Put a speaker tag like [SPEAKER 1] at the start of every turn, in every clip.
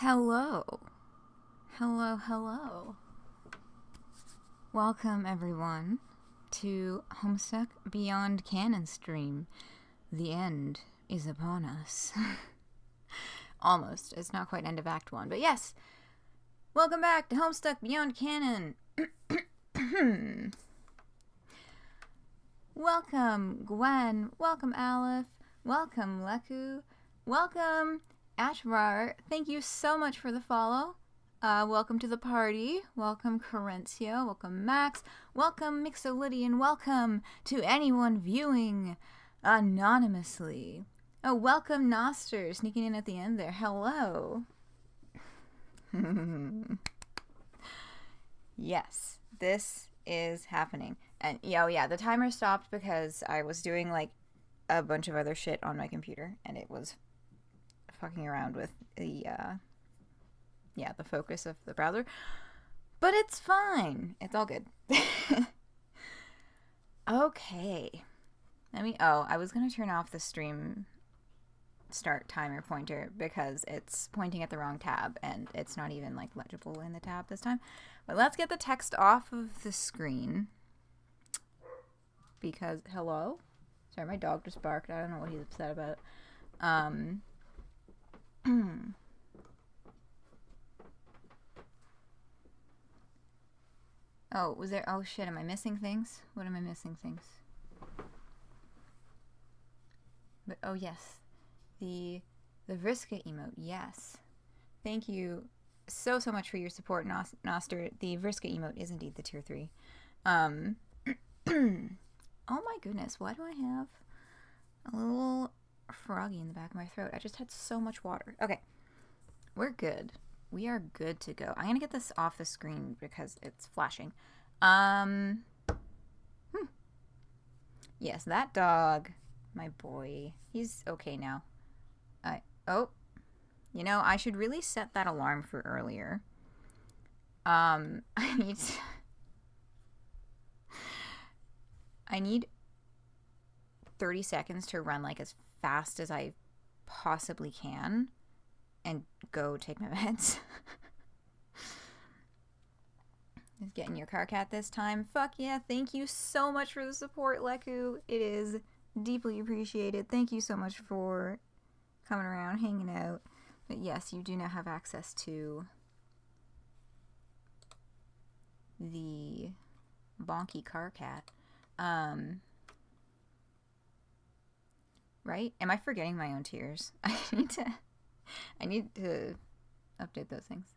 [SPEAKER 1] Hello. Hello. Welcome, everyone, to Homestuck Beyond Canon stream. The end is upon us. Almost. It's not quite end of Act 1, but yes. Welcome back to Homestuck Beyond Canon. Welcome, Gwen. Welcome, Aleph. Welcome, Leku. Welcome, Ashvar. Thank you so much for the follow. Welcome to the party. Welcome, Corencio. Welcome, Max. Welcome, Mixolydian. Welcome to anyone viewing anonymously. Oh, welcome, Noster, sneaking in at the end there. Hello. Yes, this is happening. And yeah, the timer stopped because I was doing like a bunch of other shit on my computer, and it was fucking around with the the focus of the browser. But it's fine. It's all good. Okay. I was gonna turn off the stream start timer pointer because it's pointing at the wrong tab and it's not even like legible in the tab this time. But let's get the text off of the screen because hello? Sorry, my dog just barked. I don't know what he's upset about. Oh, was there? Oh shit, am I missing things? What am I missing things? But oh yes, the Vriska emote. Yes, thank you so much for your support, Noster. The Vriska emote is indeed the tier 3. Oh my goodness, why do I have a little froggy in the back of my throat? I just had so much water. Okay, we're good. We are good to go. I'm gonna get this off the screen because it's flashing. Yes, that dog, my boy, he's okay now. I should really set that alarm for earlier. I need 30 seconds to run like as fast as I possibly can and go take my meds. Is getting your car cat this time. Fuck yeah, thank you so much for the support, Leku. It is deeply appreciated. Thank you so much for coming around, hanging out. But yes, you do now have access to the bonky car cat. Right? Am I forgetting my own tiers? I need to update those things.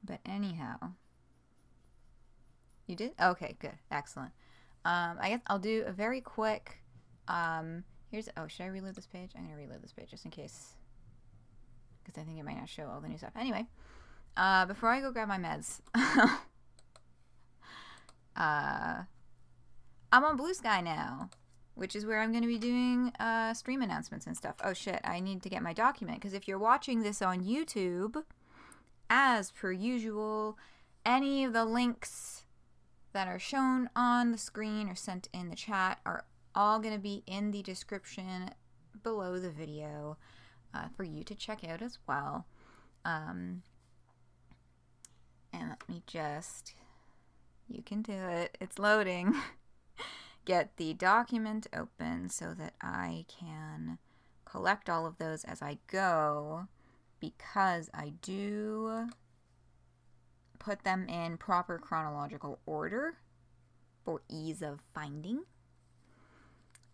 [SPEAKER 1] But anyhow. You did? Okay, good. Excellent. I guess I'll do a very quick, should I reload this page? I'm going to reload this page just in case, because I think it might not show all the new stuff. Anyway, before I go grab my meds, I'm on Blue Sky now, which is where I'm going to be doing stream announcements and stuff. Oh shit, I need to get my document, because if you're watching this on YouTube, as per usual, any of the links that are shown on the screen or sent in the chat are all going to be in the description below the video for you to check out as well. And let me just, you can do it, it's loading. Get the document open so that I can collect all of those as I go, because I do put them in proper chronological order for ease of finding.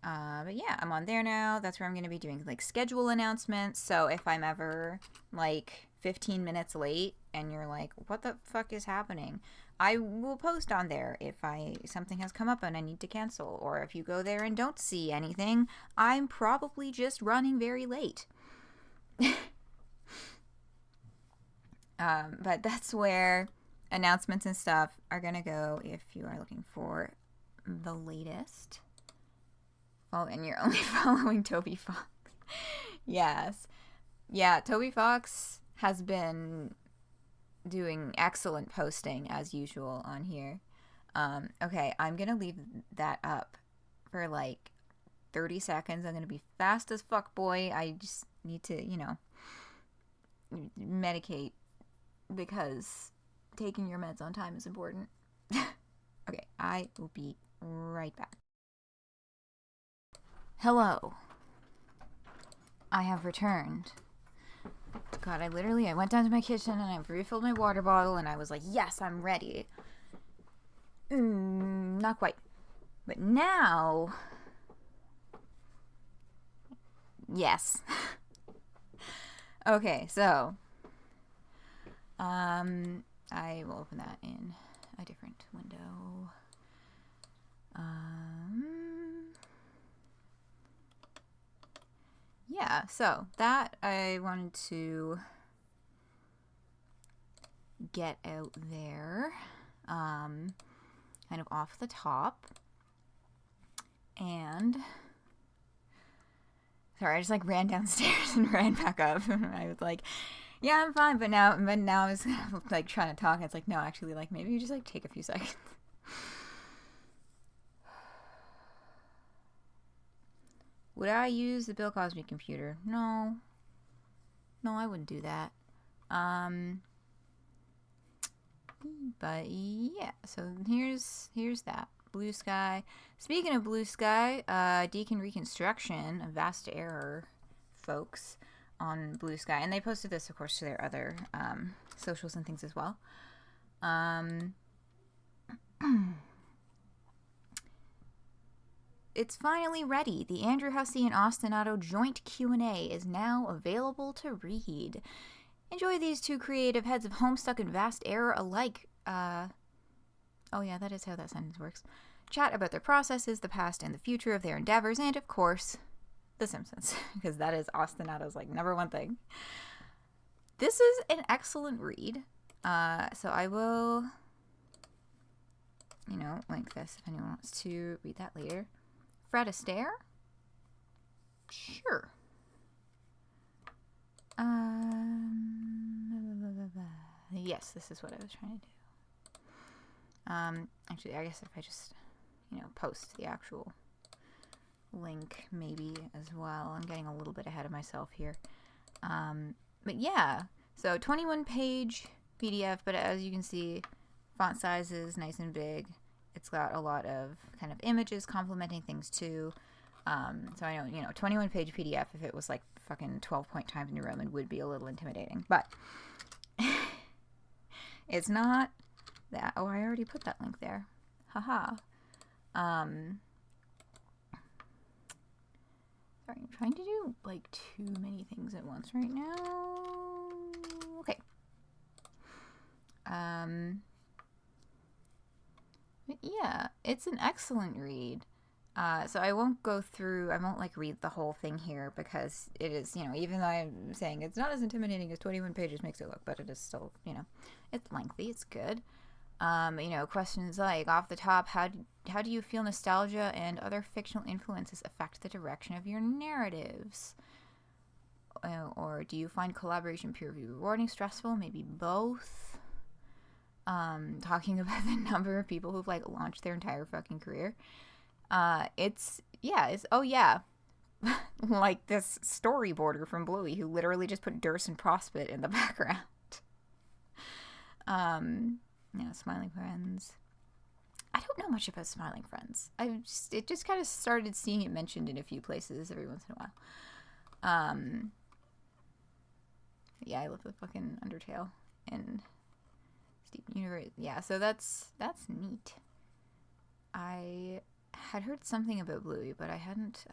[SPEAKER 1] But yeah, I'm on there now. That's where I'm going to be doing like schedule announcements. So if I'm ever like 15 minutes late and you're like, what the fuck is happening? I will post on there if something has come up and I need to cancel. Or if you go there and don't see anything, I'm probably just running very late. But that's where announcements and stuff are going to go if you are looking for the latest. Oh, and you're only following Toby Fox. Yes. Yeah, Toby Fox has been doing excellent posting as usual on here. Okay, I'm going to leave that up for like 30 seconds. I'm going to be fast as fuck, boy. I just need to, you know, medicate because taking your meds on time is important. Okay, I will be right back. Hello. I have returned. God, I went down to my kitchen and I refilled my water bottle and I was like, yes, I'm ready. Not quite. But now, yes. Okay, so, I will open that in a different window. Yeah, so that I wanted to get out there, kind of off the top. And sorry, I just like ran downstairs and ran back up. I was like, yeah, I'm fine, but now I was like trying to talk. And it's like, no, actually, like maybe you just like take a few seconds. Would I use the Bill Cosby computer? No, I wouldn't do that. But yeah, so here's that. Blue sky. Speaking of blue sky, Deacon Reconstruction, a vast error, folks, on Blue Sky, and they posted this, of course, to their other socials and things as well. It's finally ready. The Andrew Hussey and Austin Otto joint Q&A is now available to read. Enjoy these two creative heads of Homestuck and vast error alike. Oh yeah, that is how that sentence works. Chat about their processes, the past and the future of their endeavors, and of course, The Simpsons, because that is Austin Otto's like #1 thing. This is an excellent read. So I will, you know, link this if anyone wants to read that later. Fred Astaire? Sure. Yes, this is what I was trying to do. Actually, I guess if I just, you know, post the actual link maybe as well. I'm getting a little bit ahead of myself here. But yeah, so 21-page PDF, but as you can see, font size is nice and big. It's got a lot of kind of images complementing things too. So I know, you know, 21-page PDF, if it was like fucking 12-point Times New Roman, would be a little intimidating. But it's not that. Oh, I already put that link there. Haha. Sorry, I'm trying to do like too many things at once right now. Okay. But yeah, it's an excellent read. So I won't like read the whole thing here because it is, you know, even though I'm saying it's not as intimidating as 21 pages makes it look, but it is still, you know, it's lengthy, it's good. You know, questions like, off the top, how do you feel nostalgia and other fictional influences affect the direction of your narratives? Or do you find collaboration purely rewarding, stressful, maybe both? Talking about the number of people who've like launched their entire fucking career. Oh yeah. Like this storyboarder from Bluey who literally just put Durst and Prospect in the background. Yeah, Smiling Friends. I don't know much about Smiling Friends. It just kind of started seeing it mentioned in a few places every once in a while. Yeah, I love the fucking Undertale and Steven Universe. Yeah, so that's neat. I had heard something about Bluey, but I hadn't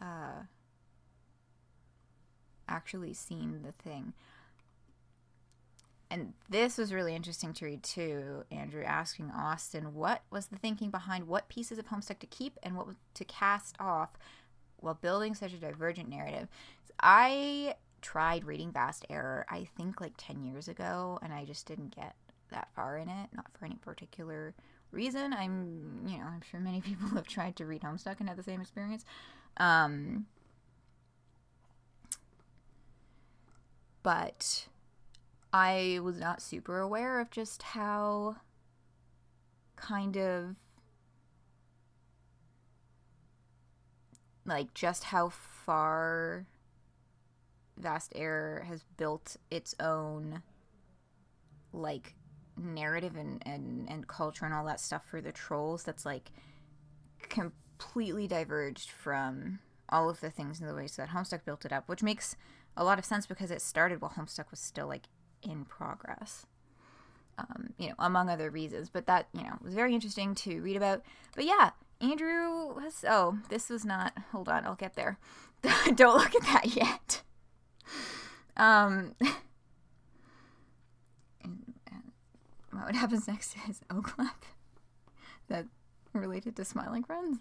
[SPEAKER 1] actually seen the thing. And this was really interesting to read too. Andrew asking Austin what was the thinking behind what pieces of Homestuck to keep and what to cast off while building such a divergent narrative. I tried reading Vast Error, I think like 10 years ago, and I just didn't get that far in it, not for any particular reason. I'm sure many people have tried to read Homestuck and had the same experience. But I was not super aware of just how kind of like, just how far Vast Air has built its own, like, narrative and culture and all that stuff for the trolls that's, like, completely diverged from all of the things in the ways that Homestuck built it up, which makes a lot of sense because it started while Homestuck was still, like, in progress. You know, among other reasons. But that, you know, was very interesting to read about. But yeah, Andrew was... Oh, this was not... Hold on, I'll get there. Don't look at that yet. What happens next is Oaklap. That related to Smiling Friends.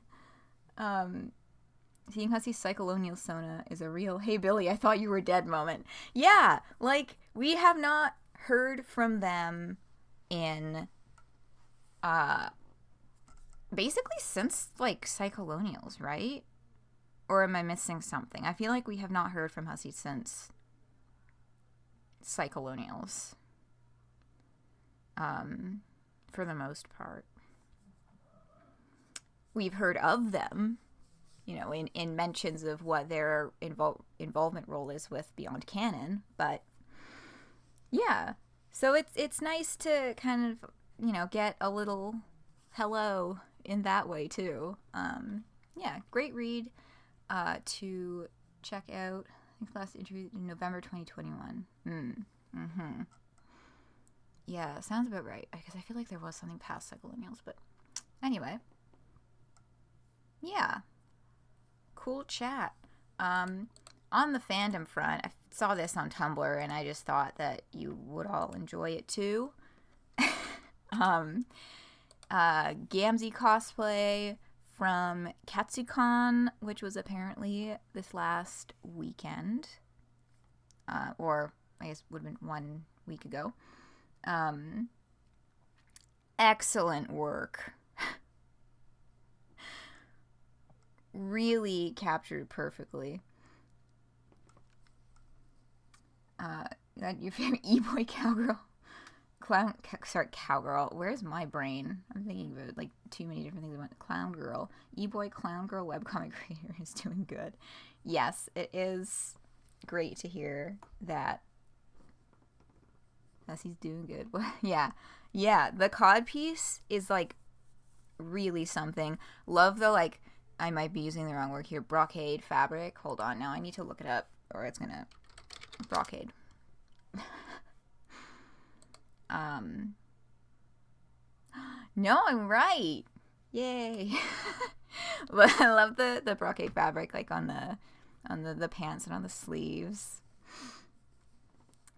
[SPEAKER 1] Seeing Hussey's Cyclonial Sona is a real, hey Billy, I thought you were dead moment. Yeah, like, we have not heard from them in, basically since, like, Cyclonials, right? Or am I missing something? I feel like we have not heard from Hussey since Cyclonials. For the most part. We've heard of them, you know, in mentions of what their involvement role is with Beyond Canon, but yeah. So it's nice to kind of, you know, get a little hello in that way too. Yeah, great read to check out. I think the last interview in November 2021. Yeah, sounds about right, because I feel like there was something past Cyclonials, but anyway. Yeah. Cool chat. On the fandom front, I saw this on Tumblr, and I just thought that you would all enjoy it too. Gamzee cosplay from KatsuCon, which was apparently this last weekend. Or, I guess would have been 1 week ago. Excellent work. Really captured perfectly. That your favorite e-boy cowgirl? Cowgirl. Where's my brain? I'm thinking about, like, too many different things. Clown girl. E-boy clown girl webcomic creator is doing good. Yes, it is great to hear that. Yes, he's doing good. Yeah. Yeah, the cod piece is, like, really something. Love the, like, I might be using the wrong word here, brocade fabric. Hold on, now I need to look it up, or it's gonna... Brocade. No, I'm right! Yay! But I love the brocade fabric, like, on the pants and on the sleeves.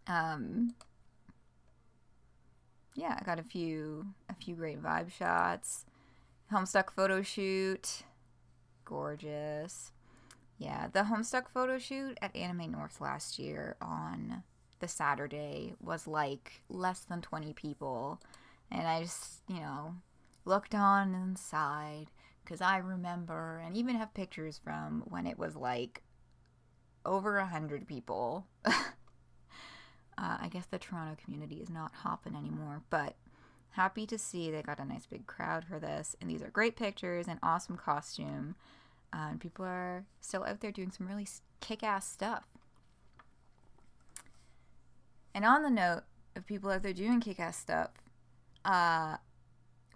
[SPEAKER 1] Yeah, I got a few great vibe shots. Homestuck photo shoot. Gorgeous. Yeah, the Homestuck photo shoot at Anime North last year on the Saturday was like less than 20 people. And I just, you know, looked on and sighed because I remember and even have pictures from when it was like over 100 people. I guess the Toronto community is not hopping anymore, but happy to see they got a nice big crowd for this. And these are great pictures and awesome costume. And people are still out there doing some really kick-ass stuff. And on the note of people out there doing kick-ass stuff,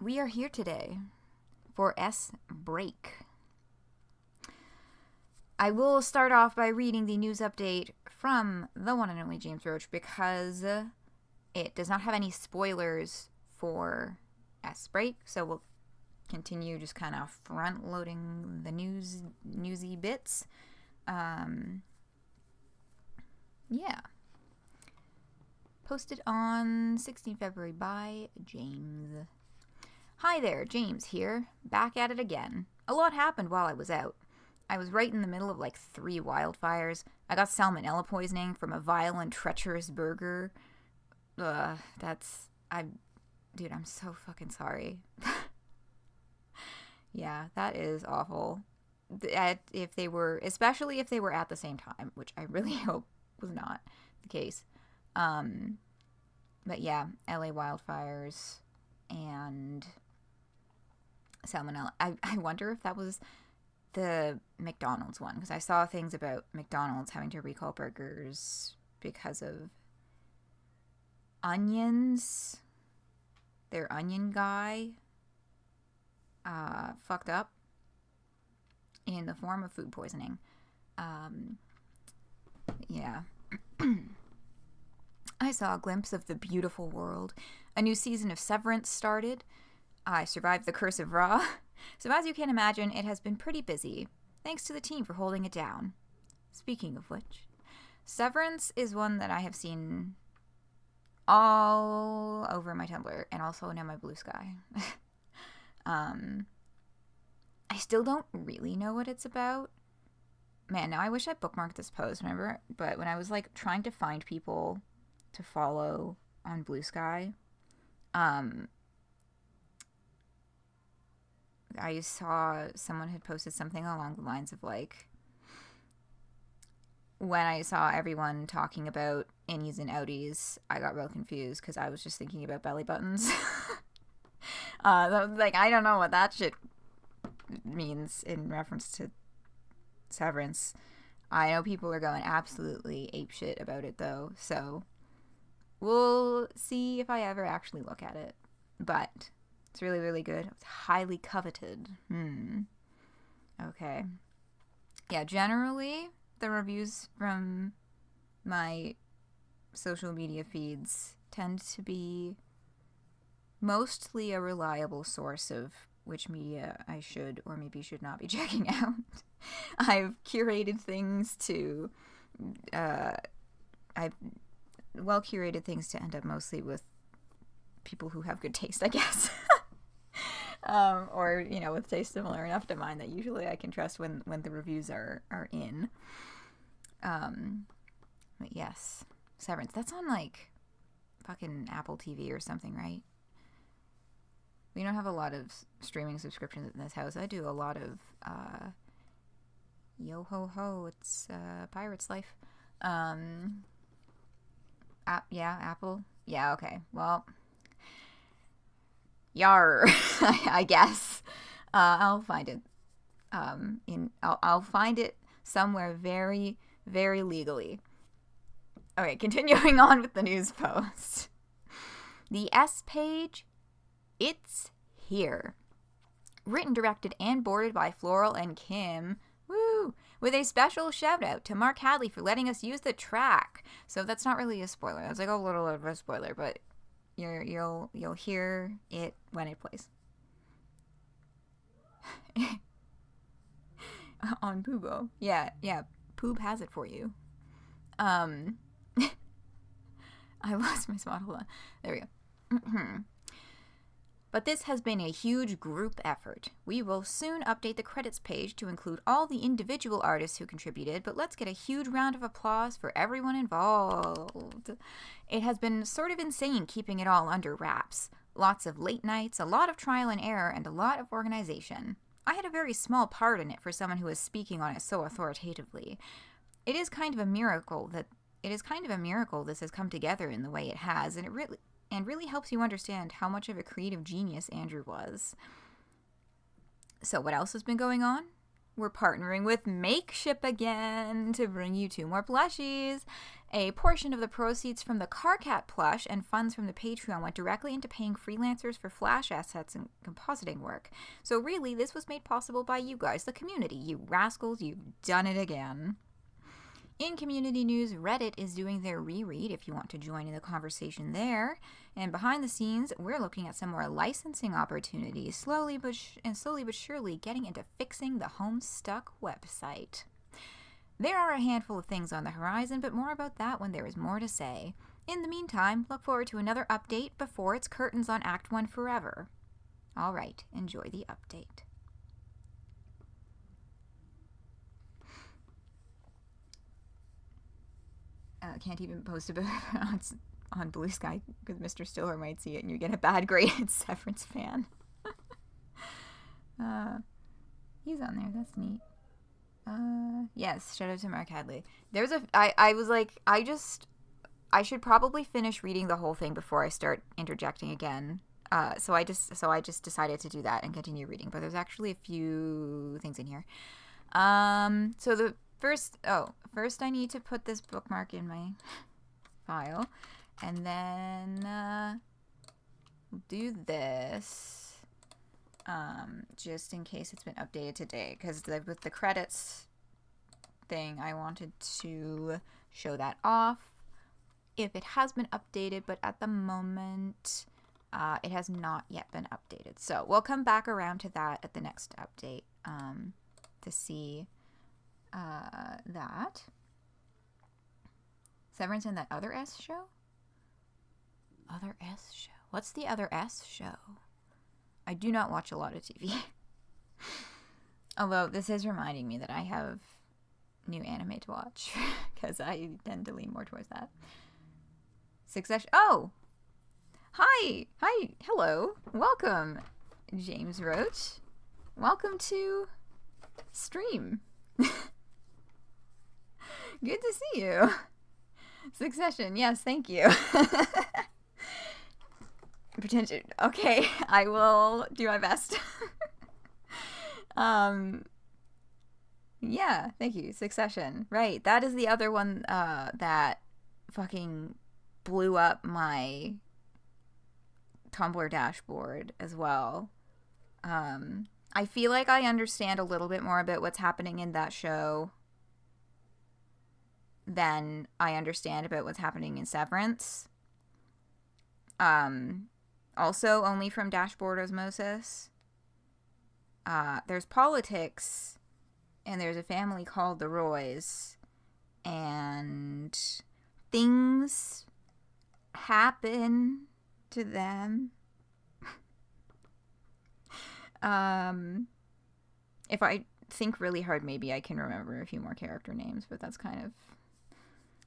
[SPEAKER 1] we are here today for S-Break. I will start off by reading the news update from the one and only James Roach because it does not have any spoilers for S-Break, so we'll continue just kind of front-loading the newsy bits. Yeah. Posted on 16 February by James. Hi there, James here. Back at it again. A lot happened while I was out. I was right in the middle of like 3 wildfires. I got salmonella poisoning from a vile and treacherous burger. Dude, I'm so fucking sorry. Yeah, that is awful. Especially if they were at the same time, which I really hope was not the case. But yeah, LA wildfires and salmonella. I wonder if that was the McDonald's one, because I saw things about McDonald's having to recall burgers because of onions. Their onion guy fucked up in the form of food poisoning. Yeah. I saw a glimpse of the beautiful world. A new season of Severance started. I survived the curse of Ra. So as you can imagine, it has been pretty busy. Thanks to the team for holding it down. Speaking of which, Severance is one that I have seen all over my Tumblr and also now my Blue Sky. I still don't really know what it's about. Man, now I wish I bookmarked this post, remember? But when I was like trying to find people to follow on Blue Sky, I saw someone had posted something along the lines of like, when I saw everyone talking about innies and outies, I got real confused because I was just thinking about belly buttons. Like, I don't know what that shit means in reference to Severance. I know people are going absolutely apeshit about it though, so we'll see if I ever actually look at it. But it's really, really good. It's highly coveted. Okay. Yeah, generally, the reviews from my social media feeds tend to be mostly a reliable source of which media I should or maybe should not be checking out. I've curated things to... I've well-curated things to end up mostly with people who have good taste, I guess. Or, you know, with taste similar enough to mine that usually I can trust when the reviews are in. But yes, Severance. That's on, like, fucking Apple TV or something, right? We don't have a lot of streaming subscriptions in this house. I do a lot of, yo ho ho, it's, Pirate's Life. Yeah, Apple. Yeah, okay. Well, yar, I guess. I'll find it. I'll find it somewhere very, very legally. Okay, continuing on with the news post. The S page, it's here. Written, directed, and boarded by Floral and Kim. Woo! With a special shout out to Mark Hadley for letting us use the track. So that's not really a spoiler. That's like a little bit of a spoiler, but you'll hear it when it plays. On Poobo. Yeah, Poob has it for you. I lost my spot. Hold on. There we go. But this has been a huge group effort. We will soon update the credits page to include all the individual artists who contributed, but let's get a huge round of applause for everyone involved. It has been sort of insane keeping it all under wraps. Lots of late nights, a lot of trial and error, and a lot of organization. I had a very small part in it for someone who is speaking on it so authoritatively. It is kind of a miracle this has come together in the way it has, and it really helps you understand how much of a creative genius Andrew was. So what else has been going on? We're partnering with Makeship again to bring you 2 more plushies. A portion of the proceeds from the Carcat plush and funds from the Patreon went directly into paying freelancers for Flash assets and compositing work. So really, this was made possible by you guys, the community. You rascals, you've done it again. In community news, Reddit is doing their reread if you want to join in the conversation there. And behind the scenes, we're looking at some more licensing opportunities, slowly but surely getting into fixing the Homestuck website. There are a handful of things on the horizon, but more about that when there is more to say. In the meantime, look forward to another update before it's curtains on Act 1 forever. All right, enjoy the update. Can't even post about it on Blue Sky because Mr. Stiller might see it and you get a bad graded Severance fan. He's on there. That's neat. Yes, shout out to Mark Hadley. I was like, I should probably finish reading the whole thing before I start interjecting again. So I just decided to do that and continue reading. But there's actually a few things in here. So the first I need to put this bookmark in my file, and then do this, just in case it's been updated today, because with the credits thing, I wanted to show that off if it has been updated, but at the moment, it has not yet been updated. So we'll come back around to that at the next update, to see that. Severance in that other S show? Other S show? What's the other S show? I do not watch a lot of TV. Although this is reminding me that I have new anime to watch, because I tend to lean more towards that. Succession. Oh! Hi! Hello! Welcome, James Roach. Welcome to stream. Good to see you. Succession, yes, thank you. Potential. Okay, I will do my best. Yeah, thank you. Succession. Right, that is the other one that fucking blew up my Tumblr dashboard as well. I feel like I understand a little bit more about what's happening in that show than I understand about what's happening in Severance. Also only from dashboard osmosis. There's politics, and there's a family called the Roys, and things happen to them. If I think really hard, maybe I can remember a few more character names, but that's kind of,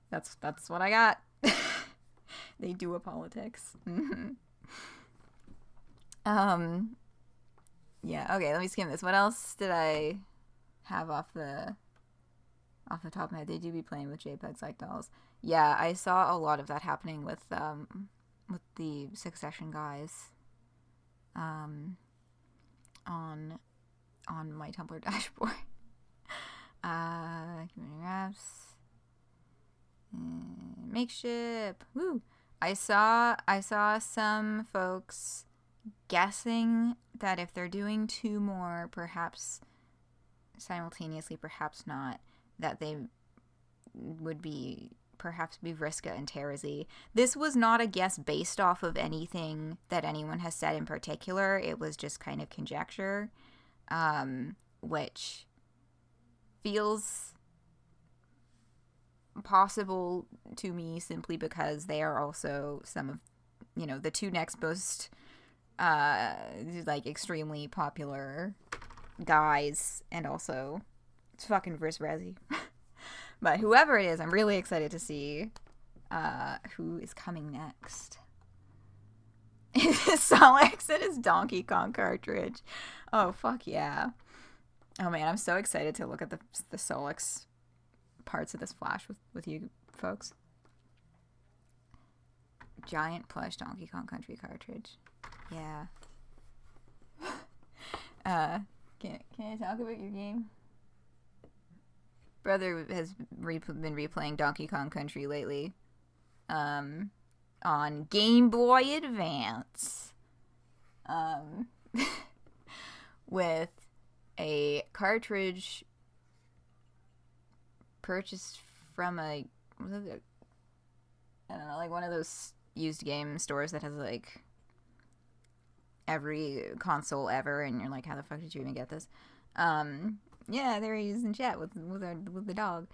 [SPEAKER 1] that's what I got. They do a politics. Yeah, okay, let me skim this. What else did I have off the top of my head? They do be playing with JPEG psych dolls. Yeah, I saw a lot of that happening with the Succession guys. On my Tumblr dashboard. Community wraps. Makeshift. Woo! I saw some folks guessing that if they're doing two more, perhaps simultaneously, perhaps not, that they would perhaps be Vriska and Terezi. This was not a guess based off of anything that anyone has said in particular. It was just kind of conjecture, which feels possible to me simply because they are also some of, the two next most extremely popular guys, and also it's fucking Vriska. But whoever it is, I'm really excited to see who is coming next. Solix and his Donkey Kong cartridge. Oh, fuck yeah. Oh, man, I'm so excited to look at the Solix parts of this flash with you folks. Giant plush Donkey Kong Country cartridge. Yeah. Can I talk about your game? Brother has been replaying Donkey Kong Country lately, on Game Boy Advance, with a cartridge purchased from I don't know, like one of those used game stores that has like every console ever, and you're like, how the fuck did you even get this? Yeah, there he is in chat with the dog.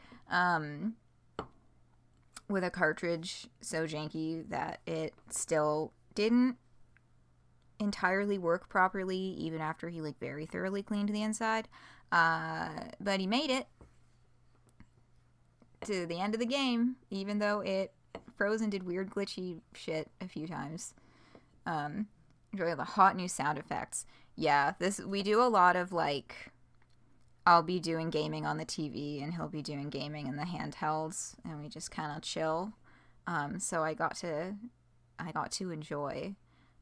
[SPEAKER 1] With a cartridge so janky that it still didn't entirely work properly, even after he like very thoroughly cleaned the inside. But he made it to the end of the game, even though it froze and did weird glitchy shit a few times. Enjoy the hot new sound effects. Yeah, we do a lot of like, I'll be doing gaming on the TV and he'll be doing gaming in the handhelds, and we just kind of chill. So I got to enjoy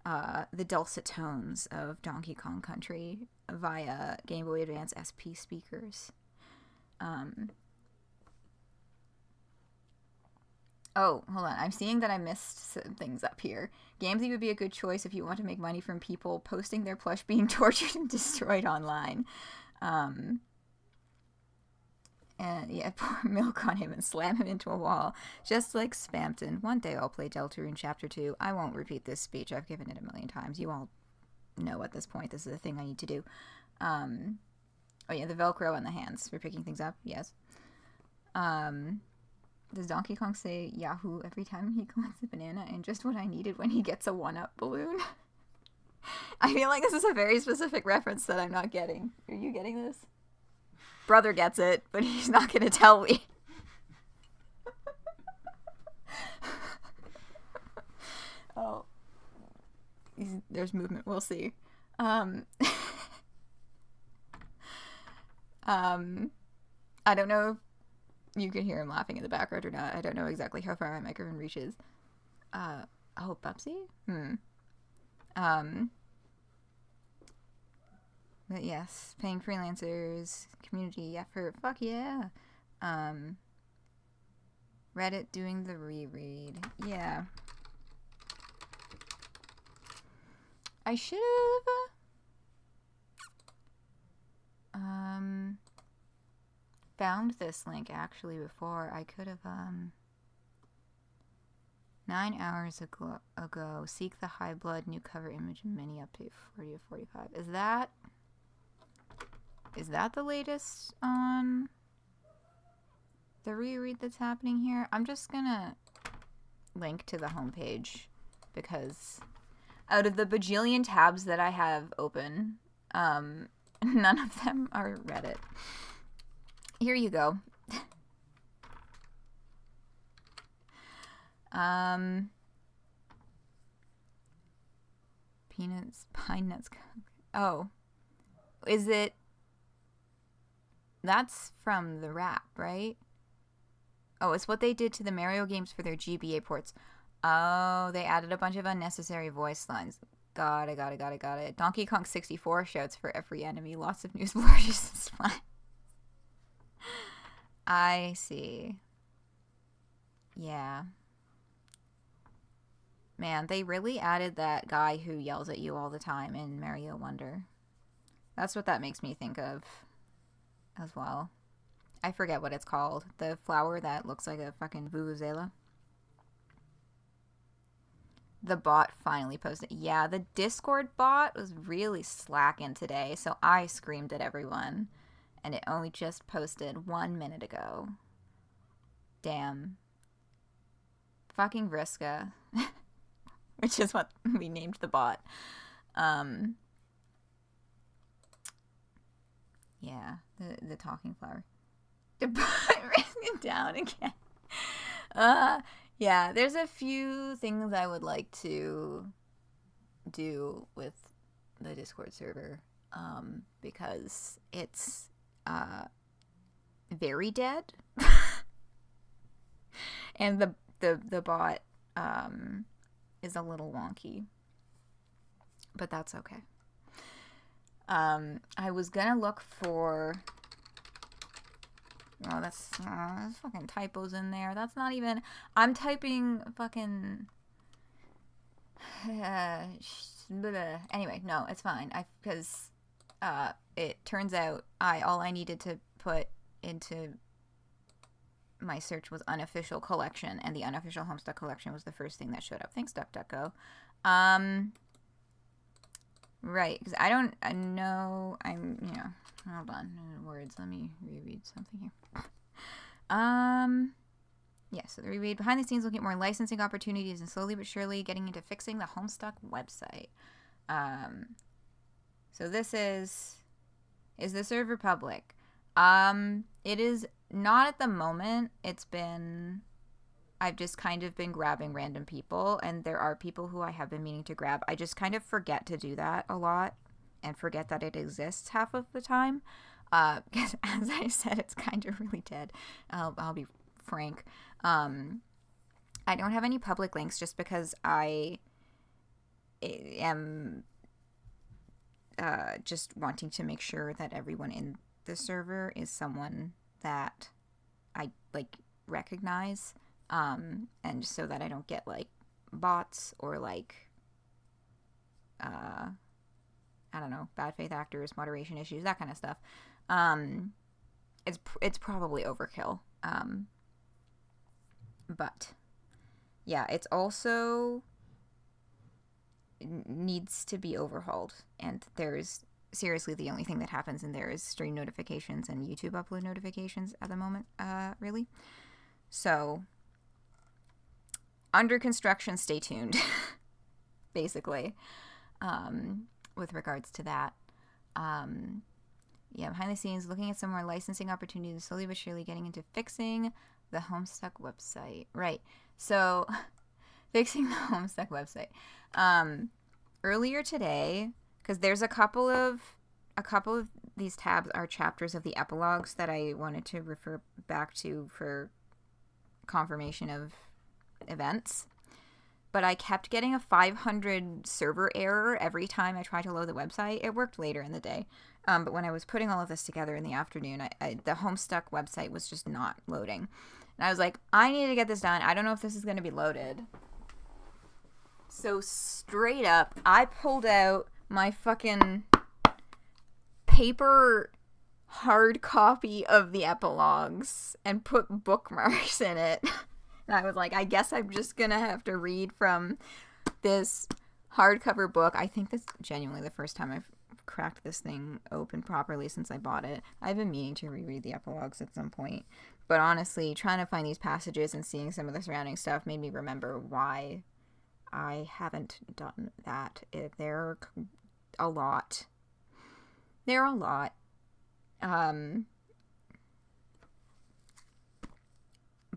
[SPEAKER 1] the dulcet tones of Donkey Kong Country via Game Boy Advance SP speakers. Oh, hold on. I'm seeing that I missed some things up here. Gamesy would be a good choice if you want to make money from people posting their plush being tortured and destroyed online. And yeah, pour milk on him and slam him into a wall. Just like Spampton. One day I'll play Deltarune Chapter 2. I won't repeat this speech. I've given it a million times. You all know at this point this is a thing I need to do. Oh yeah, the Velcro on the hands for picking things up. Yes. Does Donkey Kong say Yahoo every time he collects a banana? And just what I needed when he gets a 1-up balloon? I feel like this is a very specific reference that I'm not getting. Are you getting this? Brother gets it, but he's not going to tell me. Oh. There's movement. We'll see. I don't know if you can hear him laughing in the background or not. I don't know exactly how far my microphone reaches. Oh, Bubsy? But yes, paying freelancers, community effort, fuck yeah. Reddit doing the reread. Yeah. I should have found this link actually before. I could have 9 hours ago, seek the high blood new cover image mini update 40 to 45. Is that the latest on the reread that's happening here? I'm just gonna link to the homepage because out of the bajillion tabs that I have open, none of them are Reddit. Here you go. Peanuts, pine nuts. Oh, is it? That's from the rap, right? Oh, it's what they did to the Mario games for their GBA ports. Oh, they added a bunch of unnecessary voice lines. Got it. Donkey Kong 64 shouts for every enemy. Lots of news flashes is fine. I see. Yeah. Man, they really added that guy who yells at you all the time in Mario Wonder. That's what that makes me think of as well. I forget what it's called. The flower that looks like a fucking vuvuzela. The bot finally posted. Yeah, the Discord bot was really slacking today, so I screamed at everyone. And it only just posted 1 minute ago. Damn. Fucking Vriska. Which is what we named the bot. Yeah, the talking flower. To put Vriska down again. Yeah, there's a few things I would like to do with the Discord server. Because it's very dead. And the bot is a little wonky. But that's okay. I was gonna look for... Oh, there's fucking typos in there. That's not even... I'm typing fucking... Anyway, no, it's fine. Because it turns out all I needed to put into my search was unofficial collection, and the unofficial Homestuck collection was the first thing that showed up. Thanks, DuckDuckGo. Right, because I know, hold on, words, let me reread something here. Yeah, so the reread, behind the scenes looking at more licensing opportunities and slowly but surely getting into fixing the Homestuck website. So this is the server public? It is not at the moment. I've just kind of been grabbing random people, and there are people who I have been meaning to grab. I just kind of forget to do that a lot and forget that it exists half of the time. Because as I said, it's kind of really dead. I'll be frank. I don't have any public links just because I am just wanting to make sure that everyone in the server is someone that I like recognize, and so that I don't get like bots or like I don't know, bad faith actors, moderation issues, that kind of stuff. It's probably overkill. But yeah, it's also needs to be overhauled, and there's seriously the only thing that happens in there is stream notifications and YouTube upload notifications at the moment, really. So under construction, stay tuned. Basically, with regards to that. Yeah, behind the scenes, looking at some more licensing opportunities, slowly but surely getting into fixing the Homestuck website. Right. So, fixing the Homestuck website. Earlier today, because there's a couple of these tabs are chapters of the epilogues that I wanted to refer back to for confirmation of events. But I kept getting a 500 server error every time I tried to load the website. It worked later in the day. But when I was putting all of this together in the afternoon, the Homestuck website was just not loading. And I was like, I need to get this done. I don't know if this is going to be loaded. So straight up, I pulled out my fucking paper hard copy of the epilogues and put bookmarks in it. And I was like, I guess I'm just going to have to read from this hardcover book. I think that's genuinely the first time I've cracked this thing open properly since I bought it. I've been meaning to reread the epilogues at some point. But honestly, trying to find these passages and seeing some of the surrounding stuff made me remember why I haven't done that. They're a lot. They're a lot.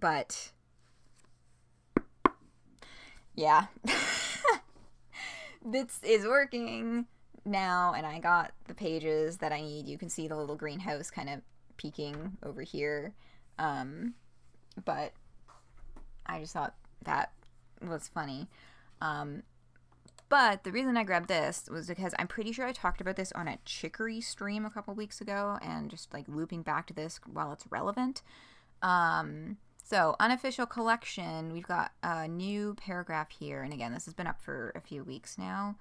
[SPEAKER 1] But yeah. This is working now, and I got the pages that I need. You can see the little greenhouse kind of peeking over here. But I just thought that was funny. But the reason I grabbed this was because I'm pretty sure I talked about this on a Chicory stream a couple weeks ago, and just like looping back to this while it's relevant. So, unofficial collection, we've got a new paragraph here, and again, this has been up for a few weeks now,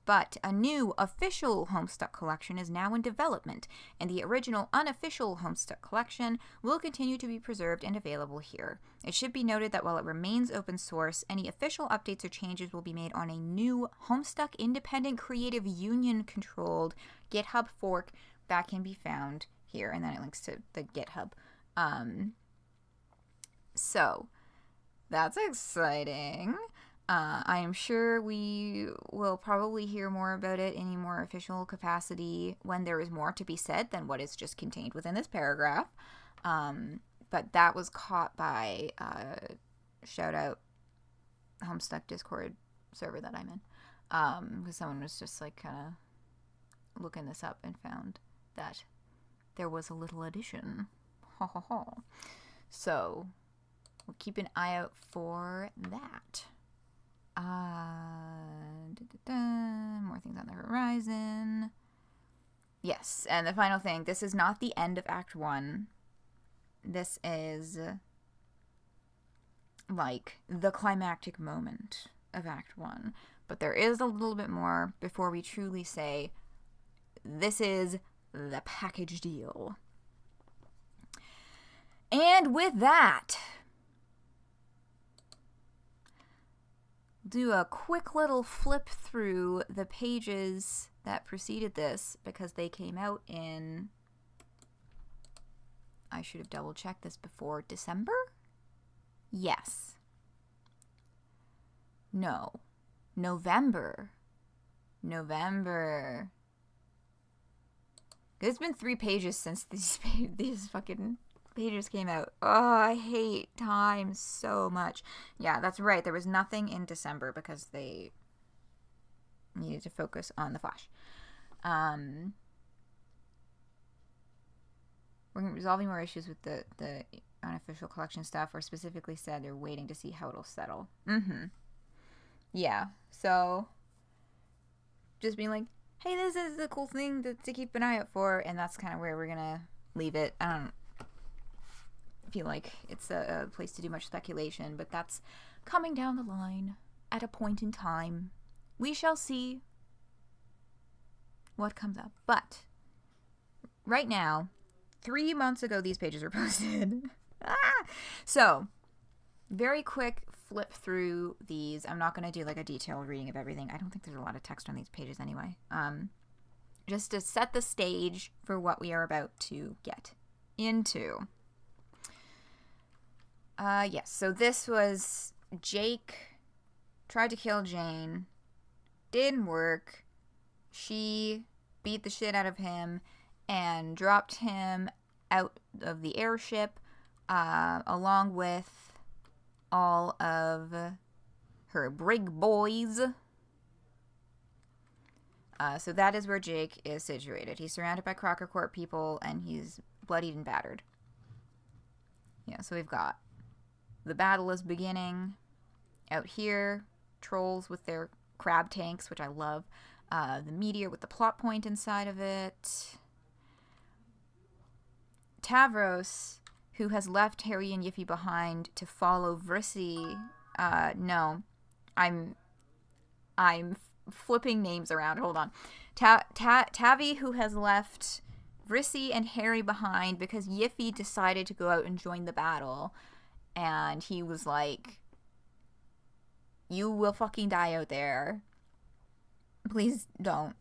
[SPEAKER 1] but a new official Homestuck collection is now in development, and the original unofficial Homestuck collection will continue to be preserved and available here. It should be noted that while it remains open source, any official updates or changes will be made on a new Homestuck Independent Creative Union-controlled GitHub fork that can be found here, and then it links to the GitHub. So, that's exciting. I am sure we will probably hear more about it in a more official capacity when there is more to be said than what is just contained within this paragraph. But that was caught by, shout out, Homestuck Discord server that I'm in. Because someone was just like kind of looking this up and found that there was a little addition. Ha ha ha. So, we'll keep an eye out for that. More things on the horizon. Yes, and the final thing, this is not the end of Act 1. This is like the climactic moment of Act 1. But there is a little bit more before we truly say, this is the package deal. And with that, do a quick little flip through the pages that preceded this because they came out in, I should have double checked this before, December? Yes. No. November. It's been 3 pages since these fucking pages came out. Oh, I hate time so much. Yeah, that's right. There was nothing in December because they needed to focus on the Flash. We're resolving more issues with the unofficial collection stuff, or specifically said they're waiting to see how it'll settle. Yeah, so just being like, hey, this is a cool thing to keep an eye out for, and that's kind of where we're gonna leave it. feel like it's a place to do much speculation, but that's coming down the line at a point in time. We shall see what comes up. But right now, 3 months ago, these pages were posted. So, very quick flip through these. I'm not going to do like a detailed reading of everything. I don't think there's a lot of text on these pages anyway. Just to set the stage for what we are about to get into. Yes, so this was Jake tried to kill Jane. Didn't work. She beat the shit out of him and dropped him out of the airship along with all of her brig boys. So that is where Jake is situated. He's surrounded by Crocker Court people and he's bloodied and battered. Yeah, so we've got the battle is beginning. Out here, trolls with their crab tanks, which I love. The meteor with the plot point inside of it. Tavros, who has left Harry and Yiffy behind to follow Vriska. No, I'm flipping names around. Hold on. Tavi, who has left Vriska and Harry behind because Yiffy decided to go out and join the battle. And he was like, you will fucking die out there. Please don't.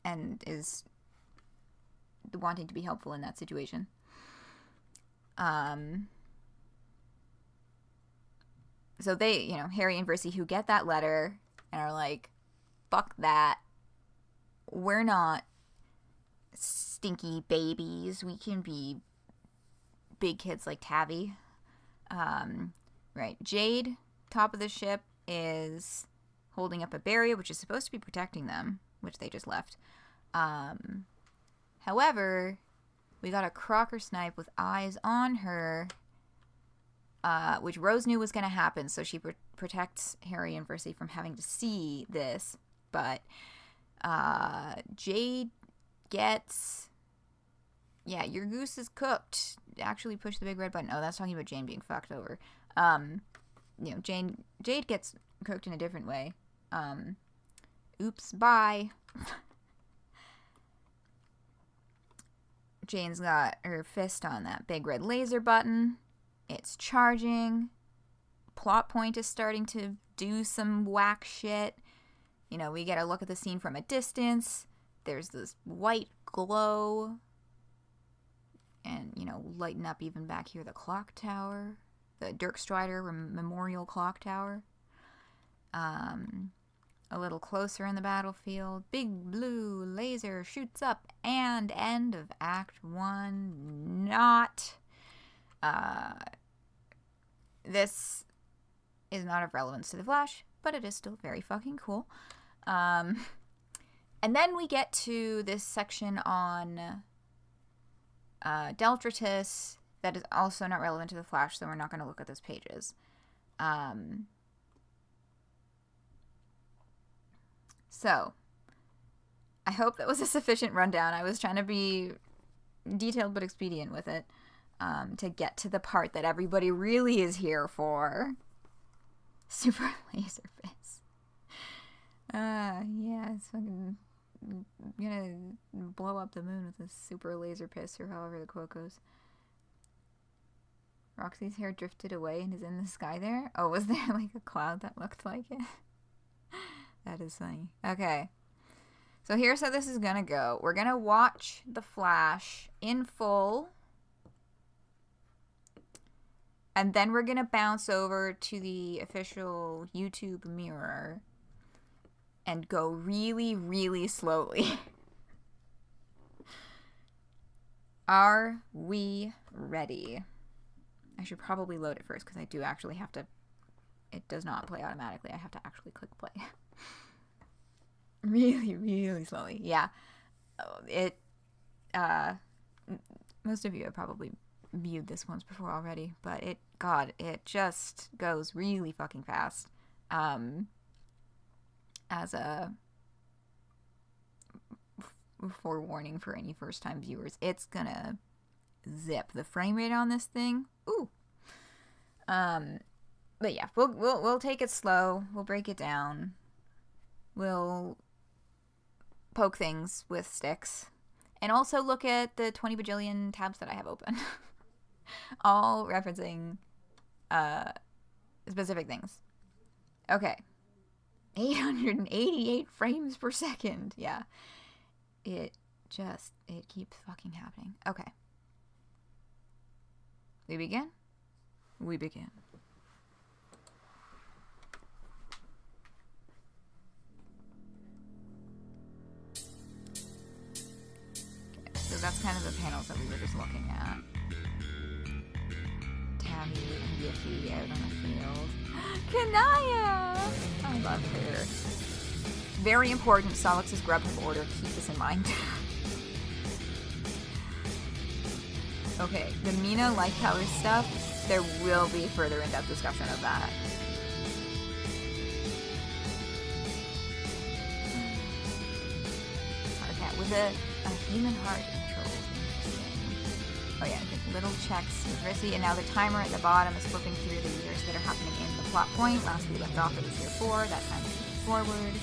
[SPEAKER 1] And is wanting to be helpful in that situation. So they, Harry and Vriska, who get that letter and are like, fuck that. We're not stinky babies. We can be big kids like Tavi. Right. Jade, top of the ship, is holding up a barrier, which is supposed to be protecting them, which they just left. However, we got a Crocker snipe with eyes on her, which Rose knew was going to happen, so she protects Harry and Vriska from having to see this. But Jade gets... Yeah, your goose is cooked. Actually push the big red button. Oh, that's talking about Jane being fucked over. Jade gets cooked in a different way. Oops, bye. Jane's got her fist on that big red laser button. It's charging. Plot point is starting to do some whack shit. We get a look at the scene from a distance. There's this white glow. And, lighten up even back here the clock tower. The Dirk Strider Memorial Clock Tower. A little closer in the battlefield. Big blue laser shoots up and end of Act 1. Not. This is not of relevance to the Flash, but it is still very fucking cool. And then we get to this section on Deltratus that is also not relevant to the Flash, so we're not going to look at those pages. So, I hope that was a sufficient rundown. I was trying to be detailed but expedient with it to get to the part that everybody really is here for. Super laser piss. Yeah, it's fucking gonna blow up the moon with a super laser piss, or however the quote goes. Roxy's hair drifted away and is in the sky there. Oh, was there like a cloud that looked like it? That is funny. Okay. So here's how this is gonna go. We're gonna watch The Flash in full. And then we're gonna bounce over to the official YouTube mirror and go really, really slowly. Are we ready? I should probably load it first because I do actually have to. It does not play automatically. I have to actually click play. Really, really slowly. Yeah. Most of you have probably viewed this once before already, but it just goes really fucking fast. As a forewarning for any first-time viewers, it's gonna zip. The frame rate on this thing, ooh. But yeah, we'll take it slow. We'll break it down. We'll poke things with sticks. And also look at the 20 bajillion tabs that I have open. All referencing specific things. Okay. 888 frames per second. Yeah. It keeps fucking happening. Okay. We begin? We begin. So that's kind of the panels that we were just looking at. Tabby and Yiffy out on the field. Kanaya! I love her. Very important, Solix's Grubhub order. Keep this in mind. Okay, the Mina life power stuff, there will be further in-depth discussion of that. Hardcat with a human heart controlled. Oh yeah, little checks with Rissy, and now the timer at the bottom is flipping through the years that are happening in the plot point. Last we left off it was year 4, that time is moving forward.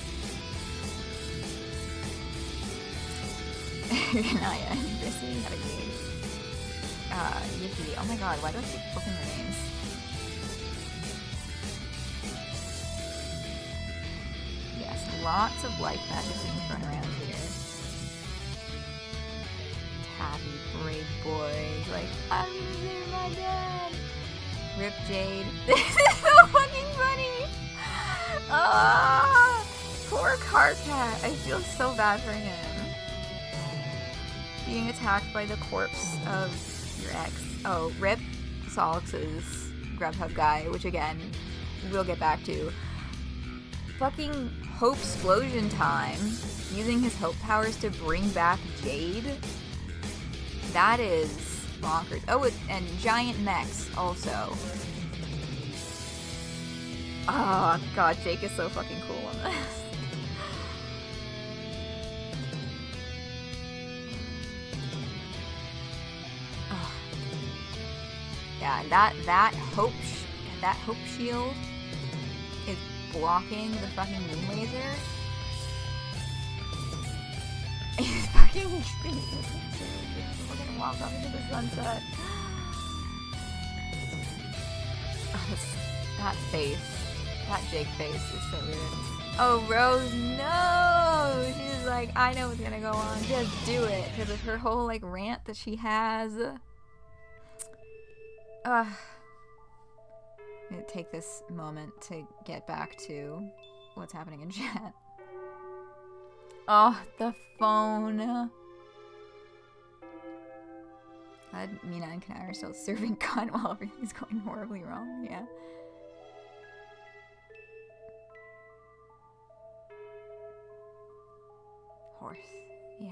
[SPEAKER 1] Kanaya and Rissy had a game. Yiffy, oh my god, why do I keep flipping their names? Yes, lots of life magic being thrown around here. Tabby, brave boys, like, I'm gonna save my dad! Rip Jade. This is so fucking funny! Ah, poor Carcat, I feel so bad for him. Being attacked by the corpse of your ex. Oh, Rip Solix's Grubhub guy, which again, we'll get back to. Fucking Hopesplosion time. Using his hope powers to bring back Jade. That is bonkers. Oh, and giant mechs also. Oh god, Jake is so fucking cool on this. Yeah, that hope shield is blocking the fucking moon laser. He's fucking we're gonna walk off into the sunset. Oh, that face, that Jake face is so weird. Oh, Rose, no! She's like, I know what's gonna go on. Just do it, because of her whole like rant that she has. I'm gonna take this moment to get back to what's happening in chat. Oh, the phone. Glad Mina and Kanaya are still serving cunt while everything's going horribly wrong. Yeah. Horse. Yeah.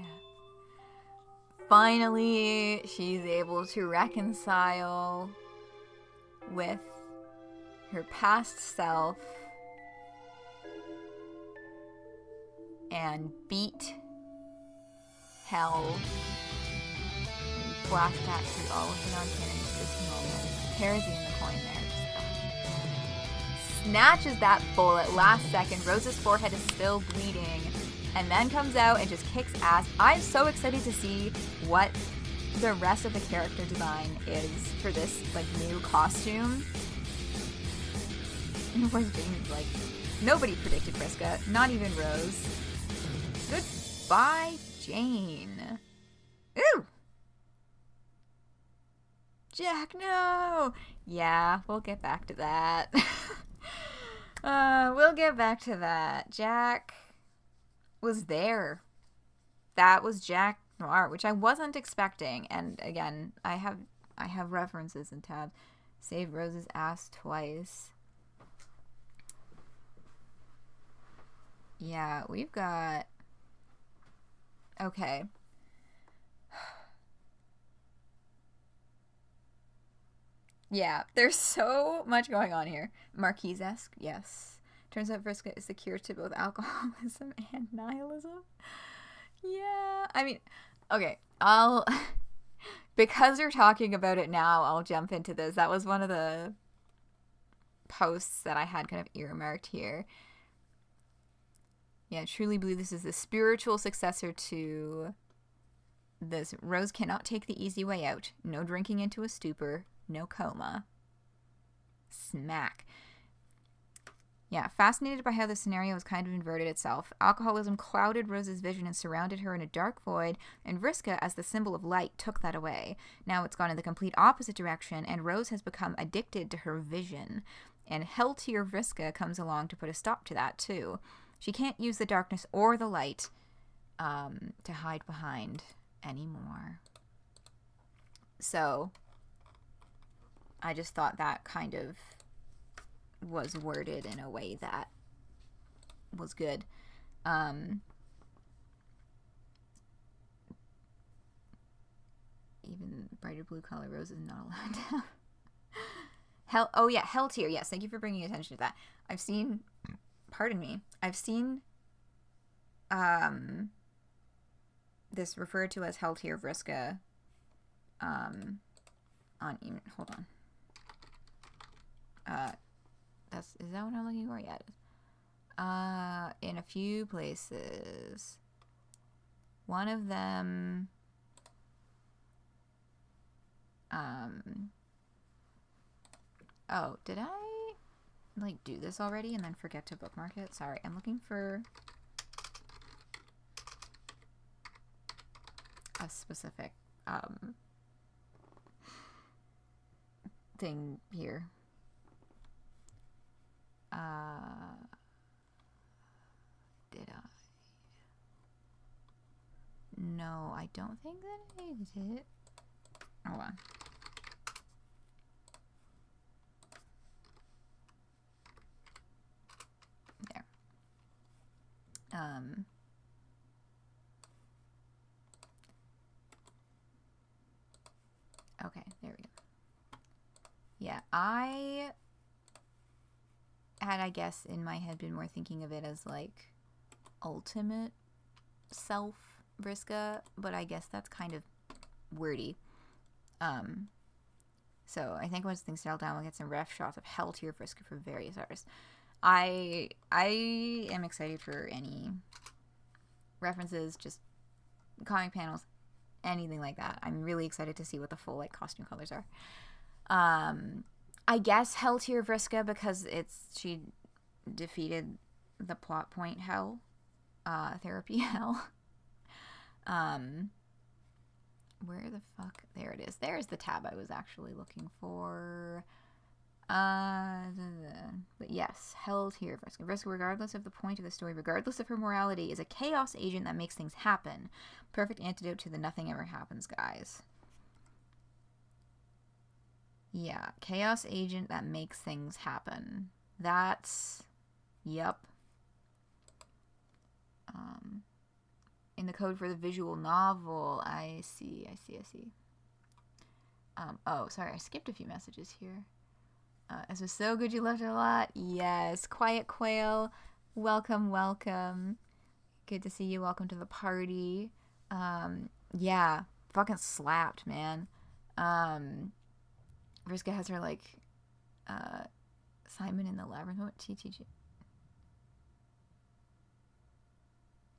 [SPEAKER 1] Finally, she's able to reconcile with her past self and beat hell. And flashback through all of the non-canon to this moment. Parasy in the coin there. Just, snatches that bullet last second. Rose's forehead is still bleeding. And then comes out and just kicks ass. I'm so excited to see what the rest of the character design is for this like new costume. And of course Jane's like, nobody predicted Vriska, not even Rose. Goodbye, Jane. Ooh! Jack, no! Yeah, we'll get back to that. We'll get back to that. Jack was there. That was Jack Noir, which I wasn't expecting. And again, I have references in tabs. Save Rose's ass twice. Yeah, we've got... Okay. Yeah, there's so much going on here. Marquise-esque, yes. Turns out Vriska is the cure to both alcoholism and nihilism. Yeah, I mean, okay, Because you're talking about it now, I'll jump into this. That was one of the posts that I had kind of earmarked here. Yeah, I truly believe this is the spiritual successor to this. Rose cannot take the easy way out. No drinking into a stupor. No coma. Smack. Yeah, fascinated by how the scenario was kind of inverted itself. Alcoholism clouded Rose's vision and surrounded her in a dark void, and Vriska, as the symbol of light, took that away. Now it's gone in the complete opposite direction, and Rose has become addicted to her vision. And hell-tier Vriska comes along to put a stop to that, too. She can't use the darkness or the light to hide behind anymore. So, I just thought that kind of was worded in a way that was good. Even brighter blue color Rose is not allowed to have. Oh yeah, hell tier. Yes, thank you for bringing attention to that. I've seen this referred to as hell tier Vriska on even, hold on. Is that what I'm looking for? Yeah, it is. In a few places. One of them, oh, did I, like, do this already and then forget to bookmark it? Sorry, I'm looking for a specific, thing here. Did I? No, I don't think that I did. Hold on. There. Okay, there we go. Yeah, I had, I guess, in my head been more thinking of it as, like, ultimate self Vriska, but I guess that's kind of wordy. So I think once things settle down, we'll get some ref shots of hell tier Vriska for various artists. I am excited for any references, just comic panels, anything like that. I'm really excited to see what the full, like, costume colors are. I guess hell tier Vriska because she defeated the plot point hell, therapy hell. Where the fuck? There it is. There's the tab I was actually looking for. But yes, hell tier Vriska. Vriska, regardless of the point of the story, regardless of her morality, is a chaos agent that makes things happen. Perfect antidote to the nothing ever happens, guys. Yeah, chaos agent that makes things happen. That's, yep. In the code for the visual novel, I see. Oh, sorry, I skipped a few messages here. This was so good, you loved it a lot. Yes, Quiet Quail, welcome. Good to see you, welcome to the party. Yeah, fucking slapped, man. Vriska has her, like, Simon in the Labyrinth. What? TTG?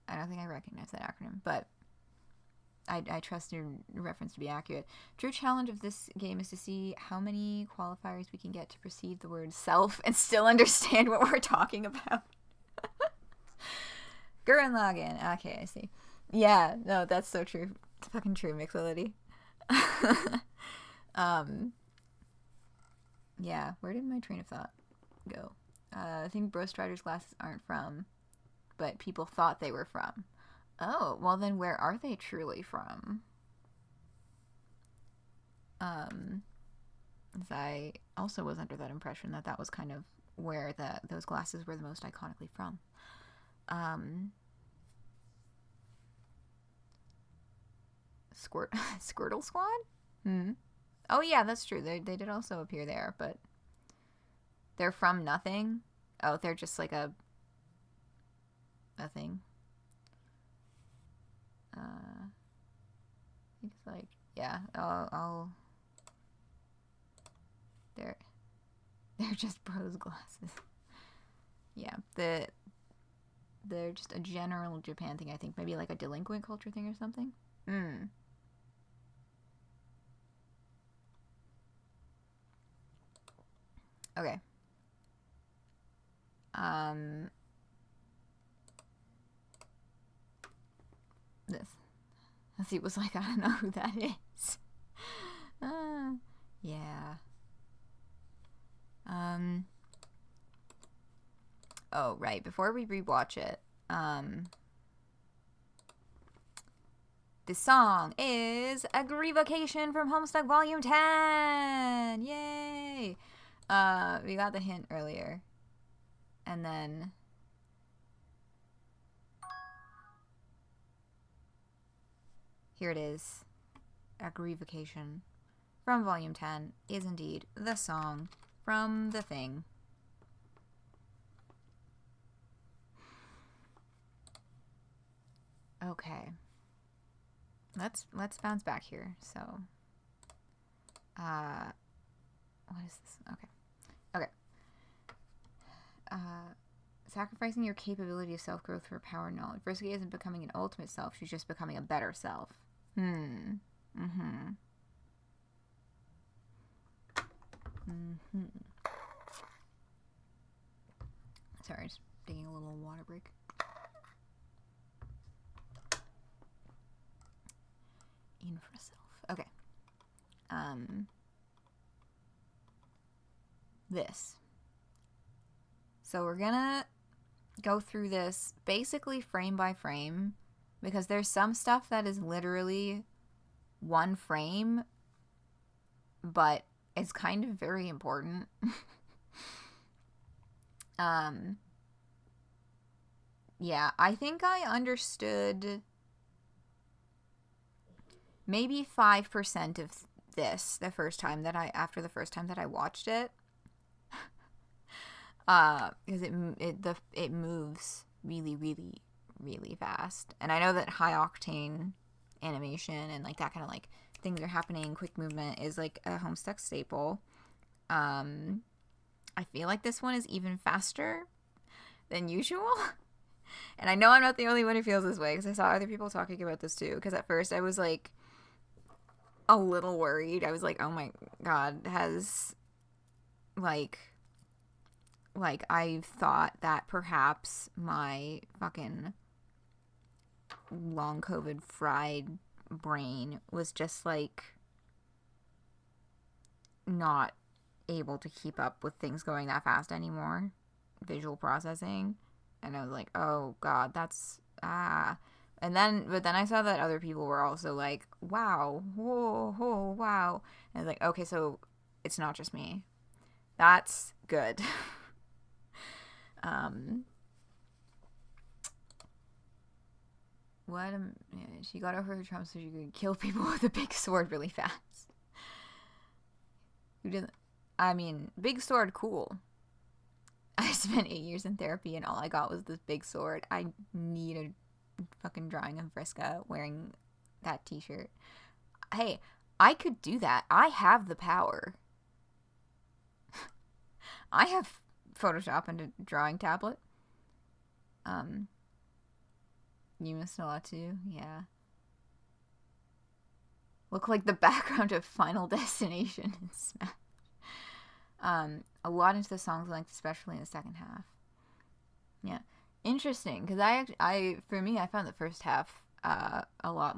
[SPEAKER 1] I don't think I recognize that acronym, but I trust your reference to be accurate. True challenge of this game is to see how many qualifiers we can get to perceive the word self and still understand what we're talking about. Gurren Lagann. Okay, I see. Yeah, no, that's so true. It's fucking true, Mixolity. Yeah, where did my train of thought go? I think Bro Strider's glasses aren't from, but people thought they were from. Oh, well then where are they truly from? I also was under that impression that that was kind of where those glasses were the most iconically from. Squirtle Squad? Oh yeah, that's true. They did also appear there, but they're from nothing. Oh, they're just like a thing. I think it's like, Yeah, they're just Bros glasses. Yeah, they're just a general Japan thing, I think. Maybe like a delinquent culture thing or something. Okay. This. He was like, I don't know who that is. Yeah. Oh, right. Before we rewatch it, the song is Agreevocation from Homestuck Volume 10! Yay! We got the hint earlier. And then... here it is. Agreevocation from Volume 10 is indeed the song from the thing. Okay. Let's bounce back here. So, what is this? Okay. Sacrificing your capability of self-growth for power and knowledge. Vriska isn't becoming an ultimate self, she's just becoming a better self. Sorry, just taking a little water break. Infra-self. Okay. This. So we're gonna go through this basically frame by frame, because there's some stuff that is literally one frame, but it's kind of very important. Yeah, I think I understood maybe 5% of this after the first time that I watched it. Because it moves really, really, really fast. And I know that high octane animation and like that kind of like things are happening, quick movement is like a Homestuck staple. I feel like this one is even faster than usual. And I know I'm not the only one who feels this way, because I saw other people talking about this too. Because at first I was like a little worried. I was like, oh my god, has like I thought that perhaps my fucking long COVID fried brain was just like not able to keep up with things going that fast anymore, visual processing. And I was like, oh god, that's but then I saw that other people were also like, wow, whoa, wow. And I was like, okay, so it's not just me. That's good. She got over her trauma so she could kill people with a big sword really fast. Who didn't? I mean, big sword, cool. I spent 8 years in therapy and all I got was this big sword. I need a fucking drawing of Vriska wearing that t-shirt. Hey, I could do that. I have the power. I have Photoshop and a drawing tablet. You missed a lot too? Yeah. Look like the background of Final Destination in Smash. A lot into the song's length, especially in the second half. Yeah. Interesting, because for me, I found the first half a lot.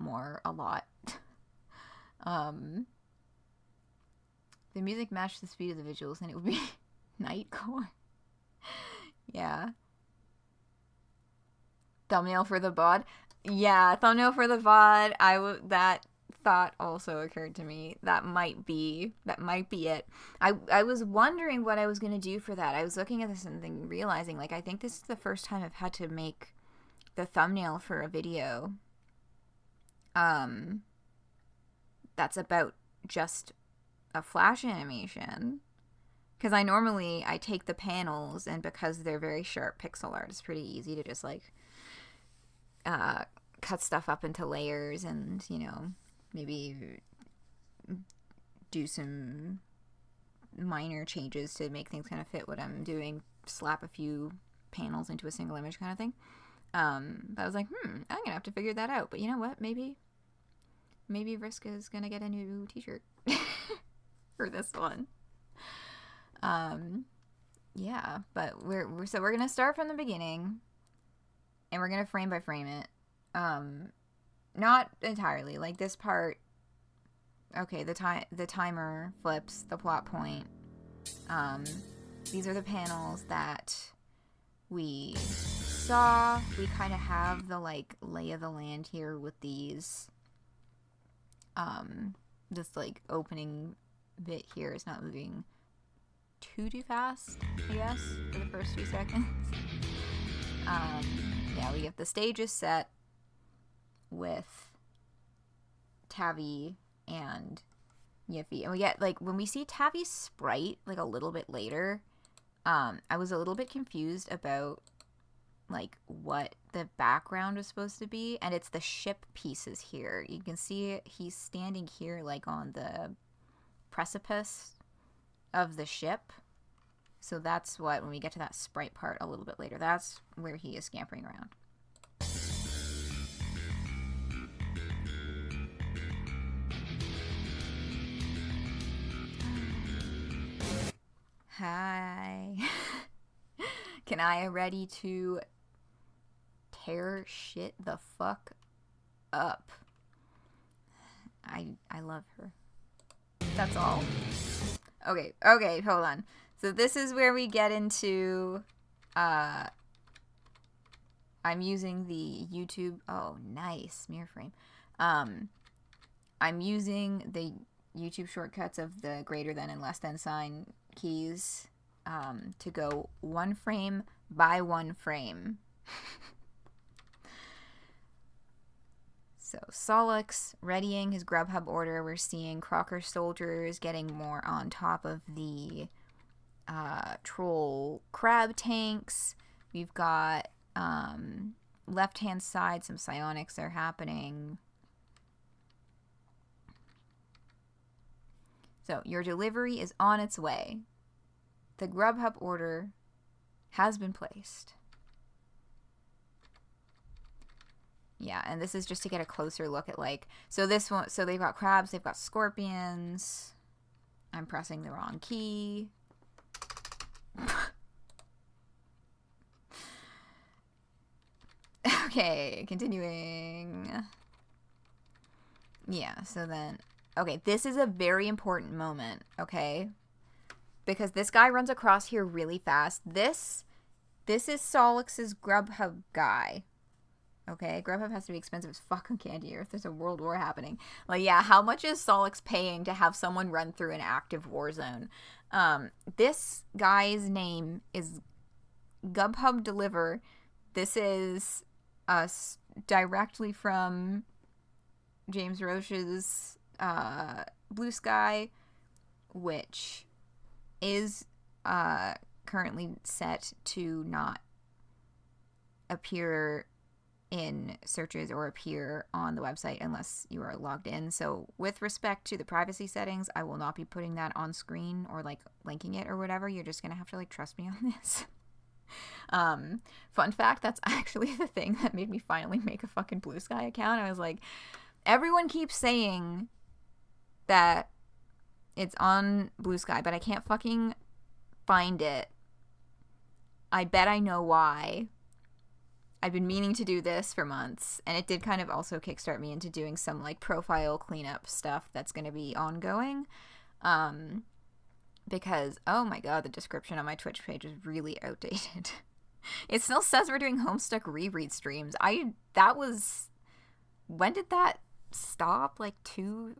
[SPEAKER 1] The music matched the speed of the visuals, and it would be Nightcore. Yeah. Thumbnail for the VOD. Yeah, thumbnail for the VOD. That thought also occurred to me. That might be it. I was wondering what I was gonna do for that. I was looking at this and realizing, like, I think this is the first time I've had to make the thumbnail for a video. That's about just a flash animation. Because I take the panels, and because they're very sharp pixel art, it's pretty easy to just, like, cut stuff up into layers and, you know, maybe do some minor changes to make things kind of fit what I'm doing, slap a few panels into a single image kind of thing. But I was like, I'm gonna have to figure that out. But you know what? Maybe Vriska is gonna get a new t-shirt for this one. Yeah, but we're gonna start from the beginning, and we're gonna frame by frame it. Not entirely. Like this part. Okay, the timer flips, the plot point. These are the panels that we saw. We kind of have the like lay of the land here with these. This like opening bit here is not moving too fast, I guess, for the first few seconds. Yeah, we get the stages set with Tavi and Yiffy. And we get, like, when we see Tavi's sprite, like, a little bit later, I was a little bit confused about, like, what the background was supposed to be. And it's the ship pieces here. You can see he's standing here, like, on the precipice of the ship. So that's what, when we get to that sprite part a little bit later, that's where he is scampering around. Hi. Can I ready to tear shit the fuck up? I love her. That's all. Okay, hold on. So this is where we get into I'm using the YouTube, oh nice, mirror frame. I'm using the YouTube shortcuts of the greater than and less than sign keys to go one frame by one frame. So Solix readying his Grubhub order. We're seeing Crocker soldiers getting more on top of the troll crab tanks. We've got left hand side, some psionics are happening. So your delivery is on its way. The Grubhub order has been placed. Yeah, and this is just to get a closer look at, like, so this one, so they've got crabs, they've got scorpions. I'm pressing the wrong key. Okay, continuing. Yeah, so then, okay, this is a very important moment, okay? Because this guy runs across here really fast. This is Solix's Grubhub guy. Okay, Grubhub has to be expensive as fuck on Candy Earth. There's a world war happening. Like, yeah, how much is Solix paying to have someone run through an active war zone? This guy's name is Grubhub Deliver. This is us directly from James Roche's Blue Sky, which is currently set to not appear in searches or appear on the website unless you are logged in. So with respect to the privacy settings, I will not be putting that on screen or like linking it or whatever. You're just gonna have to like trust me on this. Fun fact, that's actually the thing that made me finally make a fucking Blue Sky account. I was like, everyone keeps saying that it's on Blue Sky, but I can't fucking find it. I bet I know why. I've been meaning to do this for months, and it did kind of also kickstart me into doing some like profile cleanup stuff that's going to be ongoing. Because, oh my god, the description on my Twitch page is really outdated. It still says we're doing Homestuck reread streams. When did that stop? Like 2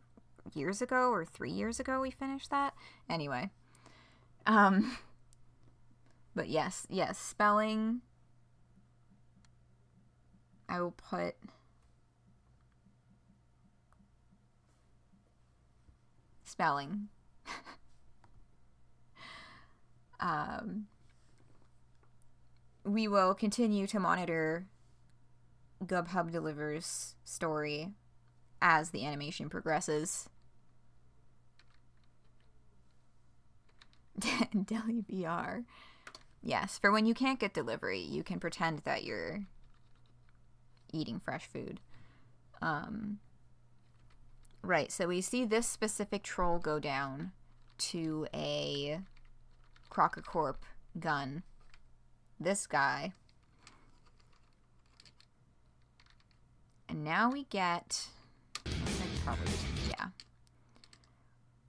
[SPEAKER 1] years ago or 3 years ago we finished that? Anyway. But yes, spelling. I will put spelling. We will continue to monitor Grubhub Delivers story as the animation progresses. Deli VR. Yes, for when you can't get delivery, you can pretend that you're eating fresh food. Right, so we see this specific troll go down to a Crococorp gun. This guy. And now we get... yeah.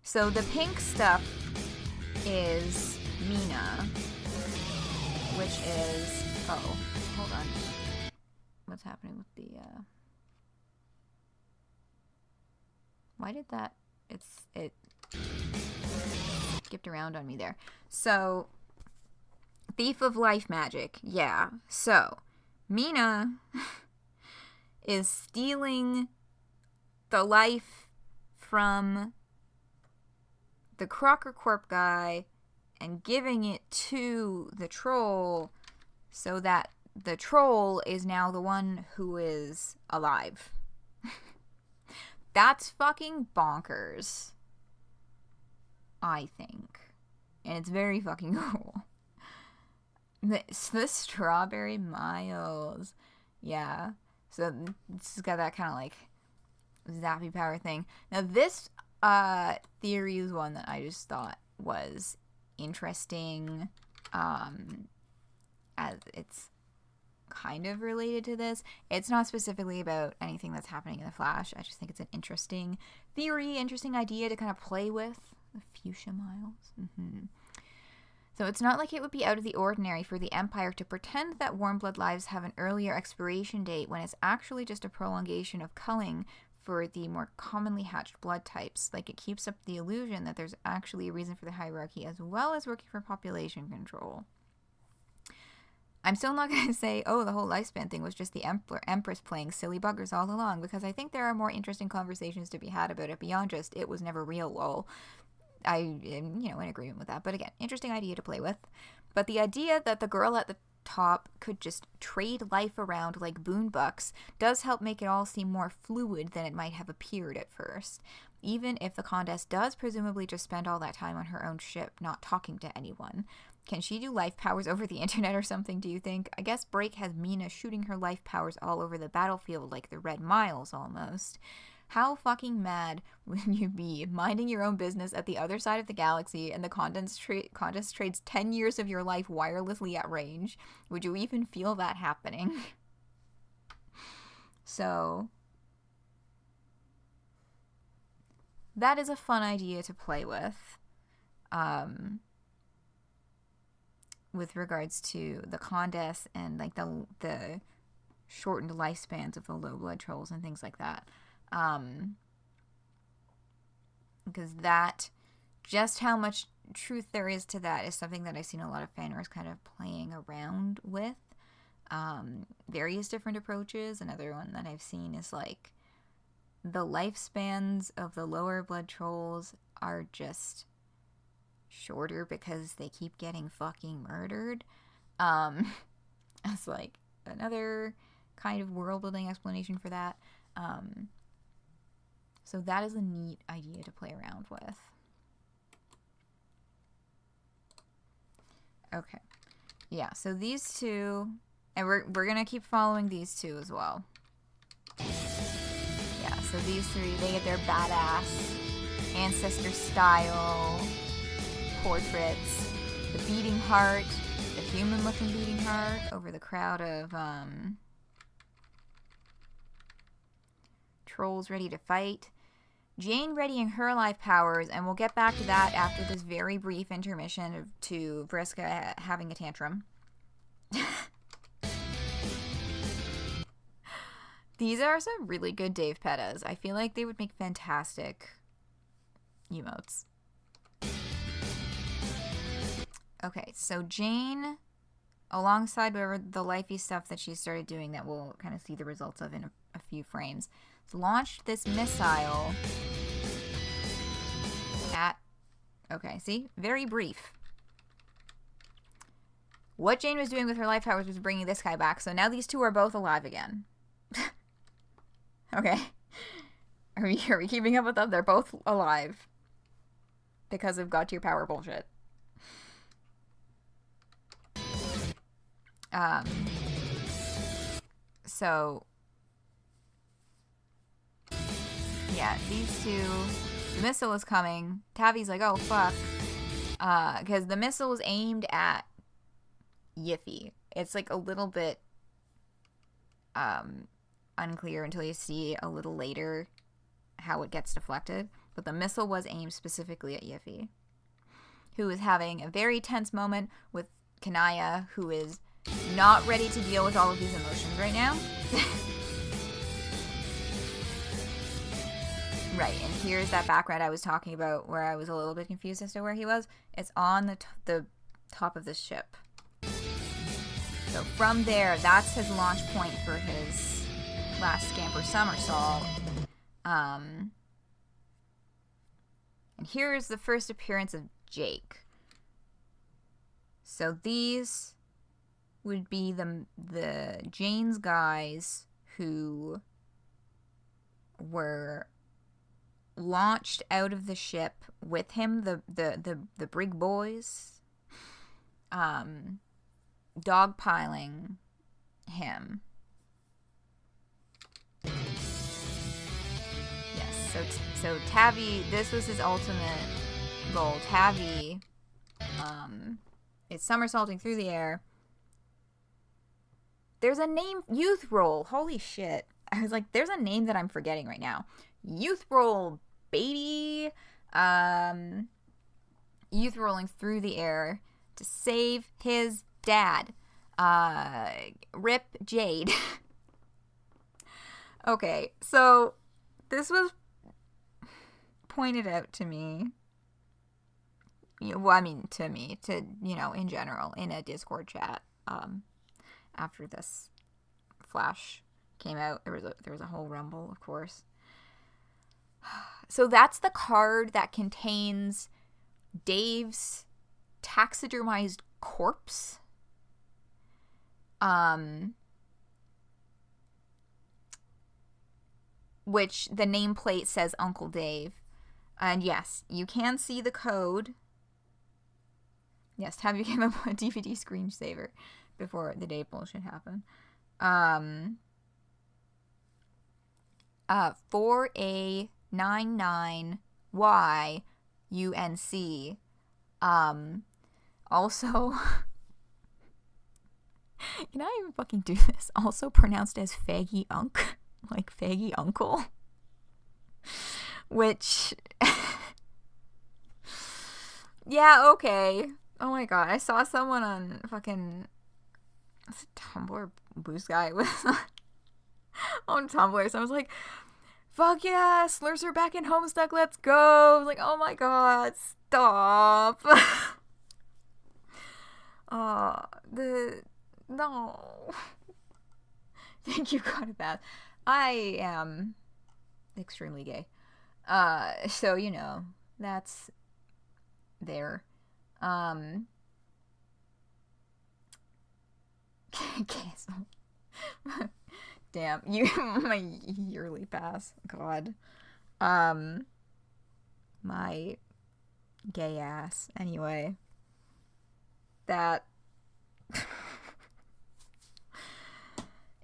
[SPEAKER 1] So the pink stuff is Mina, which is... oh, hold on. What's happening with the... why did that... it skipped around on me there. So, Thief of Life Magic. Yeah. So, Mina is stealing the life from the Crococorp guy and giving it to the troll so that the troll is now the one who is alive. That's fucking bonkers, I think. And it's very fucking cool. The Strawberry Miles. Yeah. So this has got that kind of like zappy power thing. Now this theory is one that I just thought was interesting, as it's kind of related to this. It's not specifically about anything that's happening in the Flash. I just think it's an interesting theory, interesting idea to kind of play with. The fuchsia miles. So it's not like it would be out of the ordinary for the Empire to pretend that warm blood lives have an earlier expiration date when it's actually just a prolongation of culling for the more commonly hatched blood types. Like, it keeps up the illusion that there's actually a reason for the hierarchy as well as working for population control. I'm still not going to say, oh, the whole lifespan thing was just the Empress playing silly buggers all along, because I think there are more interesting conversations to be had about it beyond just, it was never real, lol. I am, in agreement with that. But again, interesting idea to play with. But the idea that the girl at the top could just trade life around like boonbucks does help make it all seem more fluid than it might have appeared at first. Even if the Condess does presumably just spend all that time on her own ship, not talking to anyone. Can she do life powers over the internet or something, do you think? I guess Break has Mina shooting her life powers all over the battlefield like the Red Miles, almost. How fucking mad would you be minding your own business at the other side of the galaxy and the Condess trades 10 years of your life wirelessly at range? Would you even feel that happening? So, that is a fun idea to play with regards to the Condess and like the shortened lifespans of the low blood trolls and things like that. Because that, just how much truth there is to that is something that I've seen a lot of fanwares kind of playing around with. Various different approaches. Another one that I've seen is like the lifespans of the lower blood trolls are just shorter because they keep getting fucking murdered. That's like another kind of world building explanation for that. So that is a neat idea to play around with. Okay. Yeah, so these two, and we're going to keep following these two as well. Yeah, so these three, they get their badass ancestor style portraits. The beating heart, the human looking beating heart over the crowd of trolls ready to fight. Jane readying her life powers, and we'll get back to that after this very brief intermission to Vriska having a tantrum. These are some really good Dave Pettas. I feel like they would make fantastic emotes. Okay, so Jane, alongside whatever the lifey stuff that she started doing that we'll kind of see the results of in a few frames, launched this missile at... Okay, see? Very brief. What Jane was doing with her life powers was bringing this guy back, so now these two are both alive again. Okay. Are we keeping up with them? They're both alive. Because of God Tier Power bullshit. So yeah, these two, the missile is coming. Tavi's like, oh fuck, because the missile was aimed at Yiffy. It's like a little bit unclear until you see a little later how it gets deflected, but the missile was aimed specifically at Yiffy, who is having a very tense moment with Kanaya, who is not ready to deal with all of these emotions right now. Right, and here's that background I was talking about where I was a little bit confused as to where he was. It's on the top of the ship. So from there, that's his launch point for his last scamper somersault. And here's the first appearance of Jake. So these would be the Jane's guys who were launched out of the ship with him, the brig boys, dogpiling him. Yes, so Tavi, this was his ultimate goal. Tavi is somersaulting through the air. There's a name, youth roll. Holy shit. I was like, there's a name that I'm forgetting right now. Youth roll, baby. Youth rolling through the air to save his dad. Rip Jade. Okay, so this was pointed out to me. Well, I mean, to me, in general, in a Discord chat. After this flash came out, there was a whole rumble, of course. So that's the card that contains Dave's taxidermized corpse. Which the nameplate says Uncle Dave. And yes, you can see the code. Yes, Tab became a DVD screensaver before the Dave bullshit happened. 4A99YUNC. Also, can I even fucking do this? Also pronounced as Faggy Unk, like Faggy Uncle. Which, yeah, okay. Oh my god, I saw someone on fucking Tumblr Boost Guy was on Tumblr, so I was like, fuck yeah, slurs are back in Homestuck, let's go. I was like, oh my god, stop. No. Thank you, God of Bath. I am extremely gay. So, that's there. Cancel. Damn, my yearly pass. God. My gay ass. Anyway. That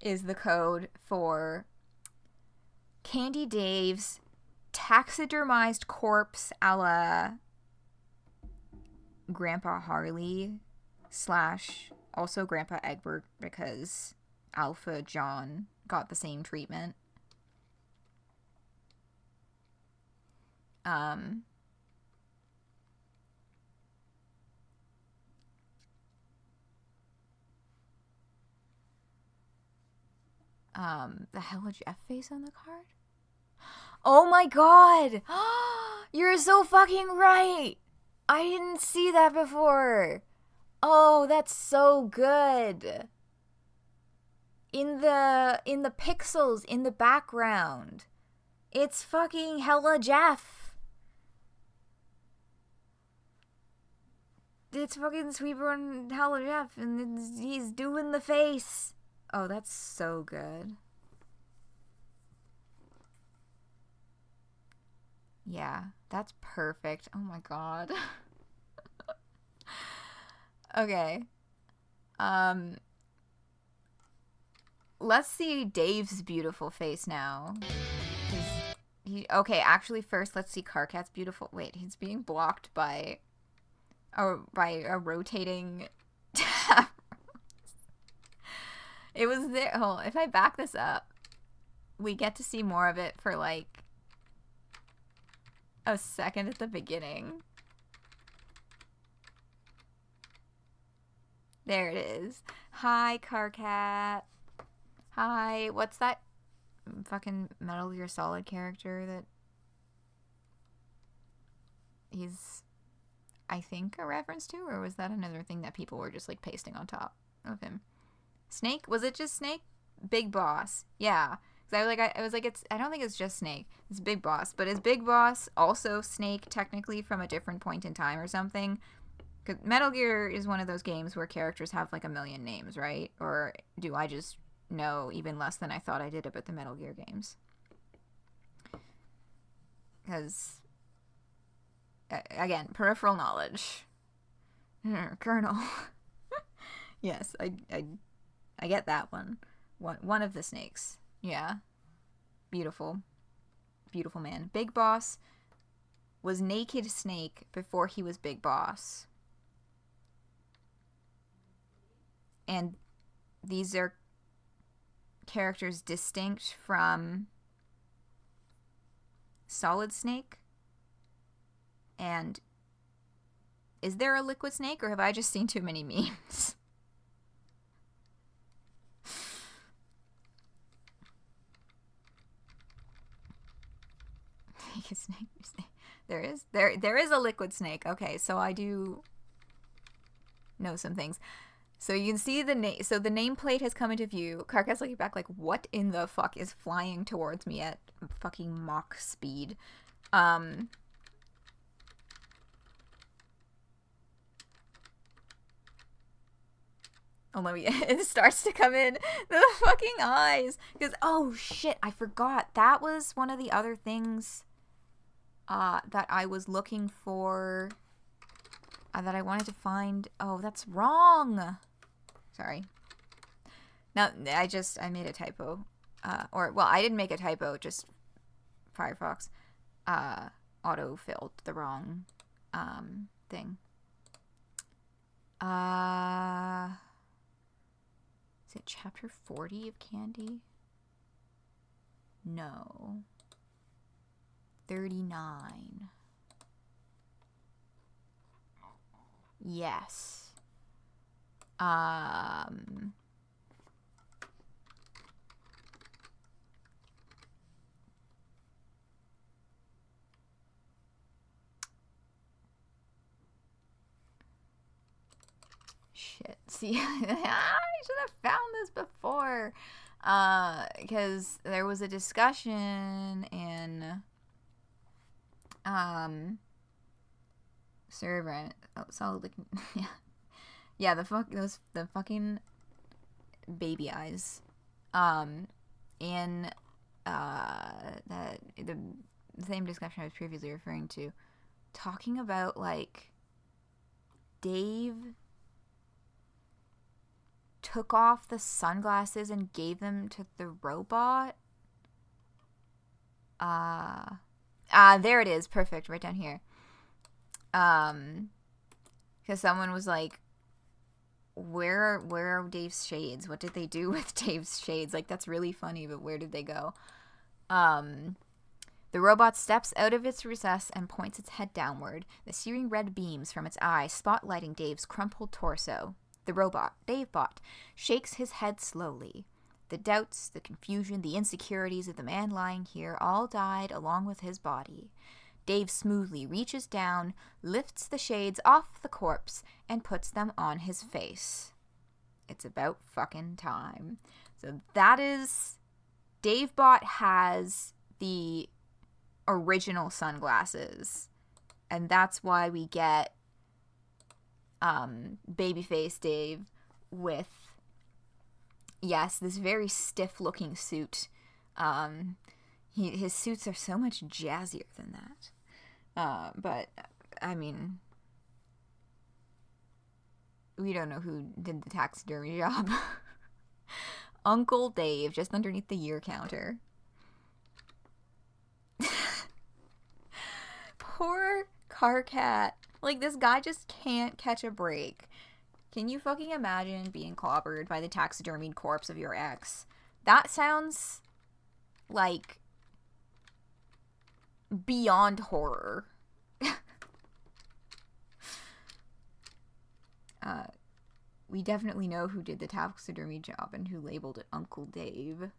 [SPEAKER 1] is the code for Candy Dave's taxidermized corpse a la Grandpa Harley / also Grandpa Egbert, because Alpha John got the same treatment. The Hella Jeff face on the card? Oh my god! You're so fucking right! I didn't see that before! Oh, that's so good! In the pixels in the background, it's fucking Hella Jeff. It's fucking Sweetburn Hella Jeff, and he's doing the face. Oh, that's so good. Yeah, that's perfect. Oh my god. Okay. let's see Dave's beautiful face now. Okay, actually, first let's see Karkat's beautiful. Wait, he's being blocked by a rotating. It was there. Hold on, if I back this up, we get to see more of it for like a second at the beginning. There it is. Hi, Karkat. Hi. What's that fucking Metal Gear Solid character that he's, I think, a reference to? Or was that another thing that people were just like pasting on top of him? Snake? Was it just Snake? Big Boss. Yeah. Because I was like, I don't think it's just Snake. It's Big Boss. But is Big Boss also Snake technically from a different point in time or something? Because Metal Gear is one of those games where characters have like a million names, right? Or do I just know even less than I thought I did about the Metal Gear games? Because, again, peripheral knowledge. Colonel. Yes, I get that one. One of the snakes. Yeah. Beautiful. Beautiful man. Big Boss was Naked Snake before he was Big Boss. And these are characters distinct from Solid Snake. And is there a Liquid Snake, or have I just seen too many memes? Snake. There is a Liquid Snake. Okay, so I do know some things. So you can see the name. So the nameplate has come into view. Karkat's looking back like, what in the fuck is flying towards me at fucking Mach speed? Oh, it starts to come in. The fucking eyes. Because, oh shit, I forgot. That was one of the other things that I was looking for. That I wanted to find. Oh, that's wrong. Sorry. No, I made a typo. Well, I didn't make a typo, just Firefox auto-filled the wrong thing. Is it chapter 40 of Candy? No. 39. Yes. Shit. See, I should have found this before. Because there was a discussion in server. Oh, solid. Yeah, the fucking baby eyes. In the same discussion I was previously referring to, talking about like Dave took off the sunglasses and gave them to the robot. There it is. Perfect. Right down here. Because someone was like, where are Dave's shades? What did they do with Dave's shades? Like, that's really funny, but where did they go? The robot steps out of its recess and points its head downward, the searing red beams from its eyes spotlighting Dave's crumpled torso. The robot, Davebot, shakes his head slowly. The doubts, the confusion, the insecurities of the man lying here all died along with his body. Dave smoothly reaches down, lifts the shades off the corpse, and puts them on his face. It's about fucking time. So that is... Davebot has the original sunglasses. And that's why we get Babyface Dave with, yes, this very stiff-looking suit. His suits are so much jazzier than that. But, I mean, we don't know who did the taxidermy job Uncle Dave, just underneath the year counter. Poor car cat. Like, this guy just can't catch a break. Can you fucking imagine being clobbered by the taxidermied corpse of your ex? That sounds like beyond horror. We definitely know who did the taxidermy job and who labeled it Uncle Dave.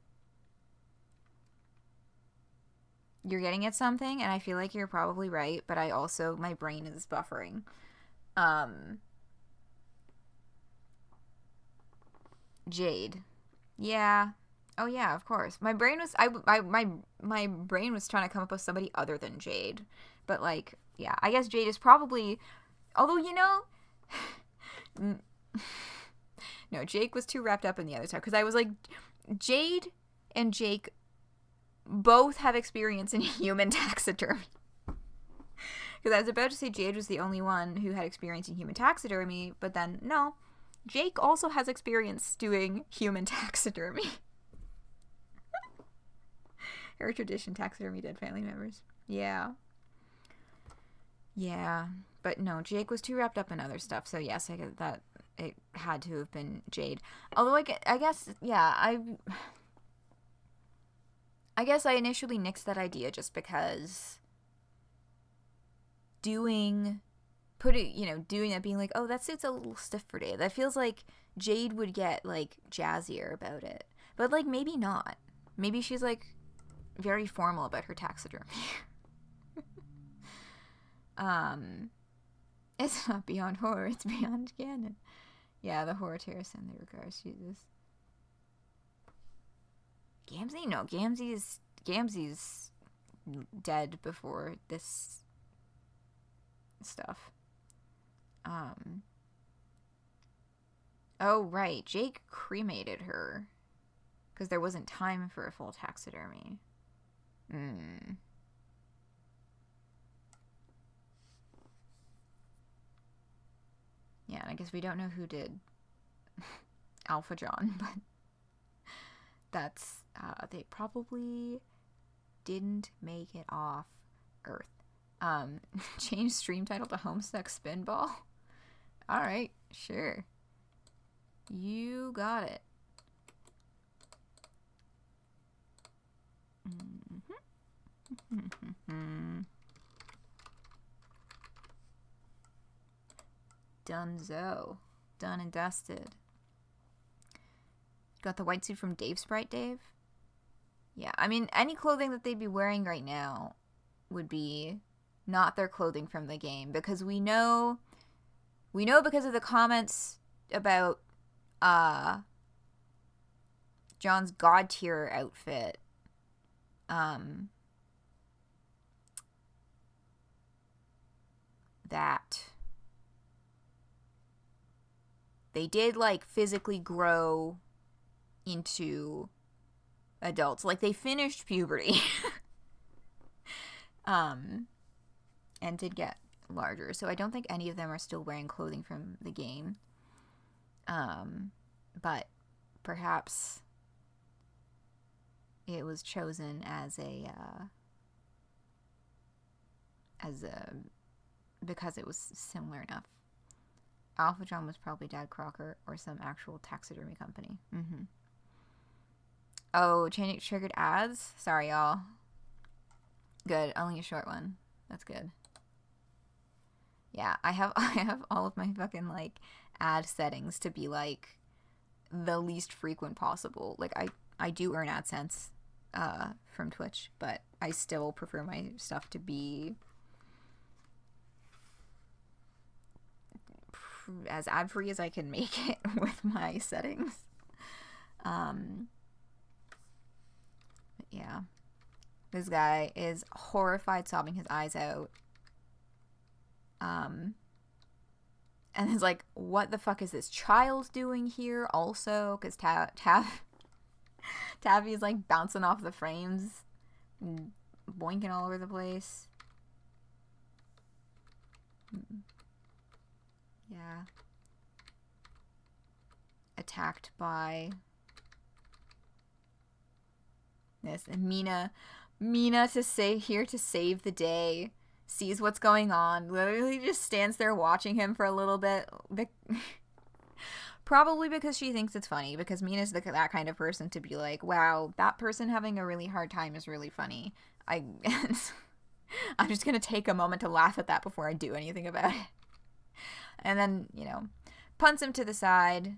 [SPEAKER 1] You're getting at something, and I feel like you're probably right, but I also, my brain is buffering. Jade. Yeah. Oh yeah, of course. My brain was my brain was trying to come up with somebody other than Jade. But like, yeah, I guess Jade is probably, although, you know, no, Jake was too wrapped up in the other stuff, because I was like, Jade and Jake both have experience in human taxidermy. Because I was about to say Jade was the only one who had experience in human taxidermy, but then, no, Jake also has experience doing human taxidermy. Her tradition, taxidermy dead family members. Yeah. Yeah. But no, Jake was too wrapped up in other stuff, so yes, I get that it had to have been Jade. Although I guess, yeah, I guess I initially nixed that idea just because doing that, being like, oh, that suit's a little stiff for Dave. That feels like Jade would get, like, jazzier about it. But, like, maybe not. Maybe she's, like, very formal about her taxidermy. It's not beyond horror, it's beyond canon. Yeah, the horror terrorists and the regards, Jesus. Gamzee? No, Gamzee's dead before this stuff. Oh, right. Jake cremated her because there wasn't time for a full taxidermy. Yeah, I guess we don't know who did Alpha John, but that's, they probably didn't make it off Earth. Change stream title to Homestuck Spinball? Alright, sure. You got it. Dunzo. Done and dusted. Got the white suit from Dave Sprite Dave? Yeah, I mean, any clothing that they'd be wearing right now would be not their clothing from the game, because we know because of the comments about John's God tier outfit, that they did, like, physically grow into adults. Like, they finished puberty. And did get larger. So I don't think any of them are still wearing clothing from the game. But perhaps it was chosen because it was similar enough. Alpha John was probably Dad Crocker or some actual taxidermy company. Oh, changing triggered ads? Sorry, y'all. Good, only a short one. That's good. Yeah, I have all of my fucking, like, ad settings to be, like, the least frequent possible. Like, I do earn AdSense from Twitch, but I still prefer my stuff to be as ad-free as I can make it with my settings. But yeah. This guy is horrified, sobbing his eyes out. And it's like, what the fuck is this child doing here also? Because Taffy is, like, bouncing off the frames, boinking all over the place. Yeah. Attacked by Yes, and Mina here to save the day, sees what's going on, literally just stands there watching him for a little bit. Probably because she thinks it's funny, because Mina's that kind of person to be like, wow, that person having a really hard time is really funny. I'm just gonna take a moment to laugh at that before I do anything about it. And then, you know, punts him to the side.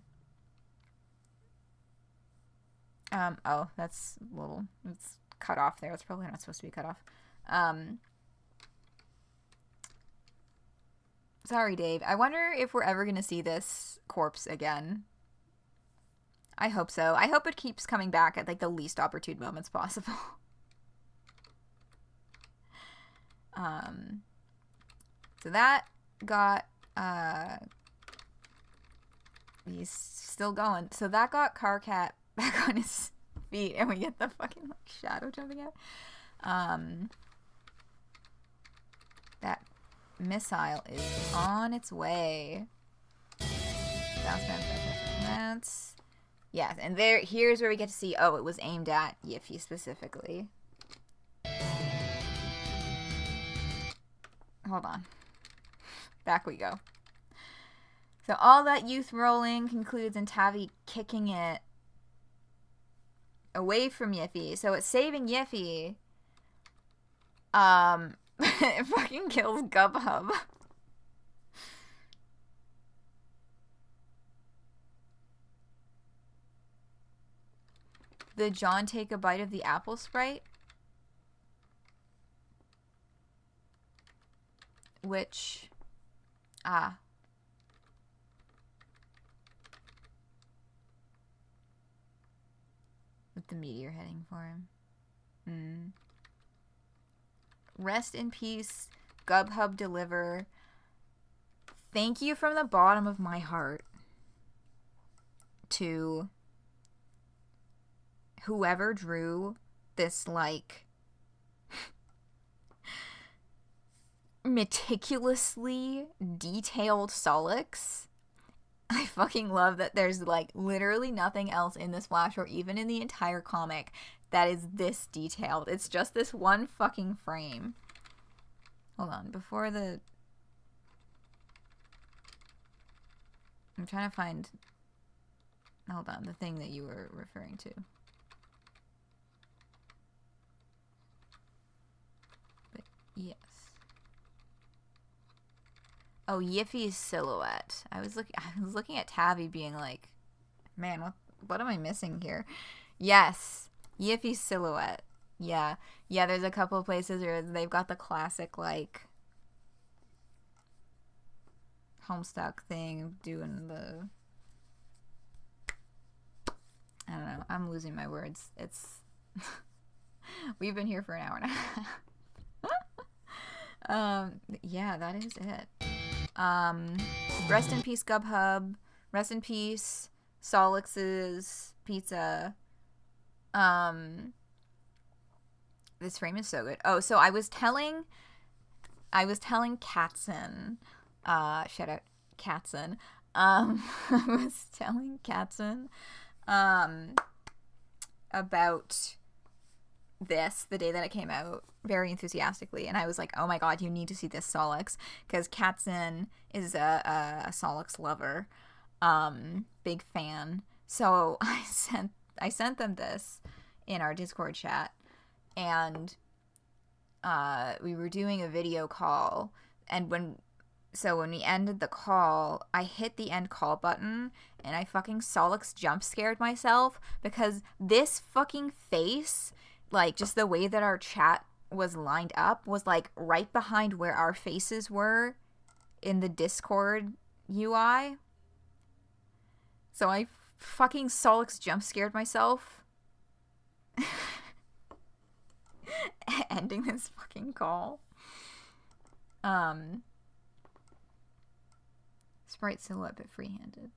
[SPEAKER 1] Oh, that's a little, it's cut off there. It's probably not supposed to be cut off. Sorry, Dave. I wonder if we're ever going to see this corpse again. I hope so. I hope it keeps coming back at, like, the least opportune moments possible. So that got, he's still going. So that got Carcat back on his feet, and we get the fucking, like, shadow jumping out. That missile is on its way. That's, yes, and here's where we get to see, oh, it was aimed at Yiffy specifically. Hold on. Back we go. So all that youth rolling concludes in Tavi kicking it away from Yiffy. So it's saving Yiffy. It fucking kills Gubhub. Did John take a bite of the apple sprite? Which, with the meteor heading for him. Rest in peace, Gubhub Deliver. Thank you from the bottom of my heart to whoever drew this, like, meticulously detailed Solix. I fucking love that there's, like, literally nothing else in this flash or even in the entire comic that is this detailed. It's just this one fucking frame. Hold on, before the... I'm trying to find... Hold on, the thing that you were referring to. But, yes. Oh, Yiffy's silhouette. I was looking at Tavi being like, man, what am I missing here? Yes, Yiffy's silhouette. Yeah, there's a couple of places where they've got the classic, like, Homestuck thing doing the... I don't know. I'm losing my words. It's... We've been here for an hour and a half. Yeah, that is it. Rest in peace, Gubhub. Rest in peace, Solix's pizza. This frame is so good. Oh, so I was telling Katzen, shout out Katzen. I was telling Katzen, about this the day that it came out very enthusiastically, and I was like, oh my god, you need to see this Solix, because Katzen is a Solix lover, big fan. So I sent them this in our Discord chat, and we were doing a video call, and when we ended the call, I hit the end call button, and I fucking Solix jump scared myself, because this fucking face, like, just the way that our chat was lined up was, like, right behind where our faces were in the Discord UI. So I fucking Solix jump scared myself. Ending this fucking call. Sprite silhouette, but free-handed.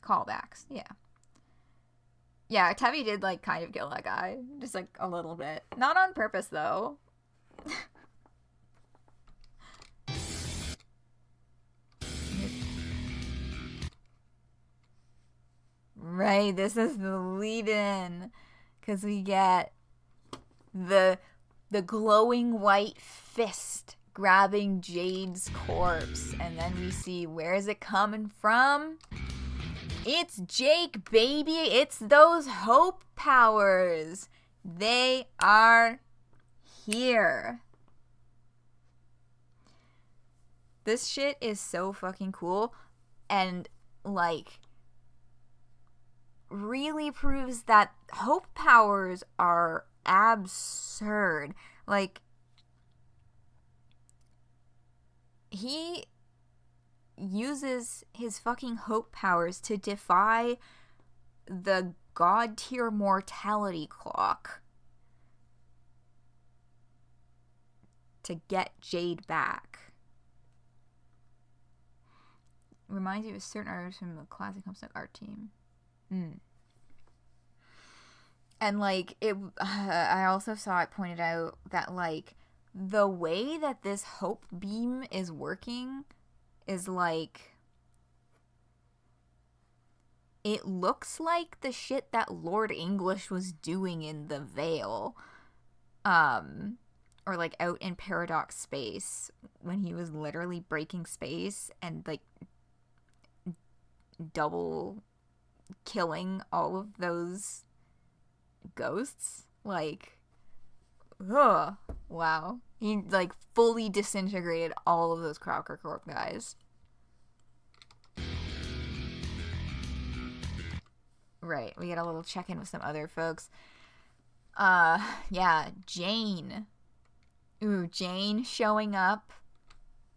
[SPEAKER 1] Callbacks, yeah. Yeah, Tavi did, like, kind of kill that guy. Just, like, a little bit. Not on purpose, though. Right, this is the lead-in. Because we get the glowing white fist grabbing Jade's corpse, and then we see, where is it coming from? It's Jake, baby. It's those hope powers. They are here. This shit is so fucking cool, and like really proves that hope powers are absurd. Like, he uses his fucking hope powers to defy the god tier mortality clock to get Jade back. Reminds you of a certain artist from the classic Homestuck art team. And like it, I also saw it pointed out that like the way that this hope beam is working is like, it looks like the shit that Lord English was doing in the Veil, or like out in Paradox Space when he was literally breaking space and like double killing all of those ghosts. Like, ugh, wow. He like fully disintegrated all of those Crocker Corp guys. Right, we get a little check-in with some other folks. Yeah, Jane. Ooh, Jane showing up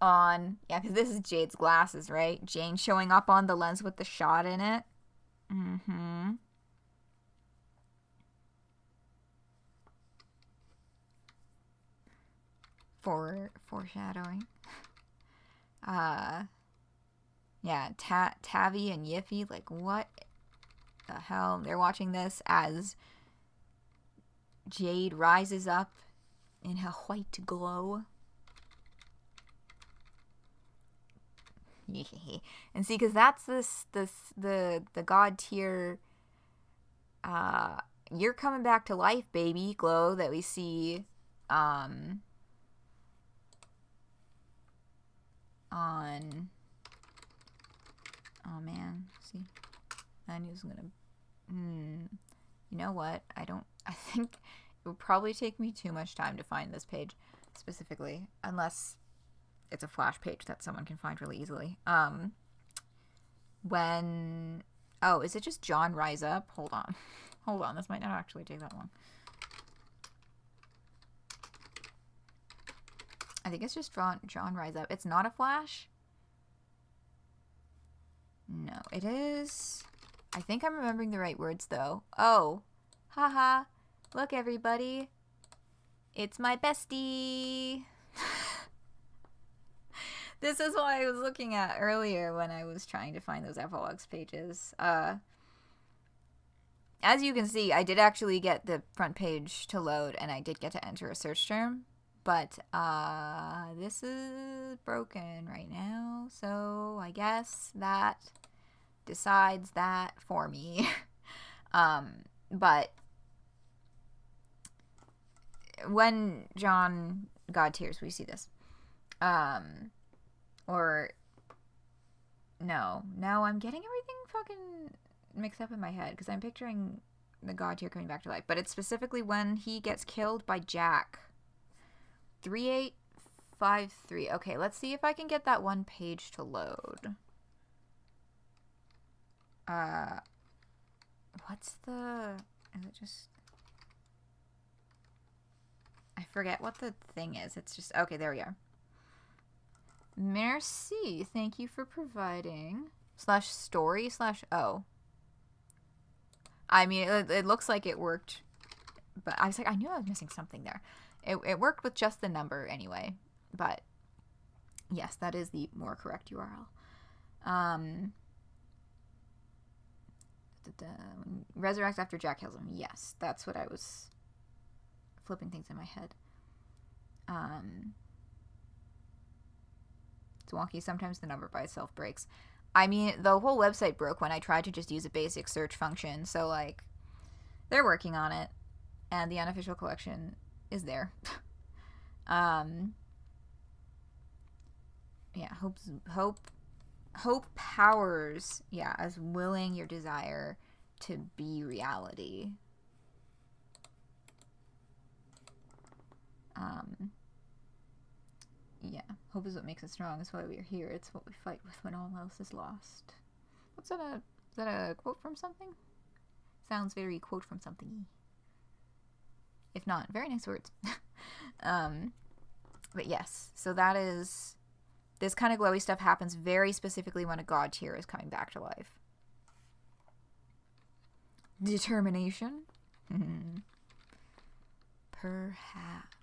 [SPEAKER 1] on, yeah, because this is Jade's glasses, right? Jane showing up on the lens with the shot in it. Foreshadowing. Yeah, Tavi and Yiffy, like, what the hell? They're watching this as Jade rises up in her white glow. And see, because that's the god tier you're coming back to life, baby glow that we see on, oh man, see, I knew it was gonna, you know what, I think it would probably take me too much time to find this page specifically, unless it's a flash page that someone can find really easily. When, oh, is it just John rise up? Hold on, this might not actually take that long. I think it's just John rise up. It's not a flash? No, it is. I think I'm remembering the right words though. Oh, haha, look everybody, it's my bestie. This is what I was looking at earlier when I was trying to find those epilogues pages. As you can see, I did actually get the front page to load, and I did get to enter a search term. But, this is broken right now, so I guess that decides that for me. But when John God tears, we see this. Or, no, I'm getting everything fucking mixed up in my head, because I'm picturing the god tier coming back to life, but it's specifically when he gets killed by Jack. 3853. Okay, let's see if I can get that one page to load. What's the, is it just, I forget what the thing is. It's just, okay, there we are. Merci, thank you for providing. /story/ oh. I mean, it looks like it worked, but I was like, I knew I was missing something there. It worked with just the number anyway, but yes, that is the more correct URL. Resurrects after Jack kills him. Yes, that's what I was flipping things in my head. It's wonky. Sometimes the number by itself breaks. I mean, the whole website broke when I tried to just use a basic search function, so, like, they're working on it. and the unofficial collection is there. Yeah, hope powers, yeah, as willing your desire to be reality. Yeah, hope is what makes us strong. It's why we're here. It's what we fight with when all else is lost. Is that a quote from something? Sounds very quote from something. If not, very nice words. But yes, so that is, this kind of glowy stuff happens very specifically when a god tier is coming back to life. Determination? Perhaps.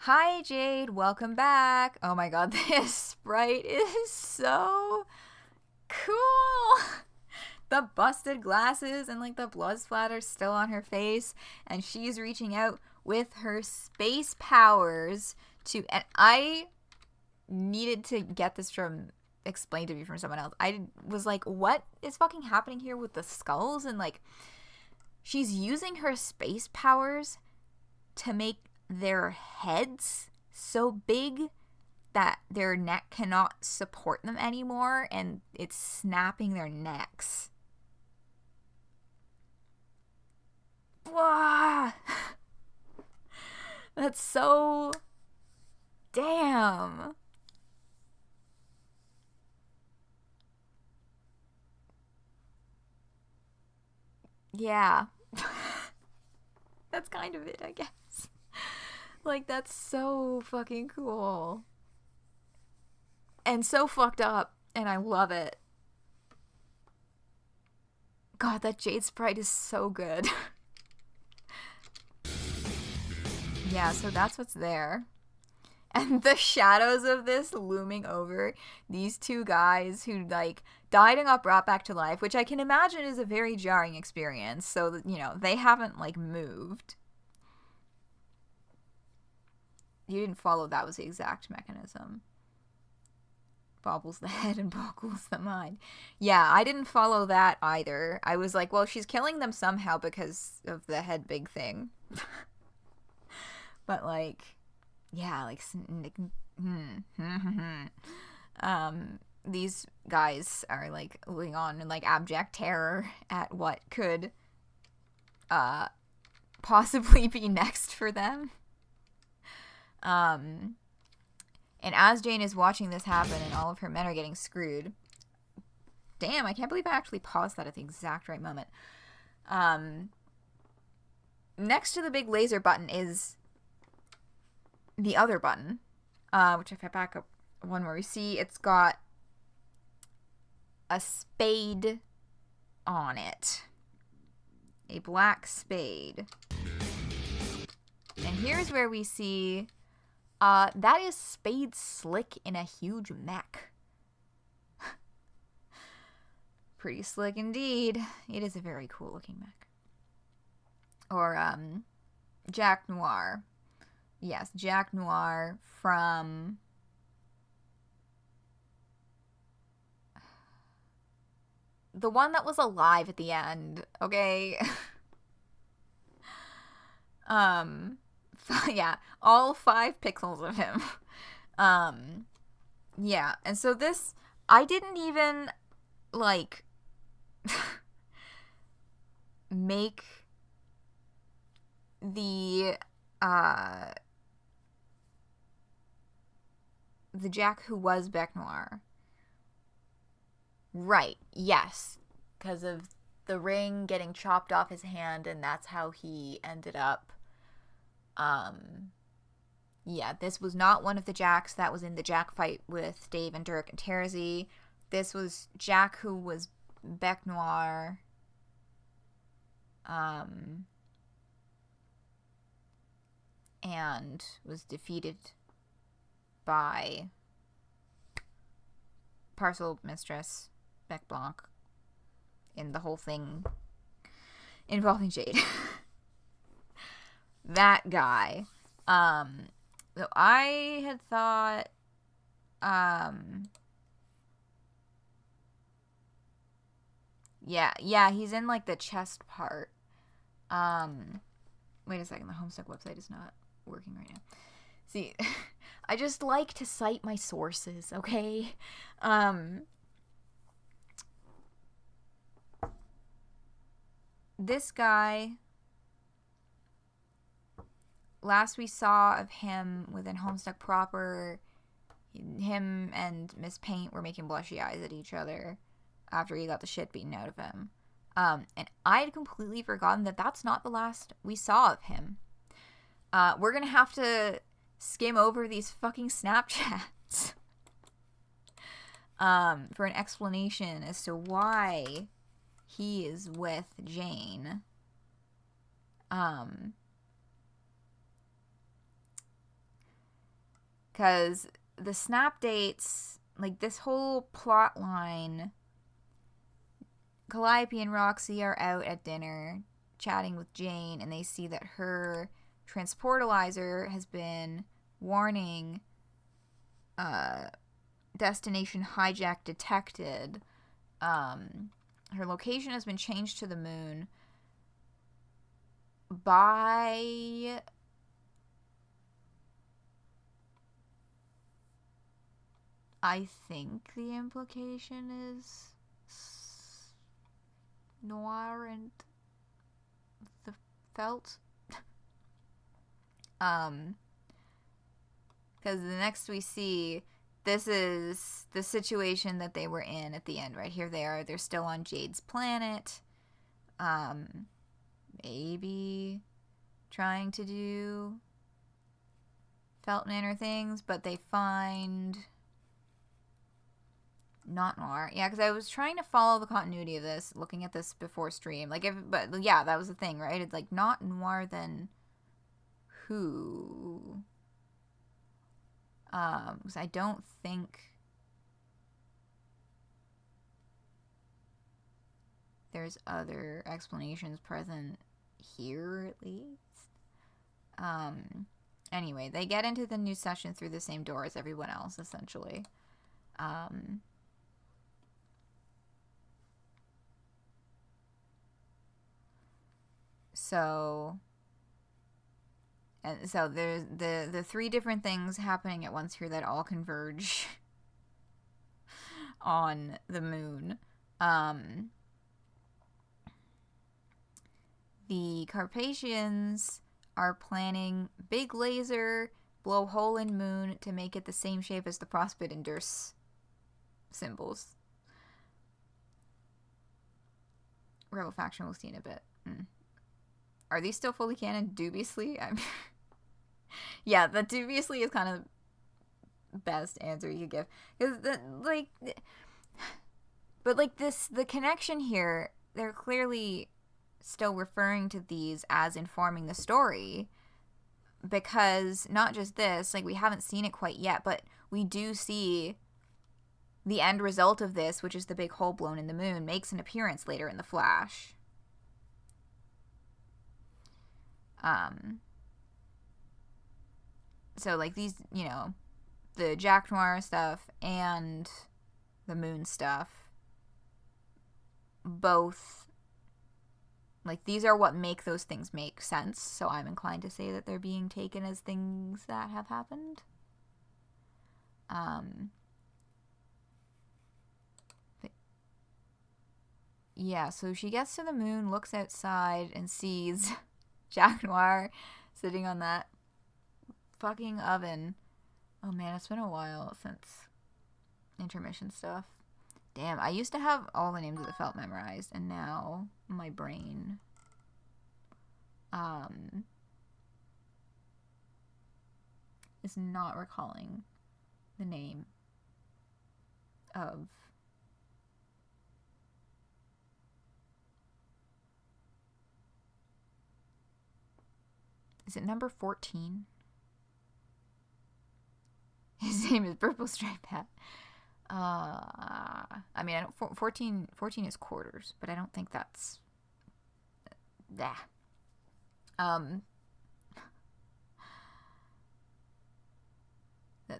[SPEAKER 1] Hi Jade, welcome back. Oh my god, this sprite is so cool. The busted glasses and like the blood splatter still on her face, and she's reaching out with her space powers to, and I needed to get this from explained to me from someone else. I was like, what is fucking happening here with the skulls? And like, she's using her space powers to make their heads so big that their neck cannot support them anymore, and it's snapping their necks. Blah! That's so... Damn. Yeah. That's kind of it, I guess. Like, that's so fucking cool. And so fucked up, and I love it. God, that Jade sprite is so good. Yeah, so that's what's there. And the shadows of this looming over these two guys who, like, died and got brought back to life, which I can imagine is a very jarring experience. So, that, you know, they haven't, like, moved. You didn't follow that was the exact mechanism. Bobbles the head and boggles the mind. Yeah, I didn't follow that either. I was like, well, she's killing them somehow because of the head big thing. But, like, yeah, like, these guys are, like, living on in, like, abject terror at what could, possibly be next for them. And as Jane is watching this happen and all of her men are getting screwed, damn, I can't believe I actually paused that at the exact right moment. Next to the big laser button is the other button, which if I back up one more, we see it's got a spade on it. A black spade. And here's where we see, that is Spade Slick in a huge mech. Pretty slick indeed. It is a very cool looking mech. Or, Jack Noir. Yes, Jack Noir from... the one that was alive at the end, okay? Yeah, all 5 pixels of him. Yeah, and so this, I didn't even, like, make the Jack who was Bec Noir. Right, yes, because of the ring getting chopped off his hand, and that's how he ended up. Yeah, this was not one of the Jacks that was in the Jack fight with Dave and Dirk and Terzi. This was Jack who was Bec Noir. And was defeated by Parcel Mistress Bec Blanc in the whole thing involving Jade. That guy. So I had thought, yeah, he's in, like, the chest part. Wait a second, the Homestuck website is not working right now. See, I just like to cite my sources, okay? This guy, last we saw of him within Homestuck proper, him and Miss Paint were making blushy eyes at each other after he got the shit beaten out of him. And I had completely forgotten that that's not the last we saw of him. We're gonna have to skim over these fucking Snapchats for an explanation as to why he is with Jane. Because the snap dates, like this whole plot line, Calliope and Roxy are out at dinner chatting with Jane, and they see that her transportalizer has been warning destination hijack detected. Her location has been changed to the moon by I think the implication is Noir and the Felt. Because the next we see, this is the situation that they were in at the end, right? Here they are. They're still on Jade's planet. Maybe trying to do Felt Manor things, but they find not Noir. Yeah, because I was trying to follow the continuity of this, looking at this before stream. Like, but yeah, that was the thing, right? It's like, not Noir, then who? Because I don't think there's other explanations present here, at least. Anyway, they get into the new session through the same door as everyone else, essentially. So there's the three different things happening at once here that all converge on the moon. The Carpathians are planning big laser, blow hole in moon to make it the same shape as the Prospid and Durst symbols. Rebel faction, we'll see in a bit. Are these still fully canon? Dubiously? Yeah, the dubiously is kind of best answer you could give. Because, the connection here, they're clearly still referring to these as informing the story. Because, not just this, like, we haven't seen it quite yet, but we do see the end result of this, which is the big hole blown in the moon, makes an appearance later in the Flash. So, like, these, you know, the Jack Noir stuff and the moon stuff, both, like, these are what make those things make sense, so I'm inclined to say that they're being taken as things that have happened. Yeah, so she gets to the moon, looks outside, and sees Jack Noir sitting on that fucking oven. Oh man, it's been a while since intermission stuff. Damn, I used to have all the names of the Felt memorized, and now my brain is not recalling the name of Is it number 14? His name is Purple Stripe Hat. I mean, 14 is quarters, but I don't think that's... that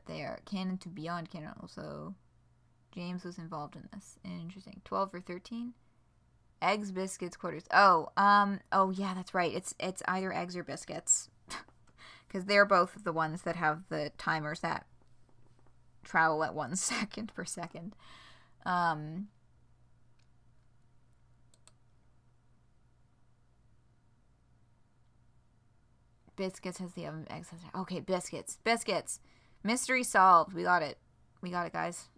[SPEAKER 1] they are canon to beyond canon also. James was involved in this. Interesting. 12 or 13? Eggs, biscuits, quarters. Oh, yeah, that's right. It's either eggs or biscuits. Because they're both the ones that have the timers that travel at 1 second per second. Biscuits has the oven. Eggs has... Okay, biscuits. Biscuits. Mystery solved. We got it. We got it, guys.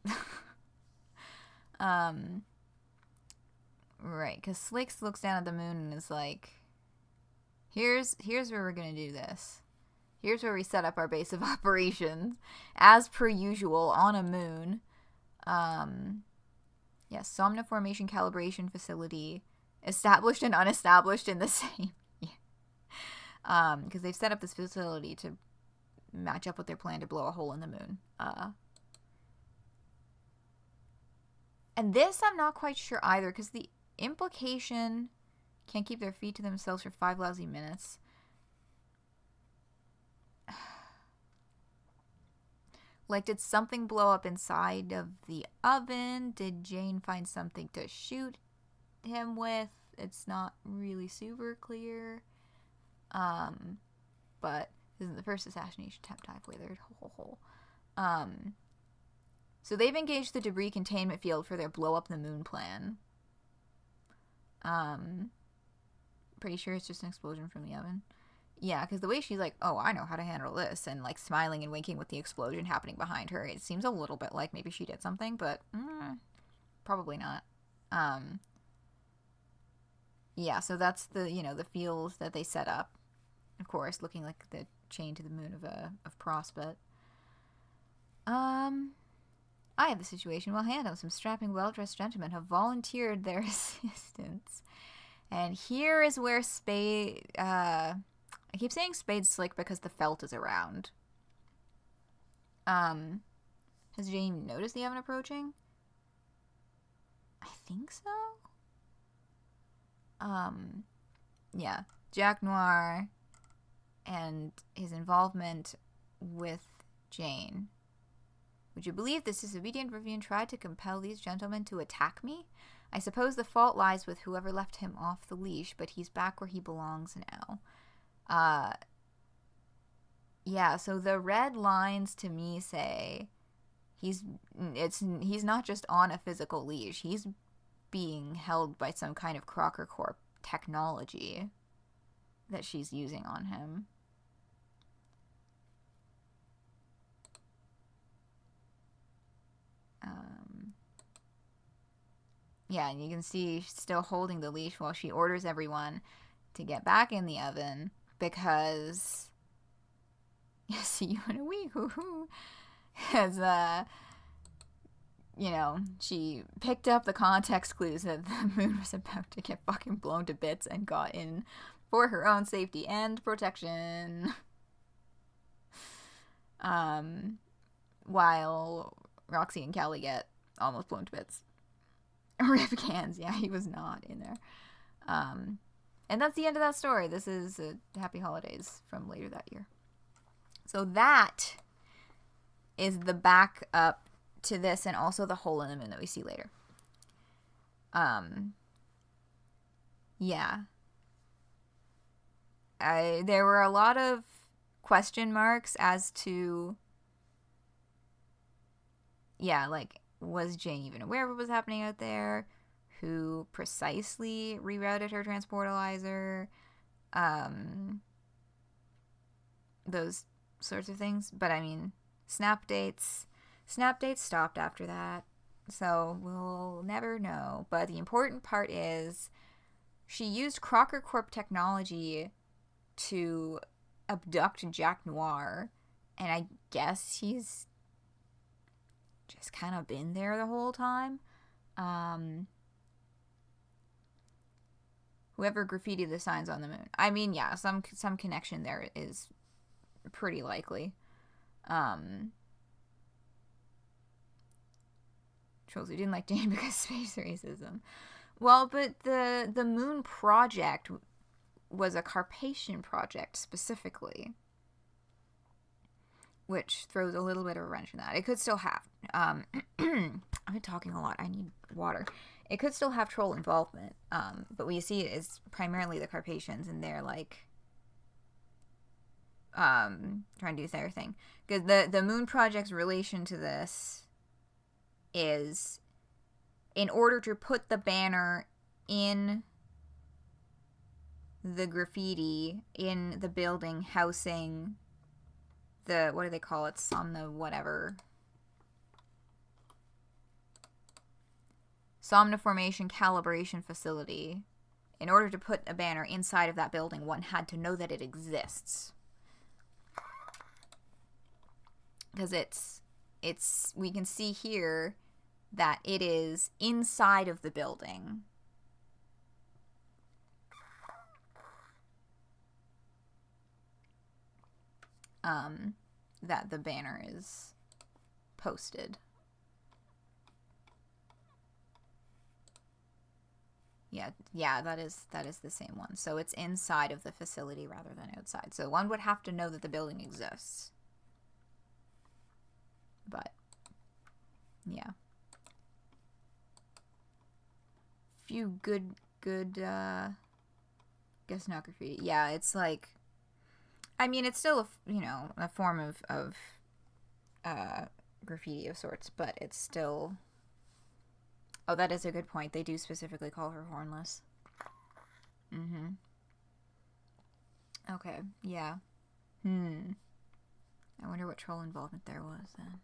[SPEAKER 1] Right, because Slicks looks down at the moon and is like, here's where we're going to do this. Here's where we set up our base of operations, as per usual, on a moon. Yes, Somna Formation Calibration Facility, established and unestablished in the same year. Because they've set up this facility to match up with their plan to blow a hole in the moon. And this I'm not quite sure either, because the implication can't keep their feet to themselves for 5 lousy minutes. Like, did something blow up inside of the oven? Did Jane find something to shoot him with? It's not really super clear. But this isn't the first assassination attempt I've withered. So they've engaged the debris containment field for their blow up the moon plan. Pretty sure it's just an explosion from the oven. Yeah, because the way she's like, oh, I know how to handle this, and like smiling and winking with the explosion happening behind her, it seems a little bit like maybe she did something, but probably not. Yeah, so that's the, you know, the field that they set up. Of course, looking like the chain to the moon of Prospect. I have the situation well handled. Some strapping, well-dressed gentlemen have volunteered their assistance. And here is where Spade, I keep saying Spade's slick because the felt is around. Has Jane noticed the oven approaching? I think so. Yeah. Jack Noir and his involvement with Jane. Would you believe this disobedient Rivian tried to compel these gentlemen to attack me? I suppose the fault lies with whoever left him off the leash, but he's back where he belongs now. Yeah, so the red lines to me say he's not just on a physical leash. He's being held by some kind of Crocker Corp technology that she's using on him. Yeah, and you can see she's still holding the leash while she orders everyone to get back in the oven because see you in a week, woohoo. As you know, she picked up the context clues that the moon was about to get fucking blown to bits and got in for her own safety and protection. While Roxy and Callie get almost blown to bits. Rip cans, yeah, he was not in there. And that's the end of that story. This is Happy Holidays from later that year. So that is the back up to this and also the hole in the moon that we see later. Yeah. There were a lot of question marks as to, yeah, like, was Jane even aware of what was happening out there? Who precisely rerouted her transportalizer? Those sorts of things. But I mean, snap dates stopped after that, so we'll never know. But the important part is she used Crocker Corp technology to abduct Jack Noir, and I guess he's just kind of been there the whole time. Whoever graffitied the signs on the moon. I mean, yeah, some connection there is pretty likely. Trolls who didn't like Jane because space racism. Well, but the moon project was a Carpathian project specifically, which throws a little bit of a wrench in that. It could still have. I've been talking a lot. I need water. It could still have troll involvement, but what you see is primarily the Carpathians, and they're like trying to do their thing. Because the Moon Project's relation to this is, in order to put the banner in the graffiti in the building housing the, what do they call it, Somna whatever, Somniformation Calibration Facility, in order to put a banner inside of that building, one had to know that it exists. Because it's we can see here that it is inside of the building. That the banner is posted. Yeah, that is the same one. So it's inside of the facility rather than outside. So one would have to know that the building exists. But yeah. Few good guess not graffiti. Yeah, it's like, I mean, it's still a form of graffiti of sorts, but it's still. Oh, that is a good point. They do specifically call her hornless. Mm-hmm. Okay, yeah. I wonder what troll involvement there was then.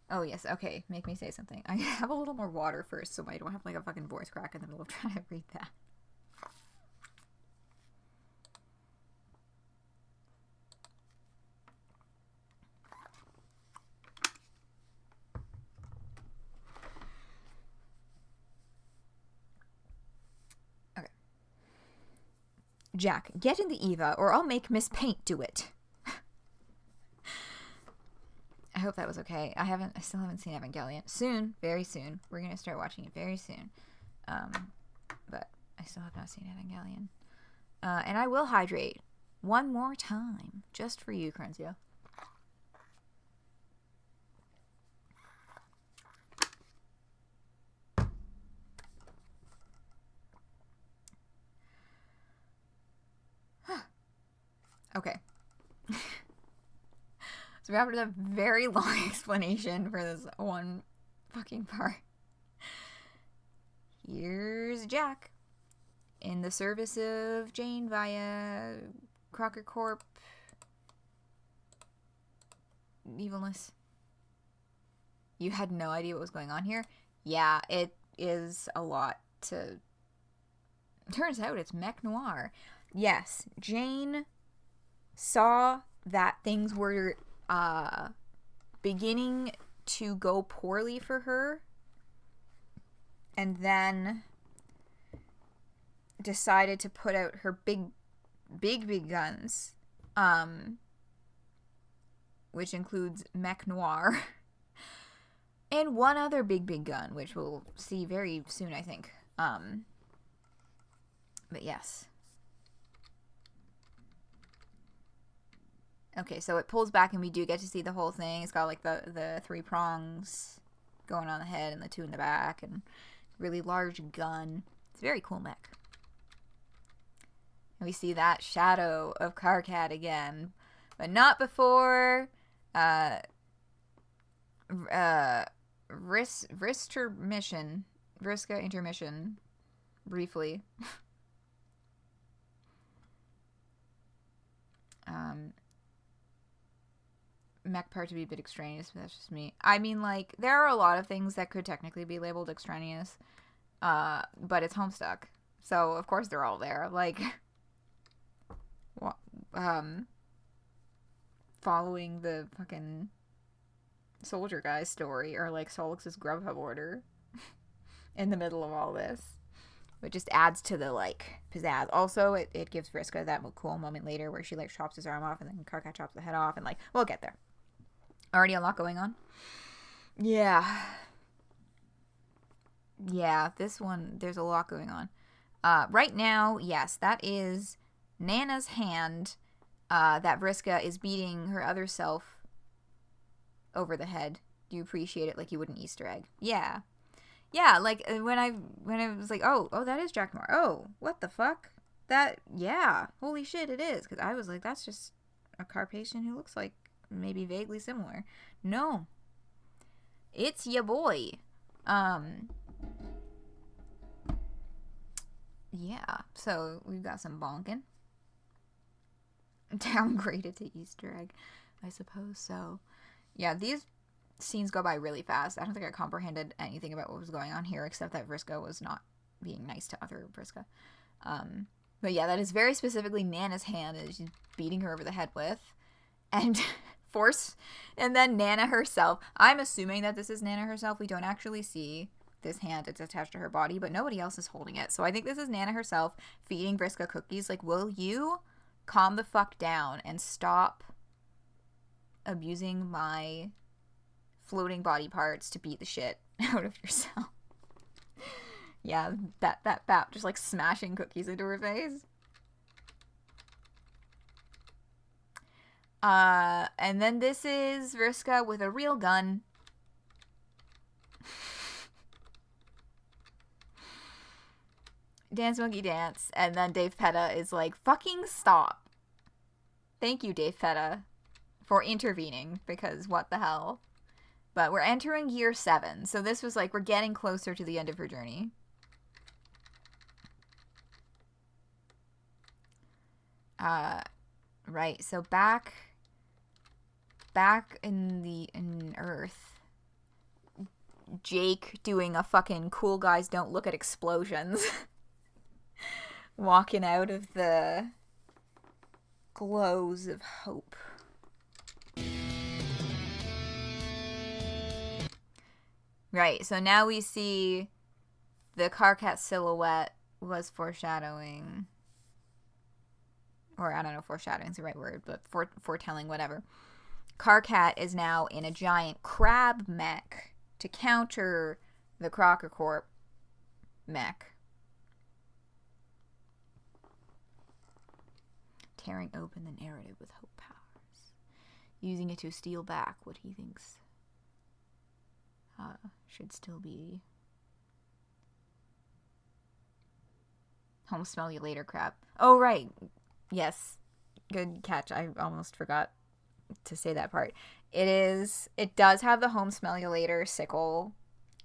[SPEAKER 1] Oh, yes, okay. Make me say something. I have a little more water first so I don't have like a fucking voice crack in the middle of trying to read that. Jack, get in the Eva, or I'll make Miss Paint do it. I hope that was okay. I still haven't seen Evangelion. Soon, very soon. We're gonna start watching it very soon. But I still have not seen Evangelion. And I will hydrate one more time, just for you, Crenzio. Okay. So after that very long explanation for this one fucking part, here's Jack in the service of Jane via Crocker Corp evilness. You had no idea what was going on here? Yeah, it is a lot to... Turns out it's mech noir. Yes, Jane saw that things were beginning to go poorly for her, and then decided to put out her big guns, which includes mech noir, and one other big gun, which we'll see very soon, I think. But yes. Okay, so it pulls back and we do get to see the whole thing. It's got like the 3 prongs going on the head and the 2 in the back and really large gun. It's a very cool mech. And we see that shadow of Karkat again, but not before Vriska intermission briefly. Mech part to be a bit extraneous, but that's just me. I mean, like, there are a lot of things that could technically be labeled extraneous, but it's Homestuck, so of course they're all there. Like, following the fucking soldier guy's story, or like Solix's Grubhub order in the middle of all this. It just adds to the, like, pizzazz. Also, it gives Vriska that cool moment later where she, like, chops his arm off and then Karkat chops the head off, and, like, we'll get there. Already a lot going on? Yeah. Yeah, this one, there's a lot going on. Right now, yes, that is Nana's hand that Vriska is beating her other self over the head. Do you appreciate it like you would an Easter egg? Yeah. Yeah, like when I was like, oh, that is Jack Moore. Oh, what the fuck? That, yeah, holy shit, it is. Because I was like, that's just a Carpathian who looks like maybe vaguely similar. No, it's ya boy. Yeah, so we've got some bonking. Downgraded to Easter egg, I suppose. So, yeah, these scenes go by really fast. I don't think I comprehended anything about what was going on here, except that Vriska was not being nice to other Vriska. But yeah, that is very specifically Nana's hand that she's beating her over the head with. And and then Nana herself. I'm assuming that this is Nana herself. We don't actually see this hand. It's attached to her body, but nobody else is holding it. So I think this is Nana herself feeding Vriska cookies. Like, will you calm the fuck down and stop abusing my floating body parts to beat the shit out of yourself? Yeah, that bap just like smashing cookies into her face. And then this is Vriska with a real gun. Dance monkey dance. And then Dave Petta is like, fucking stop. Thank you, Dave Petta, for intervening, because what the hell. But we're entering year 7, so this was like, we're getting closer to the end of her journey. Right, so back in Earth, Jake doing a fucking cool guys don't look at explosions. Walking out of the glows of hope. Right, so now we see the Karkat silhouette was foreshadowing, or I don't know if foreshadowing is the right word, but foretelling, whatever. Karkat is now in a giant crab mech to counter the Crocker Corp mech. Tearing open the narrative with hope powers. Using it to steal back what he thinks should still be home smell you later crap. Oh, right. Yes. Good catch. I almost forgot to say that part. It does have the home smell you later sickle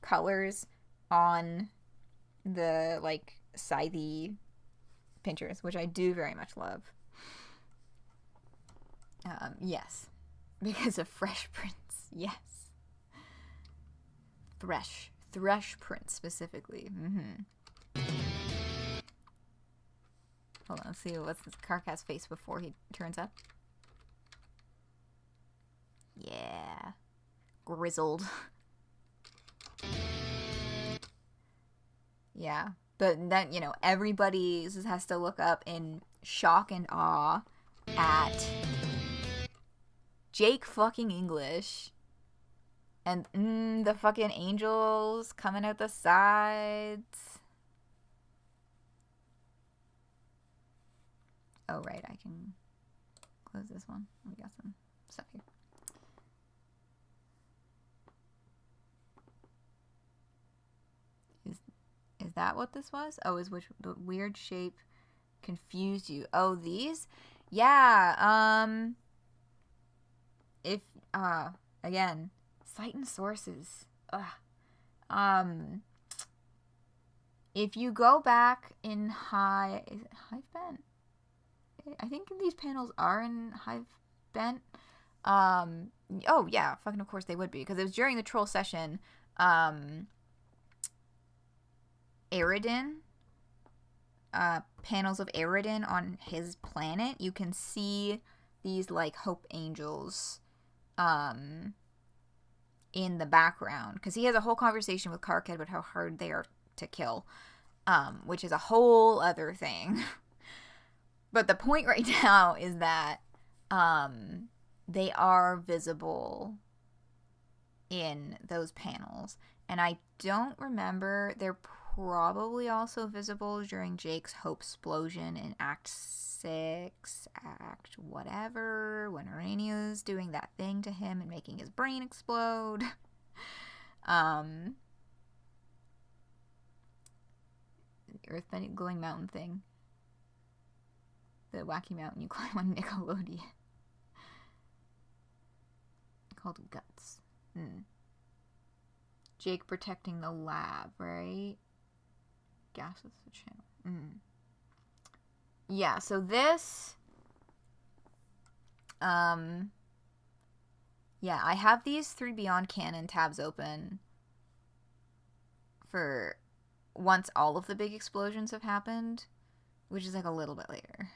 [SPEAKER 1] colors on the, like, scythe pinchers, which I do very much love. Yes. Because of fresh prints. Yes. Thresh prints specifically. Hold on, let's see what's this Karkat's face before he turns up. Yeah. Grizzled. Yeah. But then, you know, everybody has to look up in shock and awe at Jake fucking English. And the fucking angels coming out the sides. Oh, right, I can close this one. We got some stuff here. Is that what this was? Oh, is which the weird shape confused you? Oh, these? Yeah, if, again, cite and sources. If you go back in is it Hive Bent? I think these panels are in Hive Bent. Oh, yeah, fucking of course they would be, because it was during the troll session, Aridin, panels of Aridin on his planet, you can see these, like, hope angels, in the background, because he has a whole conversation with Karkat about how hard they are to kill, which is a whole other thing. But the point right now is that they are visible in those panels, and I don't remember, they're probably also visible during Jake's hopesplosion in Act 6, Act whatever, when Urania's doing that thing to him and making his brain explode. Earth-bending glowing mountain thing. The wacky mountain you climb on Nickelodeon. Called Guts. Jake protecting the lab, right? Gases the channel. Yeah, so this... yeah, I have these 3 Beyond Canon tabs open for once all of the big explosions have happened, which is like a little bit later.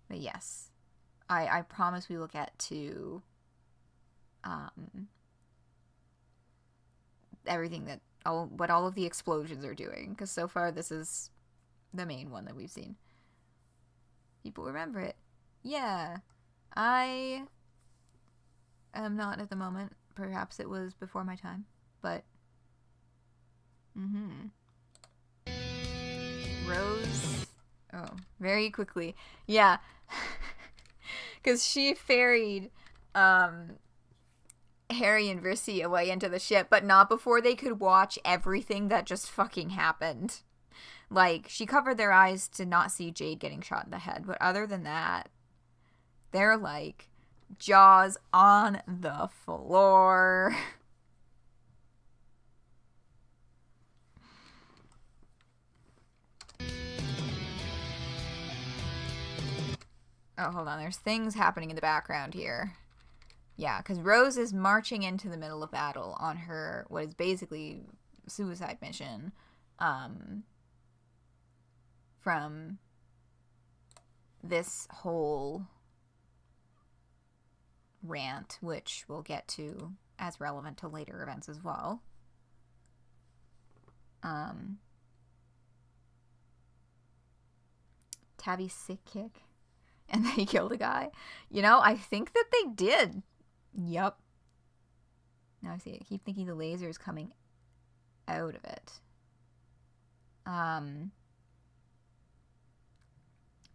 [SPEAKER 1] But yes, I promise we will get to everything that what all of the explosions are doing, because so far this is the main one that we've seen. People remember it. Yeah, I am not at the moment. Perhaps it was before my time, but Rose. Oh, very quickly. Yeah. Because she ferried Harry and Vriska away into the ship, but not before they could watch everything that just fucking happened. Like, she covered their eyes to not see Jade getting shot in the head, but other than that, they're like jaws on the floor. Oh, hold on. There's things happening in the background here. Yeah, because Rose is marching into the middle of battle on her, what is basically suicide mission, from this whole rant, which we'll get to as relevant to later events as well. Tabby's sick kick. And they killed a guy. You know, I think that they did. Yup. Now I see it. I keep thinking the laser is coming out of it.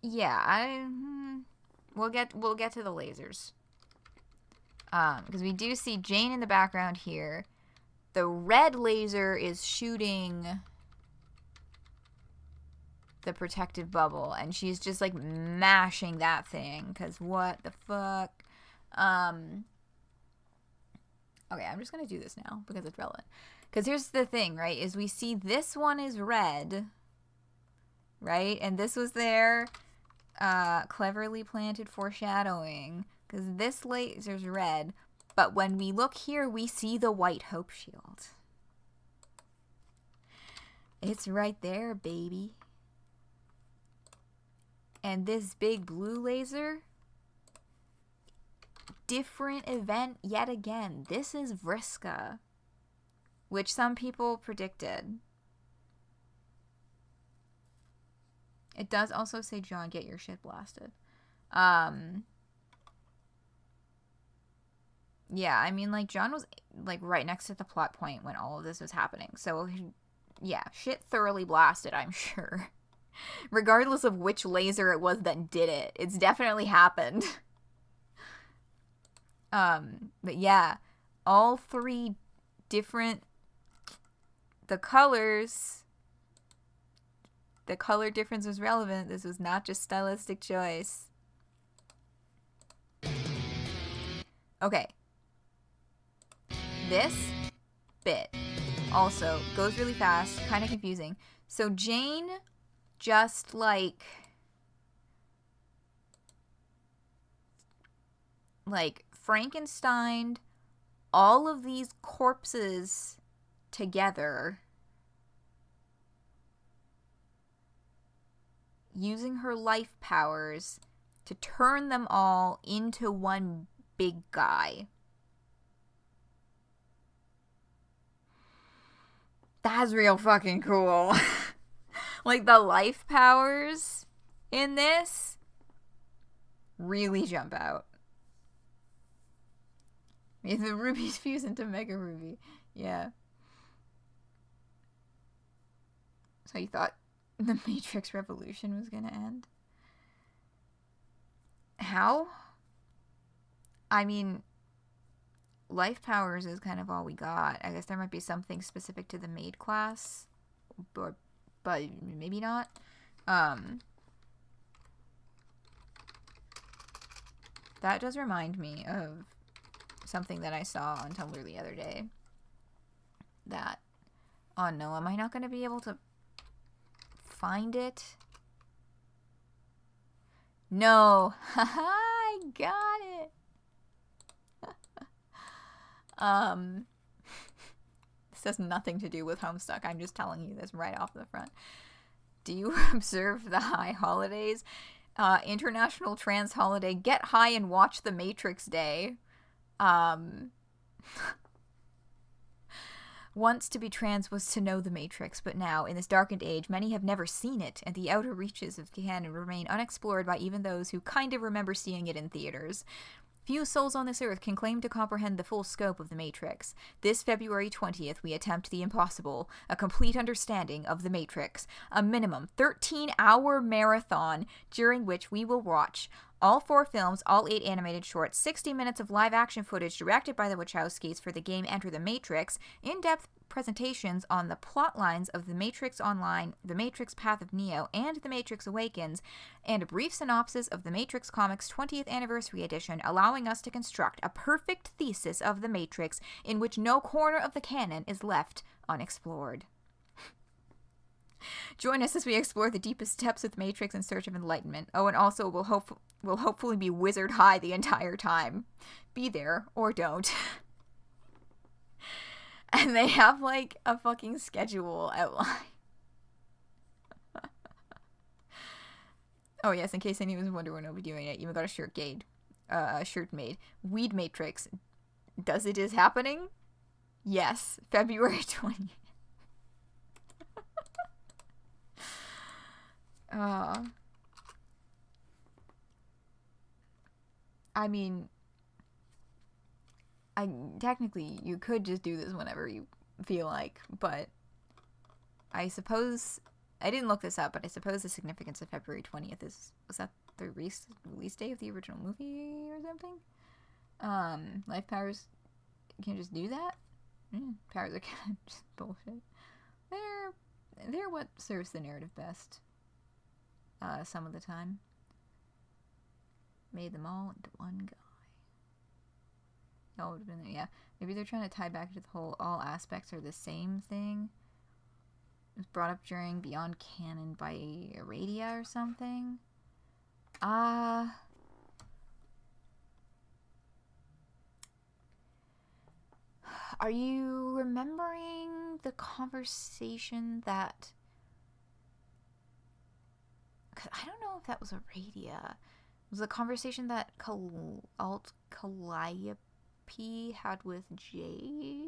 [SPEAKER 1] Yeah, we'll get to the lasers. Because we do see Jane in the background here. The red laser is shooting the protective bubble, and she's just like mashing that thing, because what the fuck. Okay, I'm just gonna do this now because it's relevant, because here's the thing, right, is we see this one is red, right, and this was their cleverly planted foreshadowing, because this laser's red, but when we look here we see the white hope shield. It's right there, baby. And this big blue laser, different event yet again. This is Vriska, which some people predicted. It does also say, John, get your shit blasted. Yeah, I mean, like, John was, like, right next to the plot point when all of this was happening. So, yeah, shit thoroughly blasted, I'm sure. Regardless of which laser it was that did it. It's definitely happened. But yeah, all 3 different, the color difference was relevant. This was not just stylistic choice. Okay. This bit also goes really fast, kind of confusing. So Jane just like Frankensteined all of these corpses together using her life powers to turn them all into one big guy. That's real fucking cool. Like, the life powers in this really jump out. If the rubies fuse into Mega Ruby. Yeah. So you thought the Matrix Revolution was gonna end? How? I mean, life powers is kind of all we got. I guess there might be something specific to the maid class, but maybe not. That does remind me of something that I saw on Tumblr the other day. That, oh no, am I not going to be able to find it? No. Haha, I got it. This has nothing to do with Homestuck. I'm just telling you this right off the front. Do you observe the high holidays? International Trans Holiday, Get High and Watch the Matrix Day. Once to be trans was to know the Matrix, but now, in this darkened age, many have never seen it, and the outer reaches of canon remain unexplored by even those who kind of remember seeing it in theaters. Few souls on this earth can claim to comprehend the full scope of the Matrix. This February 20th, we attempt the impossible, a complete understanding of the Matrix, a minimum 13-hour marathon during which we will watch all 4 films, all 8 animated shorts, 60 minutes of live-action footage directed by the Wachowskis for the game Enter the Matrix, in-depth presentations on the plot lines of The Matrix Online, The Matrix Path of Neo, and The Matrix Awakens, and a brief synopsis of The Matrix Comics 20th Anniversary Edition, allowing us to construct a perfect thesis of The Matrix in which no corner of the canon is left unexplored. Join us as we explore the deepest depths of the Matrix in search of enlightenment. Oh, and also we'll hopefully be wizard high the entire time. Be there or don't. And they have like a fucking schedule outline. Oh yes, in case anyone was wondering when I'll be doing it, even got a shirt made. Weed Matrix. Does it is happening? Yes, February 20th. I mean, technically you could just do this whenever you feel like, but I suppose, I didn't look this up, but I suppose the significance of February 20th was that the release day of the original movie or something? Life powers can just do that? Powers are kind of just bullshit. They're what serves the narrative best. Some of the time. Made them all into one guy. That would have been there, yeah. Maybe they're trying to tie back to the whole all aspects are the same thing. It was brought up during Beyond Canon by Aradia or something. Are you remembering the conversation that... Because I don't know if that was Aradia. It was a conversation that Calliope had with Jade?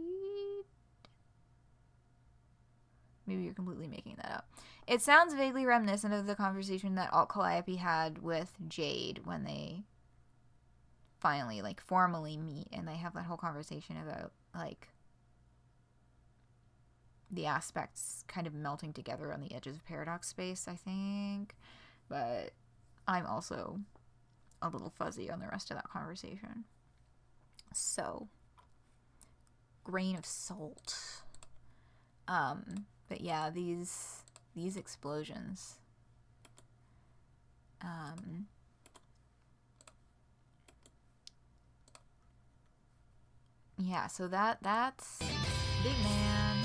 [SPEAKER 1] Maybe you're completely making that up. It sounds vaguely reminiscent of the conversation that Calliope had with Jade when they finally, like, formally meet, and they have that whole conversation about, like, the aspects kind of melting together on the edges of paradox space, I think. But I'm also a little fuzzy on the rest of that conversation. So, grain of salt. But yeah, these explosions. Yeah, so that's big man.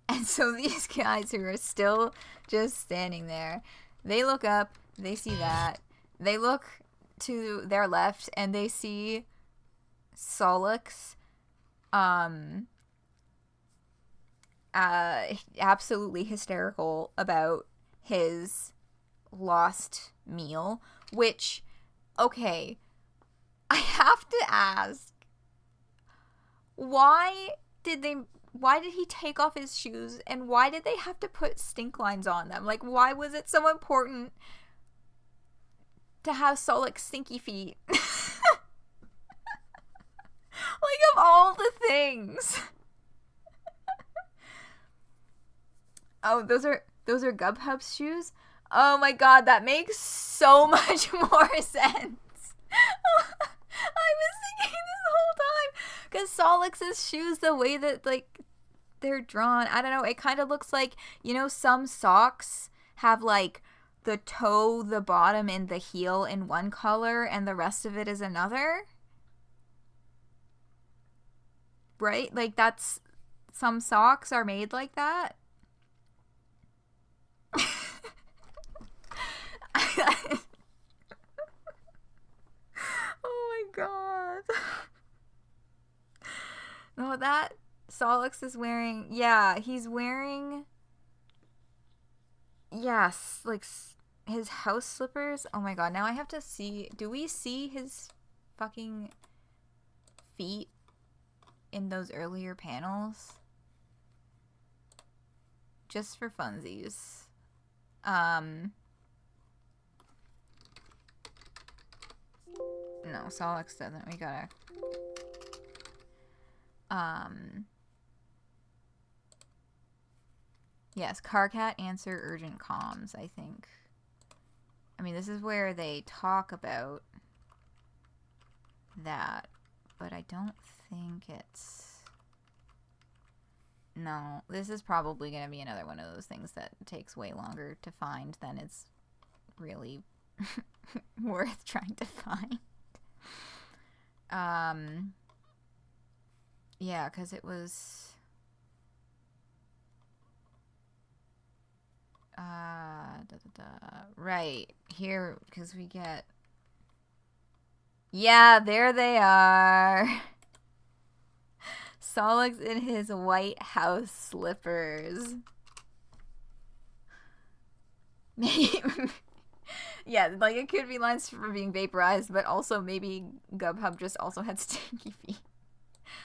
[SPEAKER 1] And so these guys who are still just standing there, they look up, they see that. They look to their left and they see Solix absolutely hysterical about his lost meal, which, okay, I have to ask, why did he take off his shoes, and why did they have to put stink lines on them? Like, why was it so important to have Solix stinky feet? Like, of all the things. Oh, those are Gubhub's shoes? Oh my god, that makes so much more sense. I was thinking this whole time. Because Solix's shoes, the way that, like, they're drawn, I don't know, it kind of looks like, you know, some socks have, like, the toe, the bottom, and the heel in one color, and the rest of it is another? Right? Like, that's... Some socks are made like that? Oh my god. No, that Solix is wearing... Yeah, he's wearing... Yes, like his house slippers. Oh my god, now I have to see... Do we see his fucking feet in those earlier panels? Just for funsies. No, Solix doesn't. We gotta... Yes, Carcat answer urgent comms, I think. I mean, this is where they talk about that, but I don't think it's... No, this is probably going to be another one of those things that takes way longer to find than it's really worth trying to find. Yeah, because it was... Right, here, because we get... Yeah, there they are! Solix in his white house slippers. Yeah, like it could be lines for being vaporized, but also maybe Gubhub just also had stinky feet.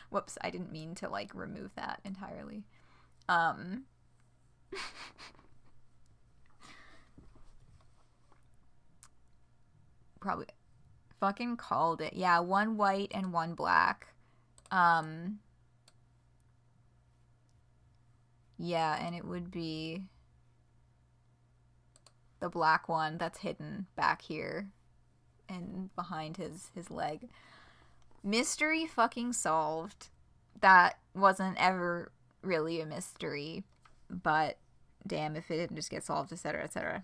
[SPEAKER 1] Whoops, I didn't mean to like remove that entirely. Probably fucking called it. Yeah, one white and one black. Yeah, and it would be the black one that's hidden back here and behind his leg. Mystery fucking solved. That wasn't ever really a mystery, but damn if it didn't just get solved, etc., etc.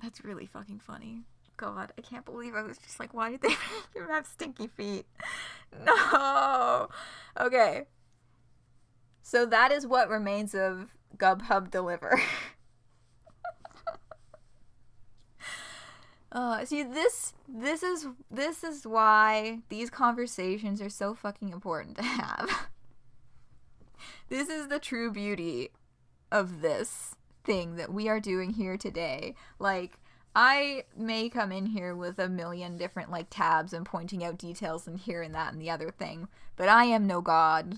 [SPEAKER 1] That's really fucking funny. God, I can't believe I was just like, why did they make him have stinky feet? No! Okay. So that is what remains of Gubhub Deliver. See, this is why these conversations are so fucking important to have. This is the true beauty of this thing that we are doing here today. Like, I may come in here with a million different, like, tabs and pointing out details and here and that and the other thing, but I am no god.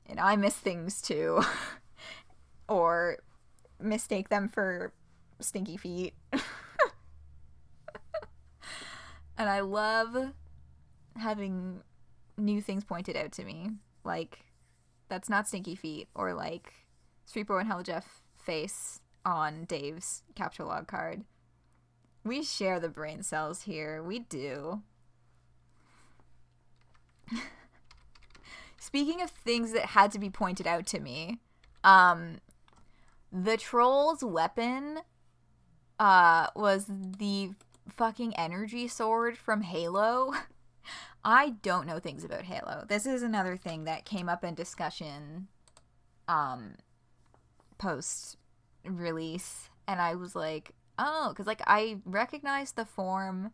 [SPEAKER 1] And I miss things too. Or mistake them for stinky feet. And I love having new things pointed out to me. Like, that's not stinky feet. Or, like, Streetbro and Hella Jeff face on Dave's capture log card. We share the brain cells here. We do. Speaking of things that had to be pointed out to me, the troll's weapon was the fucking energy sword from Halo. I don't know things about Halo. This is another thing that came up in discussion post release, and I was like, oh, because like I recognized the form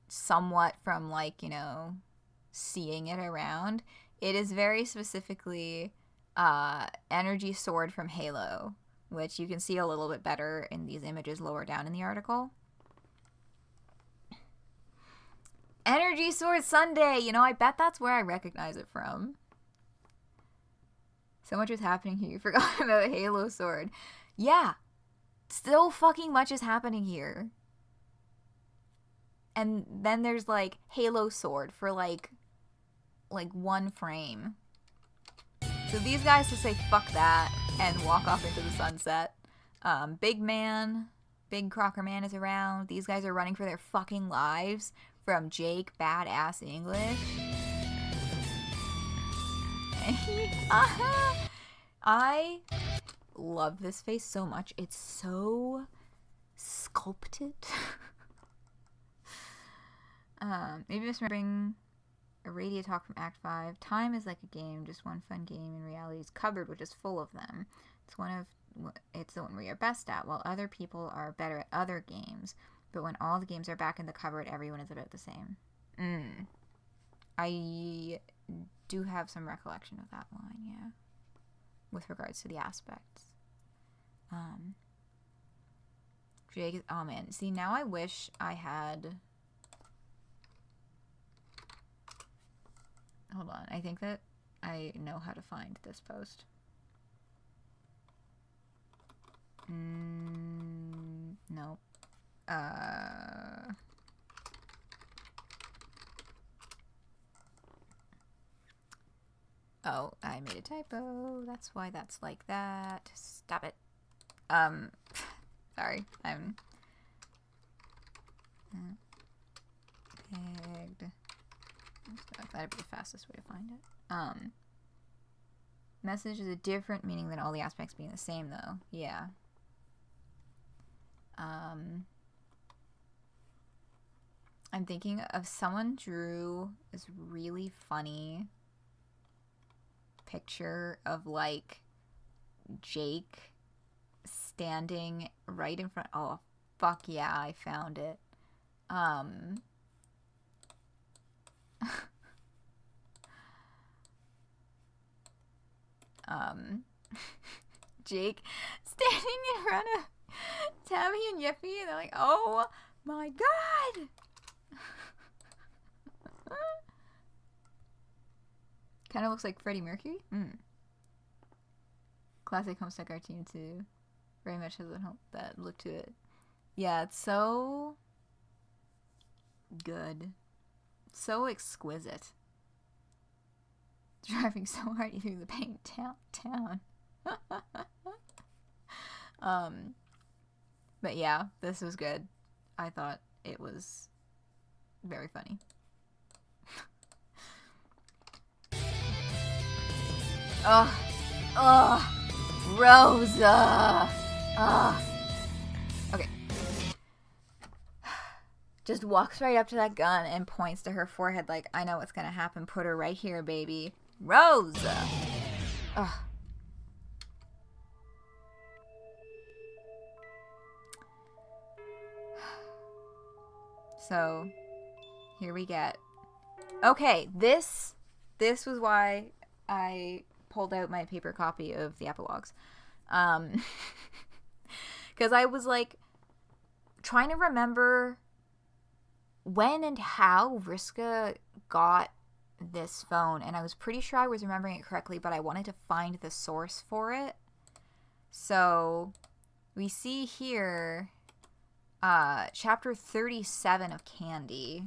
[SPEAKER 1] somewhat from, like, you know, seeing it around. It is very specifically energy sword from Halo, which you can see a little bit better in these images lower down in the article. Energy Sword Sunday! You know, I bet that's where I recognize it from. So much is happening here. You forgot about Halo Sword. Yeah. So fucking much is happening here. And then there's, like, Halo Sword for, like one frame. So these guys just say fuck that and walk off into the sunset. Big Man Big Crocker Man is around. These guys are running for their fucking lives from Jake Badass English. I love this face so much. It's so sculpted. Maybe misremembering a radio talk from Act 5. Time is like a game, just one fun game. In reality, is cupboard, which is full of them. It's the one we are best at, while other people are better at other games. But when all the games are back in the cupboard, everyone is about the same. I do have some recollection of that line, yeah. With regards to the aspects. Jake, oh man. See, now I wish I had... Hold on. I think that I know how to find this post. No. Oh, I made a typo. That's why that's like that. Stop it. Sorry. I'm pegged. I thought it'd be the fastest way to find it. Message is a different meaning than all the aspects being the same, though. Yeah. I'm thinking of someone drew this really funny picture of, like, Jake standing right in front. Oh, fuck yeah, I found it. Jake standing in front of Tammy and Yippee, and they're like, oh my god! Kind of looks like Freddie Mercury. Classic Homestuck cartoon too. Very much has that look to it. Yeah, it's so good. So exquisite. Driving so hard through the paint town. But yeah, this was good. I thought it was very funny. Rosa. Okay. Just walks right up to that gun and points to her forehead like, I know what's gonna happen. Put her right here, baby. Rosa. Ugh. So, here we get. Okay, this was why I pulled out my paper copy of the epilogues. Because I was like trying to remember when and how Vriska got this phone, and I was pretty sure I was remembering it correctly, but I wanted to find the source for it. So we see here chapter 37 of Candy.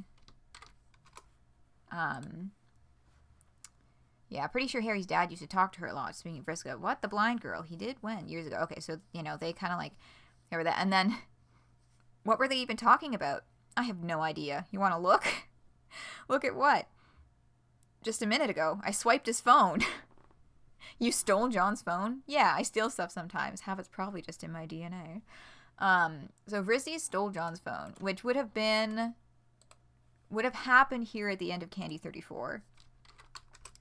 [SPEAKER 1] Yeah, pretty sure Harry's dad used to talk to her a lot. Speaking of Vriska, what? The blind girl? He did when? Years ago. Okay, so, you know, they kind of like remember that. And then, what were they even talking about? I have no idea. You want to look? Look at what? Just a minute ago, I swiped his phone. You stole John's phone? Yeah, I steal stuff sometimes. Half it's probably just in my DNA. So Vriska stole John's phone, which would have happened here at the end of Candy 34.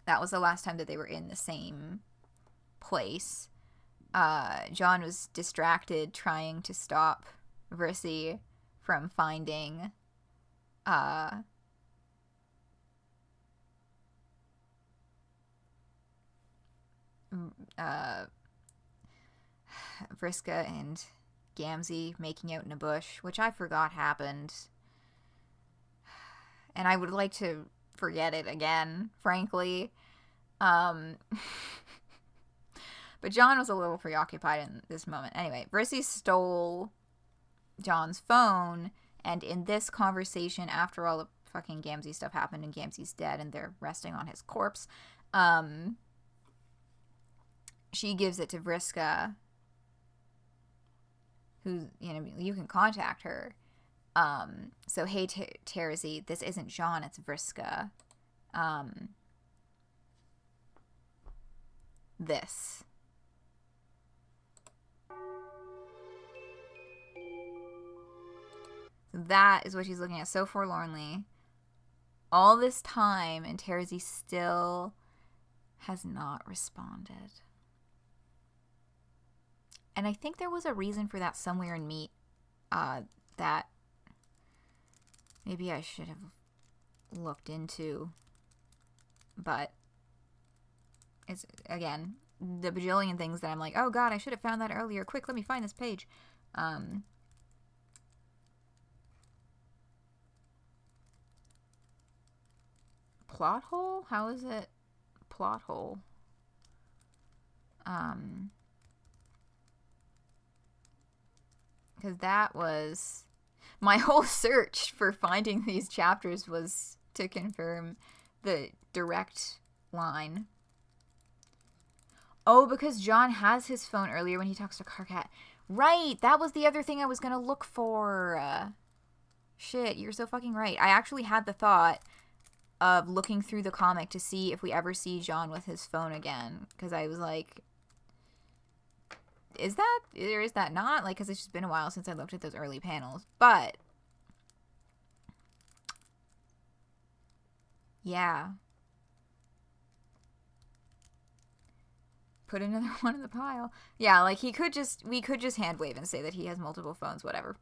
[SPEAKER 1] That was the last time that they were in the same place. John was distracted trying to stop Vriska from finding Vriska and Gamzee making out in a bush, which I forgot happened. And I would like to forget it again, frankly. But John was a little preoccupied in this moment. Anyway, Vriska stole John's phone, and in this conversation, after all the fucking Gamzee stuff happened and Gamzee's dead and they're resting on his corpse, she gives it to Vriska. who, you know, you can contact her. So, hey, Terzi, this isn't John, it's Vriska. This. That is what she's looking at so forlornly. All this time, and Terzi still has not responded. And I think there was a reason for that somewhere in Meet, that maybe I should have looked into. But it's, again, the bajillion things that I'm like, oh god, I should have found that earlier. Quick, let me find this page. Plot hole? How is it plot hole? Because that was my whole search for finding these chapters, was to confirm the direct line. Oh, because John has his phone earlier when he talks to Karkat. Right, that was the other thing I was going to look for. Shit, you're so fucking right. I actually had the thought of looking through the comic to see if we ever see John with his phone again. Because I was like, is that, or is that not? Like, because it's just been a while since I looked at those early panels. But, yeah. Put another one in the pile. Yeah, like, we could just hand wave and say that he has multiple phones, whatever.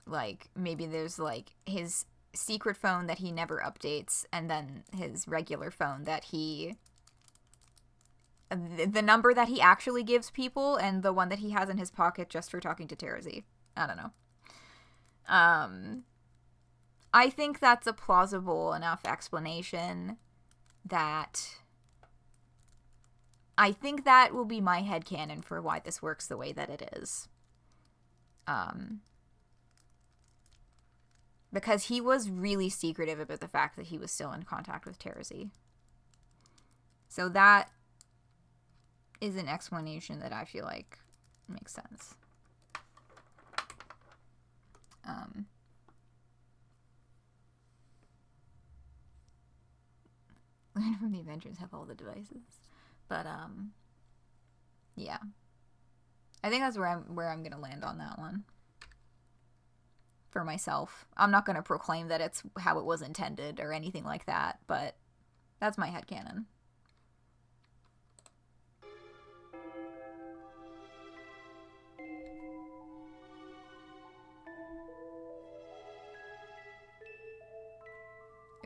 [SPEAKER 1] Like, maybe there's, like, his secret phone that he never updates, and then his regular phone that he, the number that he actually gives people, and the one that he has in his pocket just for talking to Terzi. I don't know. I think that's a plausible enough explanation that I think that will be my headcanon for why this works the way that it is. Because he was really secretive about the fact that he was still in contact with Terzi. So that is an explanation that I feel like makes sense. Learn from the Avengers, have all the devices. But, yeah. I think that's where I'm gonna land on that one. For myself. I'm not gonna proclaim that it's how it was intended or anything like that, but that's my headcanon.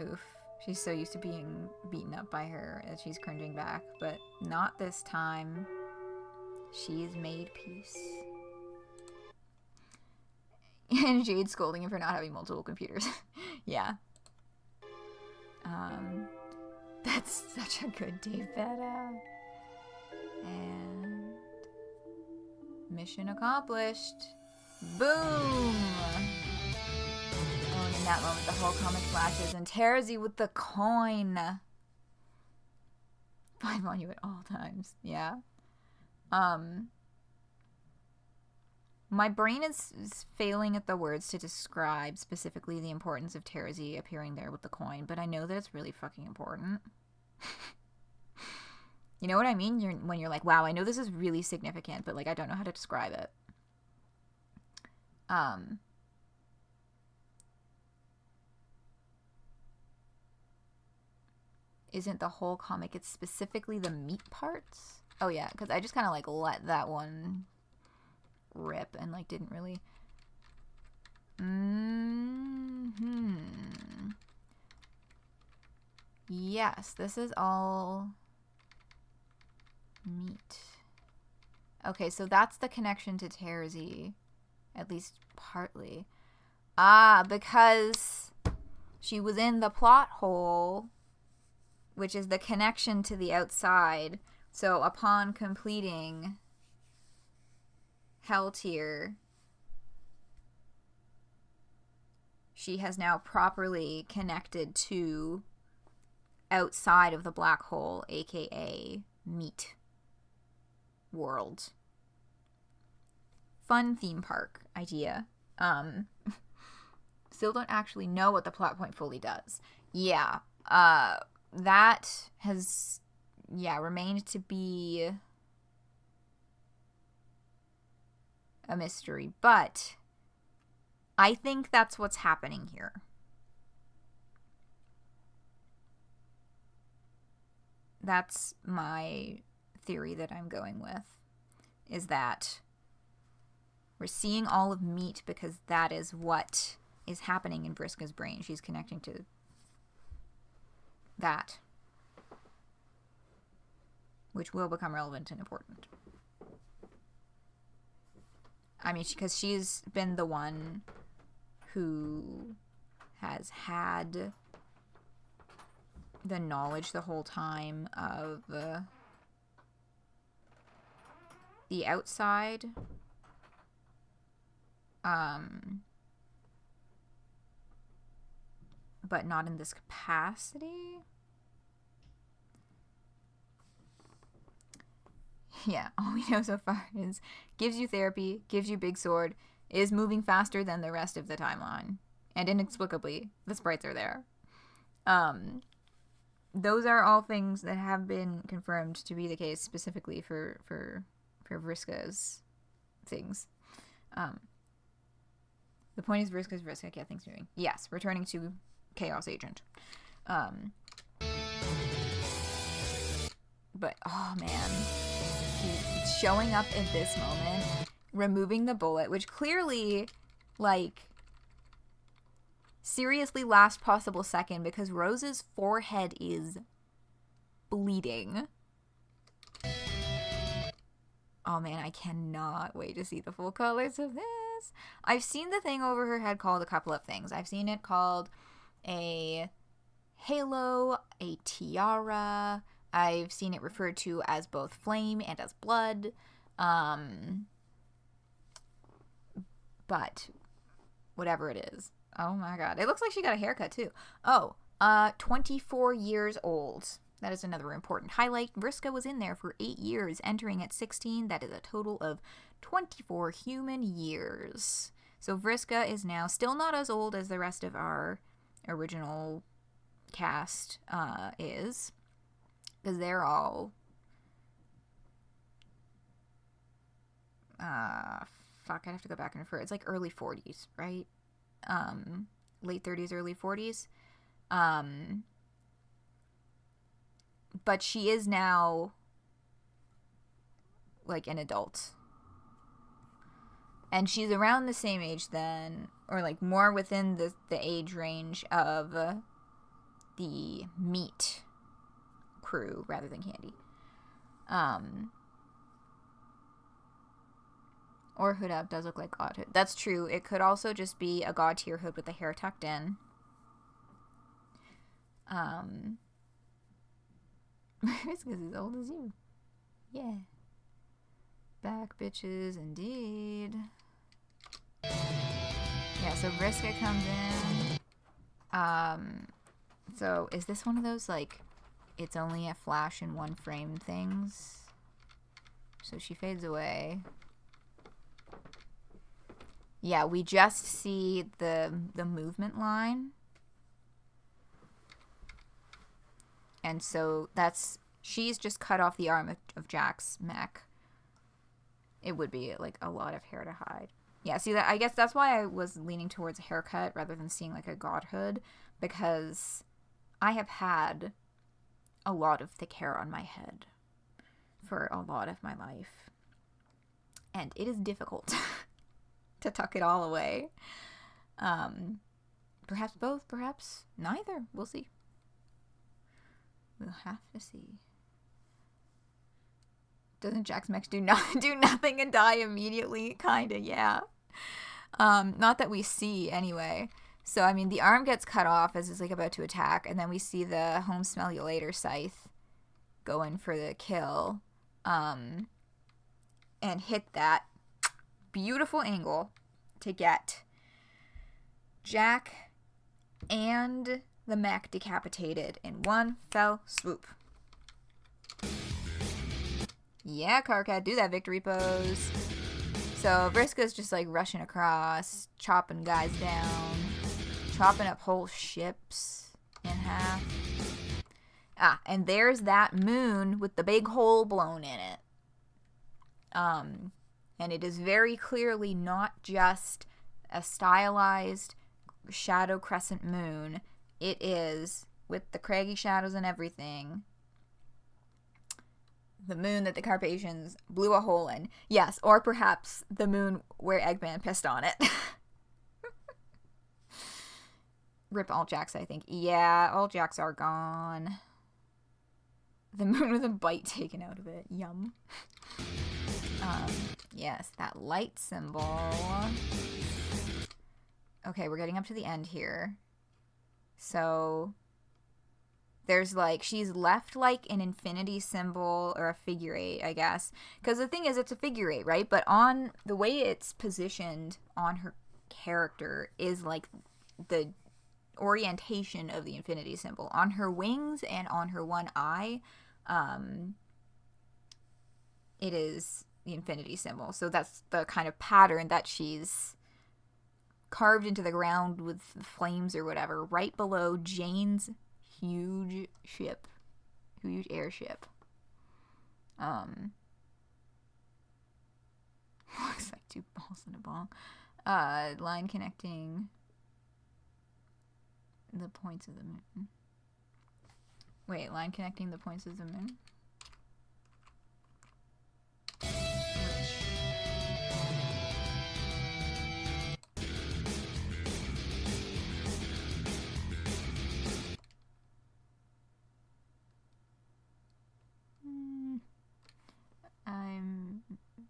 [SPEAKER 1] Oof. She's so used to being beaten up by her that she's cringing back, but not this time. She's made peace. And Jade scolding him for not having multiple computers. Yeah. That's such a good Dave Beta. And mission accomplished. Boom! Oh, and in that moment, the whole comic flashes, and Terzi with the coin. 5 on you at all times. Yeah. My brain is failing at the words to describe specifically the importance of Terzi appearing there with the coin, but I know that it's really fucking important. You know what I mean? When you're like, wow, I know this is really significant, but like I don't know how to describe it. Isn't the whole comic, it's specifically the meat parts? Oh yeah, because I just kind of like let that one rip and like didn't really yes, this is all meat. Okay, so that's the connection to Terzi, at least partly. Because she was in the plot hole, which is the connection to the outside. So upon completing Hell Tier, she has now properly connected to outside of the black hole, aka meat. world. Fun theme park idea. Still don't actually know what the plot point fully does. Yeah, that has, remained to be a mystery, but I think that's what's happening here. That's my theory that I'm going with, is that we're seeing all of meat because that is what is happening in Vriska's brain. She's connecting to that, which will become relevant and important. I mean, because she's been the one who has had the knowledge the whole time of the outside. But not in this capacity. Yeah, all we know so far is gives you therapy, gives you big sword, is moving faster than the rest of the timeline. And inexplicably, the sprites are there. Those are all things that have been confirmed to be the case specifically for Vriska's things. The point is Vriska's Vriska. Get things moving. Yes, returning to Chaos Agent. But, oh man. He's showing up in this moment, removing the bullet, which clearly, like, seriously last possible second because Rose's forehead is bleeding. Oh man, I cannot wait to see the full colors of this. I've seen the thing over her head called a couple of things. I've seen it called a halo, a tiara. I've seen it referred to as both flame and as blood. But whatever it is. Oh my god. It looks like she got a haircut too. 24 years old. That is another important highlight. Vriska was in there for 8 years, entering at 16. That is a total of 24 human years. So Vriska is now still not as old as the rest of our original cast is. Because they're all... I'd have to go back and refer. It's like early 40s, right? Late 30s, early 40s. But she is now like an adult. And she's around the same age then, or like more within the age range of the meat crew rather than Candy. Or hood up does look like god hood. That's true. It could also just be a god tier hood with the hair tucked in. Vriska's as old as you. Yeah. Back bitches indeed. Yeah, so Vriska comes in. So is this one of those like it's only a flash in one frame things? So she fades away. Yeah, we just see the movement line. And so she's just cut off the arm of Jack's mech. It would be like a lot of hair to hide. Yeah, see that, I guess that's why I was leaning towards a haircut rather than seeing like a godhood, because I have had a lot of thick hair on my head for a lot of my life. And it is difficult to tuck it all away. Perhaps both, perhaps neither. We'll see. We'll have to see. Doesn't Jack's mech do nothing and die immediately? Kinda, yeah. Not that we see, anyway. So, I mean, the arm gets cut off as it's, like, about to attack, and then we see the home smell you later scythe go in for the kill, and hit that beautiful angle to get Jack and the mech decapitated in one fell swoop. Yeah, Carcat, do that victory pose. So Vriska's just like rushing across, chopping guys down, chopping up whole ships in half. Ah, and there's that moon with the big hole blown in it. And it is very clearly not just a stylized shadow crescent moon. It is, with the craggy shadows and everything, the moon that the Carpathians blew a hole in. Yes, or perhaps the moon where Eggman pissed on it. Rip all jacks, I think. Yeah, all jacks are gone. The moon with a bite taken out of it. Yum. Yes, that light symbol. Okay, we're getting up to the end here. So there's like, she's left like an infinity symbol or a figure eight, I guess. Because the thing is, it's a figure eight, right? But on the way it's positioned on her character is like the orientation of the infinity symbol. On her wings and on her one eye, it is the infinity symbol. So that's the kind of pattern that she's carved into the ground with flames or whatever, right below Jane's huge ship. Huge airship. Looks like two balls in a ball. Line connecting the points of the moon. Wait, line connecting the points of the moon? I'm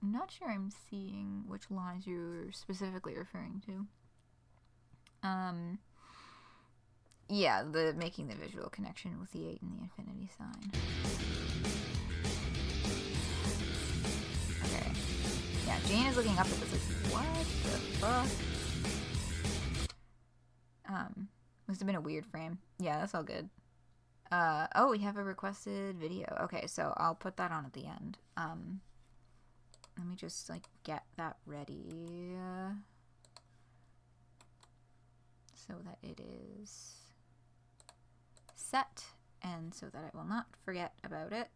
[SPEAKER 1] not sure I'm seeing which lines you're specifically referring to. Yeah, the making the visual connection with the 8 and the infinity sign. Okay. Yeah, Jane is looking up at this like, what the fuck? Must have been a weird frame. Yeah, that's all good. Oh, we have a requested video. Okay, so I'll put that on at the end. Let me just, like, get that ready. So that it is set, and so that I will not forget about it.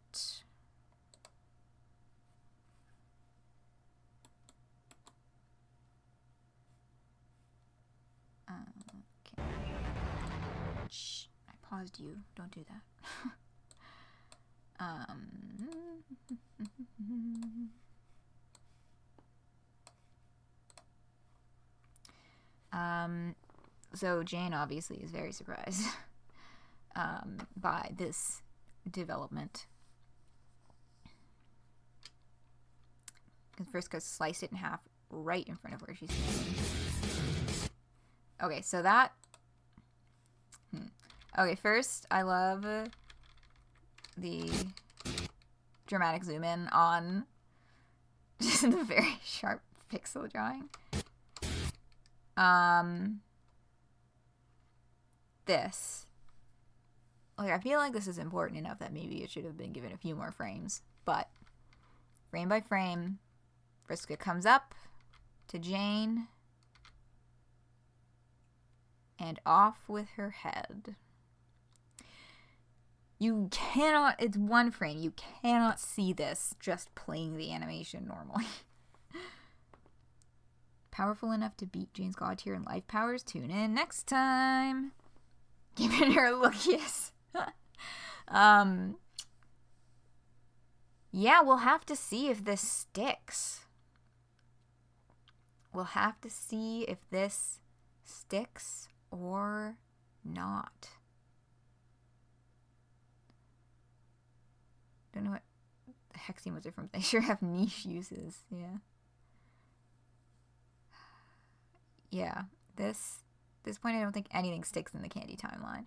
[SPEAKER 1] Okay. Shh. I paused you. Don't do that. So Jane obviously is very surprised by this development. Because Vriska sliced it in half right in front of where she's standing. Okay, so that... Okay, first, I love the dramatic zoom in on just the very sharp pixel drawing. This. Like, I feel like this is important enough that maybe it should have been given a few more frames. But, frame by frame, Vriska comes up to Jane and off with her head. You cannot, it's one frame, you cannot see this just playing the animation normally. Powerful enough to beat Jane's God tier in life powers? Tune in next time. Giving her a look, yes. Yeah, we'll have to see if this sticks. We'll have to see if this sticks or not. Don't know what the hex emotes are from. They sure have niche uses, yeah. Yeah, this point I don't think anything sticks in the Candy timeline.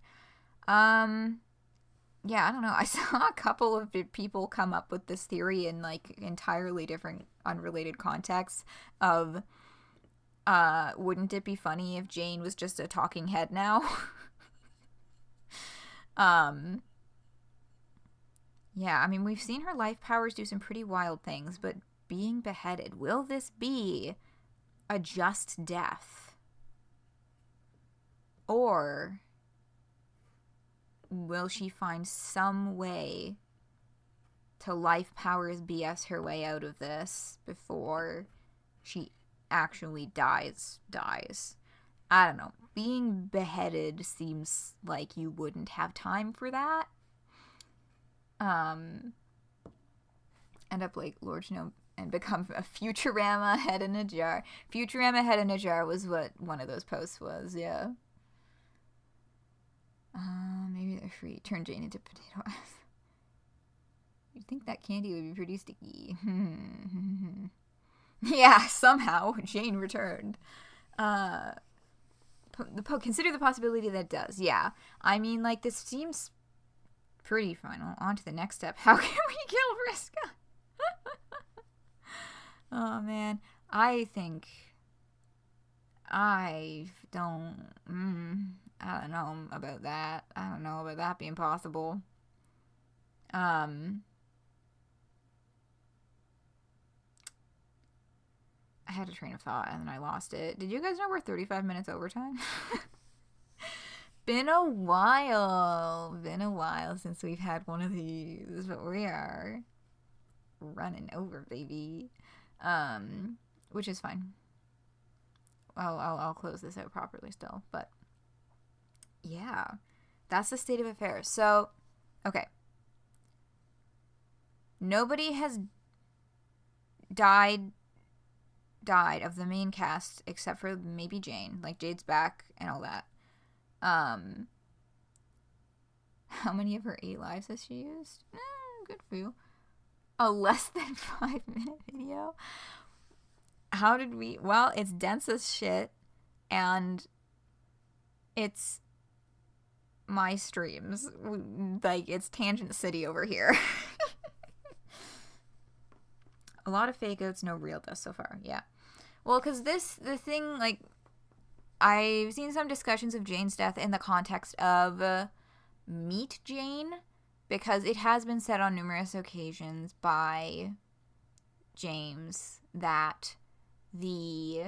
[SPEAKER 1] Yeah, I don't know. I saw a couple of people come up with this theory in like entirely different unrelated contexts of wouldn't it be funny if Jane was just a talking head now? Yeah, I mean, we've seen her life powers do some pretty wild things, but being beheaded, will this be a just death? Or will she find some way to life powers BS her way out of this before she actually dies? I don't know. Being beheaded seems like you wouldn't have time for that. End up like Lord Snow and become a Futurama head in a jar. Futurama head in a jar was what one of those posts was, yeah. Maybe they're free. Turn Jane into potato eyes. You'd think that candy would be pretty sticky. Yeah, somehow Jane returned. Consider the possibility that it does. Yeah, I mean, like, this seems pretty final. On to the next step. How can we kill Vriska? Oh man, I think I don't know about that. I don't know about that being possible. I had a train of thought and then I lost it. Did you guys know we're 35 minutes overtime? Been a while since we've had one of these, but we are running over, baby. Which is fine. I'll close this out properly still, but yeah, that's the state of affairs. So, okay, nobody has died of the main cast except for maybe Jane. Like, Jade's back and all that. How many of her 8 lives has she used? Good for you. A less than 5-minute video. How did we? Well, it's dense as shit, and it's my streams. Like, it's Tangent City over here. A lot of fake outs, no real deaths so far. Yeah. Well, because the thing, like, I've seen some discussions of Jane's death in the context of Meet Jane, because it has been said on numerous occasions by James that the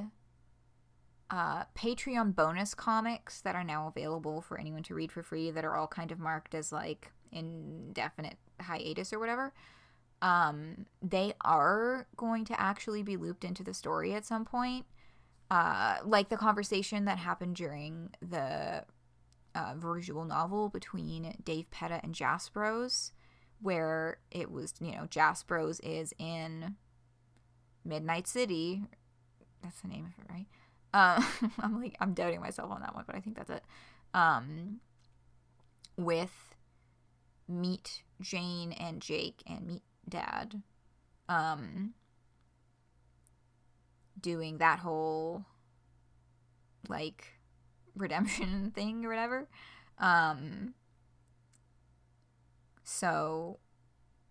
[SPEAKER 1] Patreon bonus comics that are now available for anyone to read for free, that are all kind of marked as like indefinite hiatus or whatever, they are going to actually be looped into the story at some point. Like the conversation that happened during the visual novel between Dave Petta and Jaspros, where it was, Jaspros is in Midnight City. That's the name of it, right? I'm doubting myself on that one, but I think that's it. With Meet Jane and Jake and Meet Dad, doing that whole, like, redemption thing or whatever. So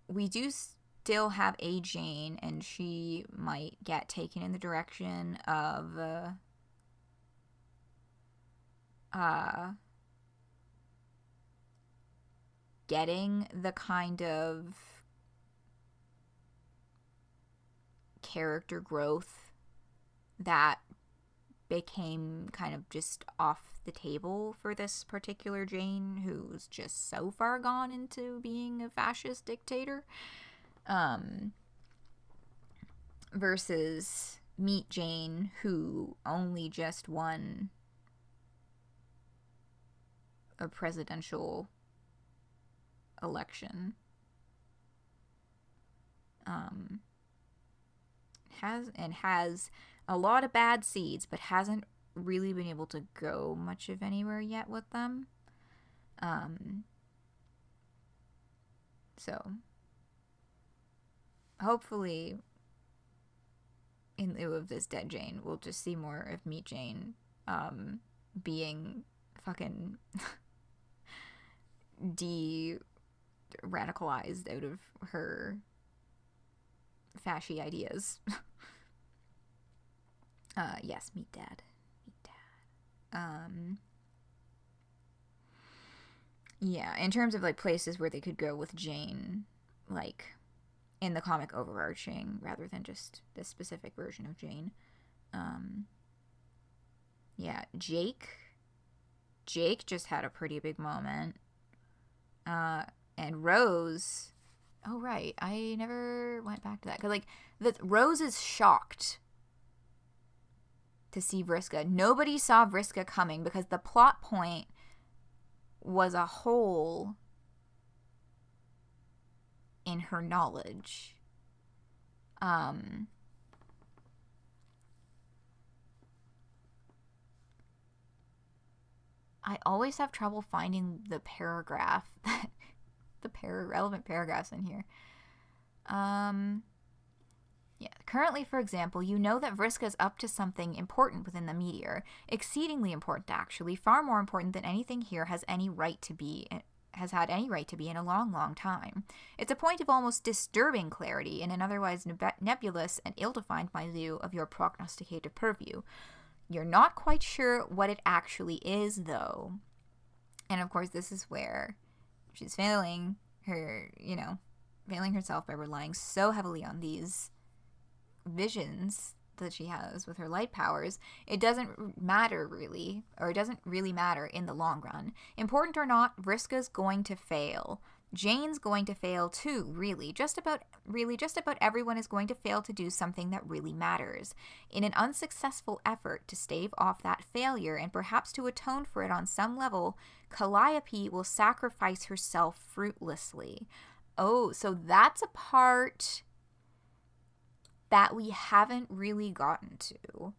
[SPEAKER 1] we do still have a Jane, and she might get taken in the direction of getting the kind of character growth that became kind of just off the table for this particular Jane, who's just so far gone into being a fascist dictator, versus Meet Jane, who only just won a presidential election, has a lot of bad seeds, but hasn't really been able to go much of anywhere yet with them. So hopefully, in lieu of this dead Jane, we'll just see more of Meet Jane being fucking de-radicalized out of her fashy ideas. Yes, Meet Dad. Yeah, in terms of, like, places where they could go with Jane, like, in the comic overarching, rather than just this specific version of Jane. Yeah, Jake just had a pretty big moment. And Rose, oh right, I never went back to that, because, like, Rose is shocked to see Vriska. Nobody saw Vriska coming because the plot point was a hole in her knowledge. I always have trouble finding the paragraph, relevant paragraphs in here. Yeah. Currently, for example, you know that Vriska is up to something important within the meteor. Exceedingly important, actually. Far more important than anything here has had any right to be in a long, long time. It's a point of almost disturbing clarity in an otherwise nebulous and ill-defined milieu of your prognosticative purview. You're not quite sure what it actually is, though. And, of course, this is where she's failing herself by relying so heavily on these visions that she has with her light powers. It doesn't matter really, or it doesn't really matter in the long run. Important or not, Vriska's going to fail. Jane's going to fail too, really. Just about everyone is going to fail to do something that really matters. In an unsuccessful effort to stave off that failure and perhaps to atone for it on some level, Calliope will sacrifice herself fruitlessly. Oh, so that's a part that we haven't really gotten to,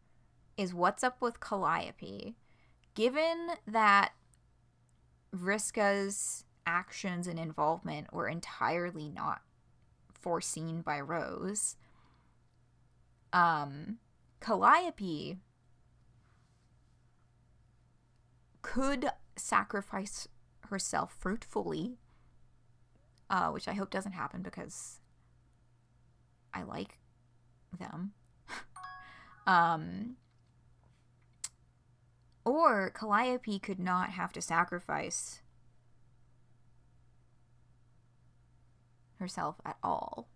[SPEAKER 1] is what's up with Calliope. Given that Vriska's actions and involvement were entirely not foreseen by Rose, Calliope could sacrifice herself fruitfully, which I hope doesn't happen because I like them. Or Calliope could not have to sacrifice herself at all.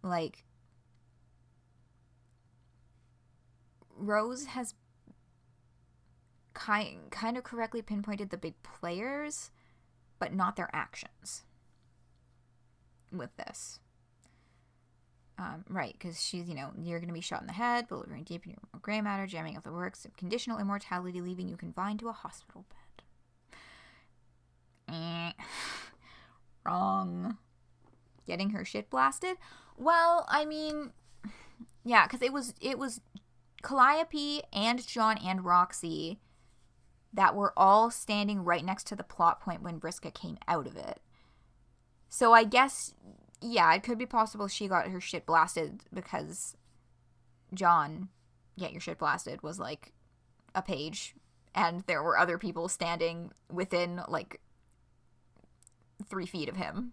[SPEAKER 1] Like, Rose has kind of correctly pinpointed the big players, but not their actions with this. Right, because she's, you're going to be shot in the head, bullet running deep in your gray matter, jamming up the works of conditional immortality, leaving you confined to a hospital bed. Wrong. Getting her shit blasted? Well, I mean, yeah, because it was Calliope and John and Roxy that were all standing right next to the plot point when Vriska came out of it. So I guess, yeah, it could be possible she got her shit blasted because John, get your shit blasted, was like a page, and there were other people standing within like 3 feet of him.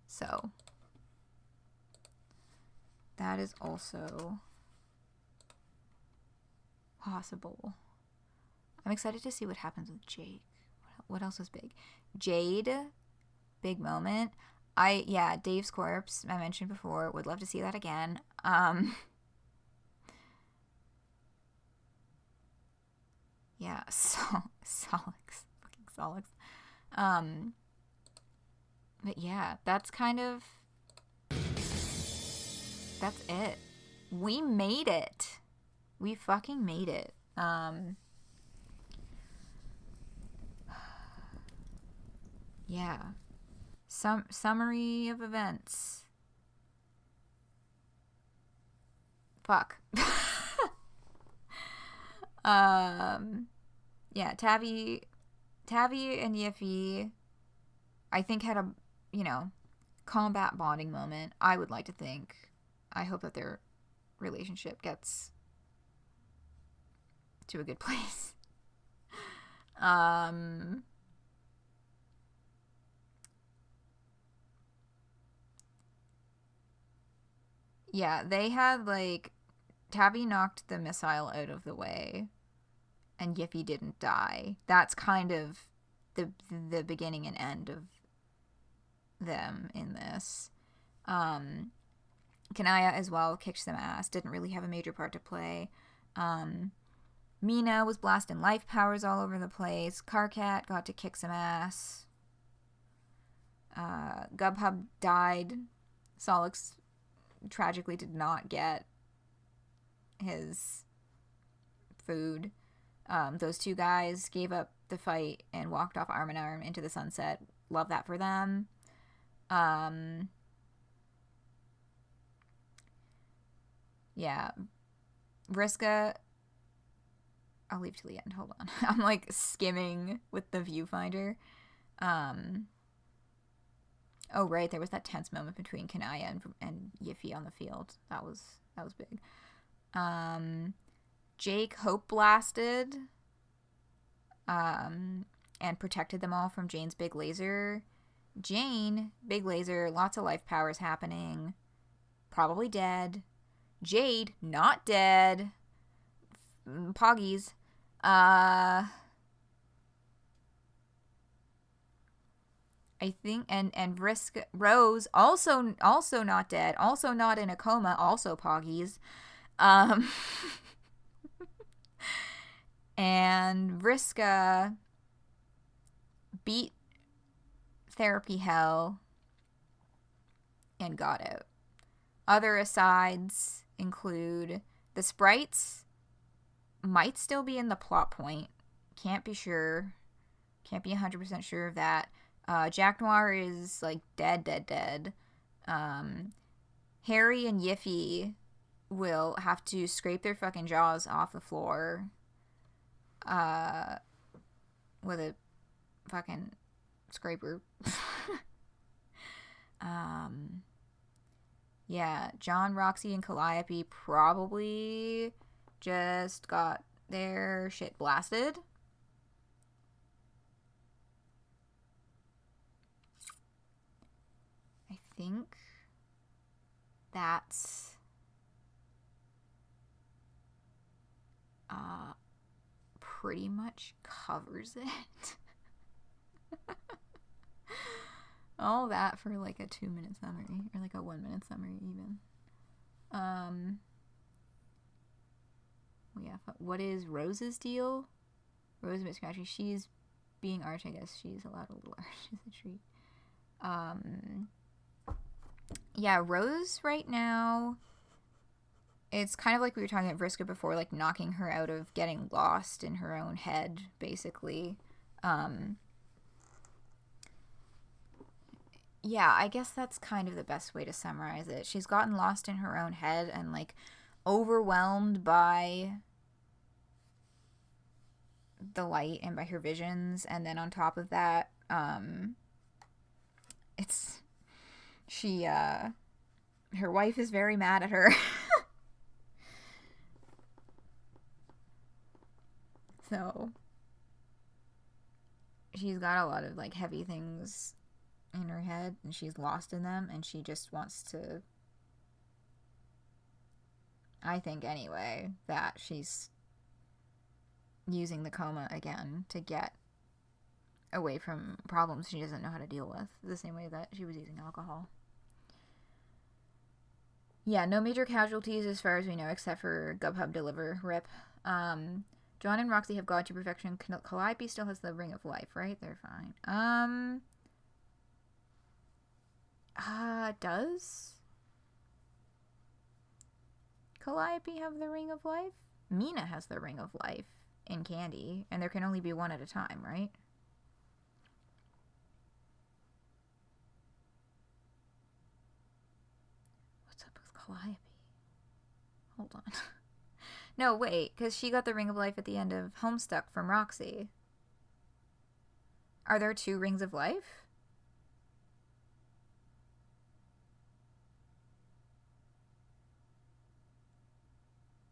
[SPEAKER 1] So that is also possible. I'm excited to see what happens with Jake. What else was big? Jade, big moment. Dave's corpse, I mentioned before. Would love to see that again. Yeah, Solix. Fucking Solix. But yeah, that's it. We made it. We fucking made it. Yeah. Summary of events. Fuck. Yeah, Tavi and Yiffy, I think, had a, combat bonding moment. I would like to think. I hope that their relationship gets to a good place. Yeah, they had, like, Tabby knocked the missile out of the way, and Yiffy didn't die. That's kind of the beginning and end of them in this. Kanaya as well kicked some ass. Didn't really have a major part to play. Mina was blasting life powers all over the place. Carcat got to kick some ass. Gubhub died. Solix tragically did not get his food. Those two guys gave up the fight and walked off arm in arm into the sunset. Love that for them. Yeah. Vriska, I'll leave to the end. Hold on. I'm like skimming with the viewfinder. Oh, right. There was that tense moment between Kanaya and Yiffy on the field. That was big. Jake hope blasted and protected them all from Jane's big laser. Jane, big laser, lots of life powers happening. Probably dead. Jade, not dead. Poggies. I think, and Vriska, Rose, also not dead, also not in a coma, also Poggies. And Vriska beat therapy hell and got out. Other asides include the sprites might still be in the plot point. Can't be sure. Can't be 100% sure of that. Jack Noir is like dead. Harry and Yiffy will have to scrape their fucking jaws off the floor with a fucking scraper. Yeah, John, Roxy, and Calliope probably just got their shit blasted. I think that's pretty much covers it. All that for like a 2-minute summary, or like a 1-minute summary even. Well, yeah, what is Rose's deal? Rose Miscatchy, she's being Arch, I guess. She's allowed a little Arch. She's a treat. Yeah, Rose right now, it's kind of like we were talking about Vriska before, like knocking her out of getting lost in her own head, basically. Yeah, I guess that's kind of the best way to summarize it. She's gotten lost in her own head and like overwhelmed by the light and by her visions, and then on top of that, her wife is very mad at her. So she's got a lot of like heavy things in her head, and she's lost in them, and she just wants to, I think anyway, that she's using the coma again to get away from problems she doesn't know how to deal with, the same way that she was using alcohol. Yeah, no major casualties as far as we know, except for Gubhub Deliver, RIP. John and Roxy have gone to perfection. Calliope still has the Ring of Life, right? They're fine. Does Calliope have the Ring of Life? Mina has the Ring of Life in Candy, and there can only be one at a time, right? What's up with Calliope? Hold on. No, wait, because she got the Ring of Life at the end of Homestuck from Roxy. Are there 2 Rings of Life?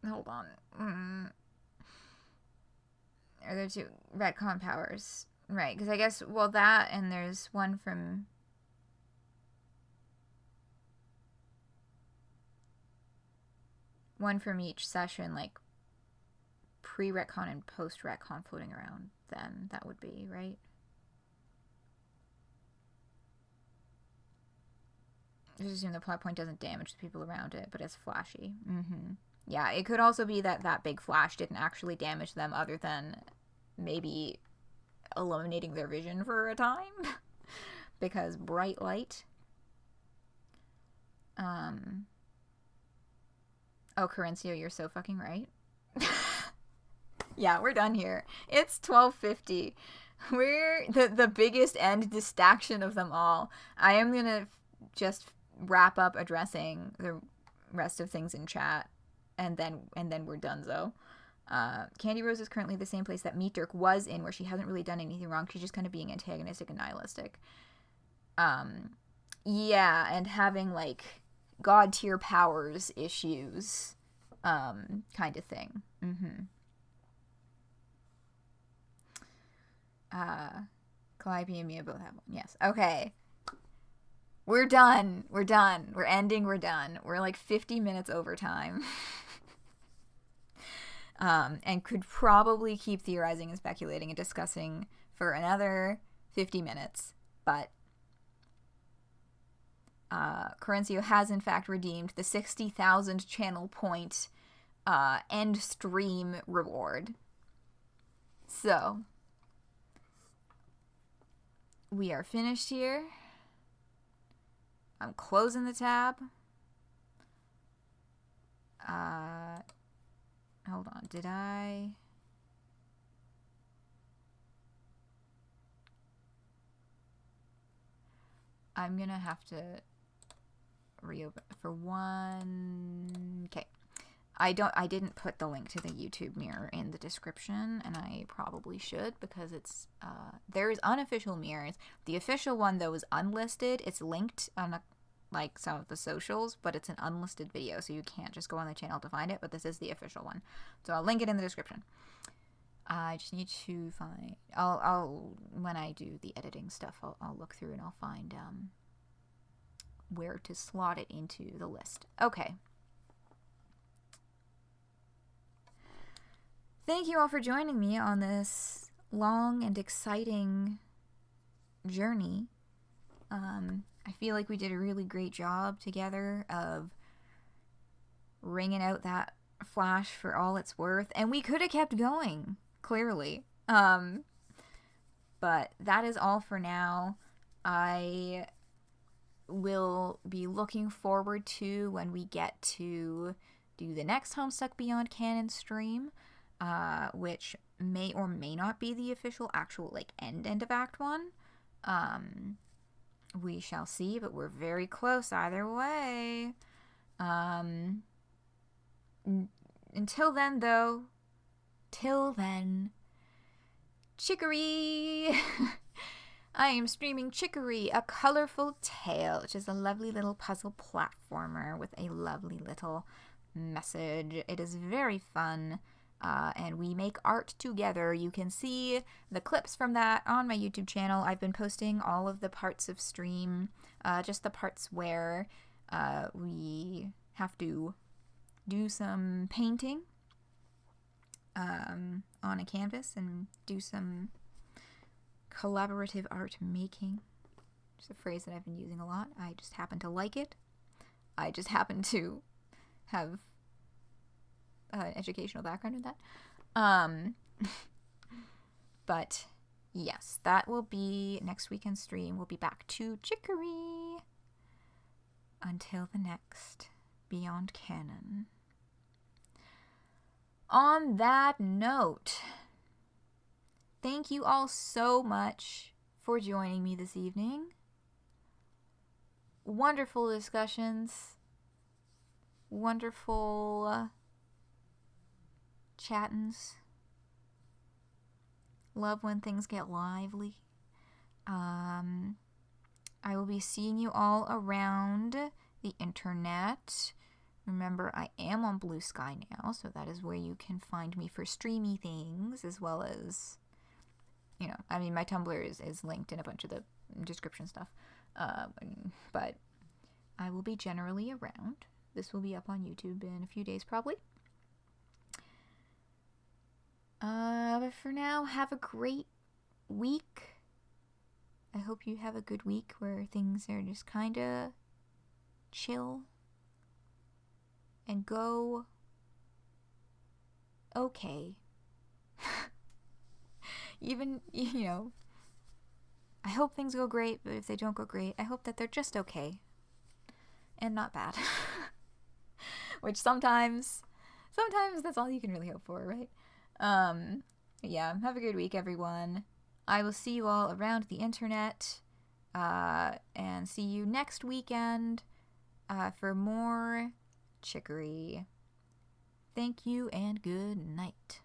[SPEAKER 1] Hold on. Are there 2 retcon powers? Right, because I guess, well, that, and there's one from... one from each session, like pre-retcon and post-retcon floating around, then that would be, right? Just assume the plot point doesn't damage the people around it, but it's flashy. Yeah, it could also be that that big flash didn't actually damage them other than maybe eliminating their vision for a time. Because bright light. Oh, Corencio, you're so fucking right. Yeah, we're done here. It's 12:50. We're the biggest end distraction of them all. I am gonna just wrap up addressing the rest of things in chat, and then we're done. So, Candy Rose is currently the same place that Meat Dirk was in, where she hasn't really done anything wrong. She's just kind of being antagonistic and nihilistic. Yeah, and having like god tier powers issues, kind of thing. Calliope and Mia both have one. Yes. Okay. We're done. We're done. We're ending. We're done. We're like 50 minutes overtime. And could probably keep theorizing and speculating and discussing for another 50 minutes. But Corencio has in fact redeemed the 60,000 channel point end stream reward. So, we are finished here. I'm closing the tab. Hold on, did I? I'm gonna have to reopen for one. Okay. I didn't put the link to the YouTube mirror in the description, and I probably should, because it's there's unofficial mirrors. The official one though is unlisted. It's linked on like some of the socials, but it's an unlisted video, so you can't just go on the channel to find it, but this is the official one. So I'll link it in the description. I just need to find, I'll when I do the editing stuff, I'll look through and I'll find where to slot it into the list. Okay. Thank you all for joining me on this long and exciting journey. I feel like we did a really great job together of wringing out that flash for all it's worth, and we could have kept going, clearly. But that is all for now. I will be looking forward to when we get to do the next Homestuck Beyond Canon stream, which may or may not be the official actual like end of Act 1. We shall see, but we're very close either way. Until then, though, Chicory! I am streaming Chicory, a Colourful Tale, which is a lovely little puzzle platformer with a lovely little message. It is very fun. And we make art together. You can see the clips from that on my YouTube channel. I've been posting all of the parts of stream, just the parts where we have to do some painting on a canvas and do some collaborative art making. It's a phrase that I've been using a lot. I just happen to like it. I just happen to have an educational background in that. But yes, that will be next weekend's stream. We'll be back to Chicory. Until the next Beyond Canon. On that note, thank you all so much for joining me this evening. Wonderful discussions. Wonderful chattins. Love when things get lively. I will be seeing you all around the internet. Remember, I am on Blue Sky now, so that is where you can find me for streamy things, as well as, you know, I mean, my Tumblr is linked in a bunch of the description stuff. But I will be generally around. This will be up on YouTube in a few days, probably. But for now, have a great week. I hope you have a good week where things are just kind of chill and go okay. Even, you know, I hope things go great, but if they don't go great, I hope that they're just okay and not bad. Which sometimes that's all you can really hope for, right? Yeah, have a good week, everyone. I will see you all around the internet, and see you next weekend for more Chicory. Thank you and good night.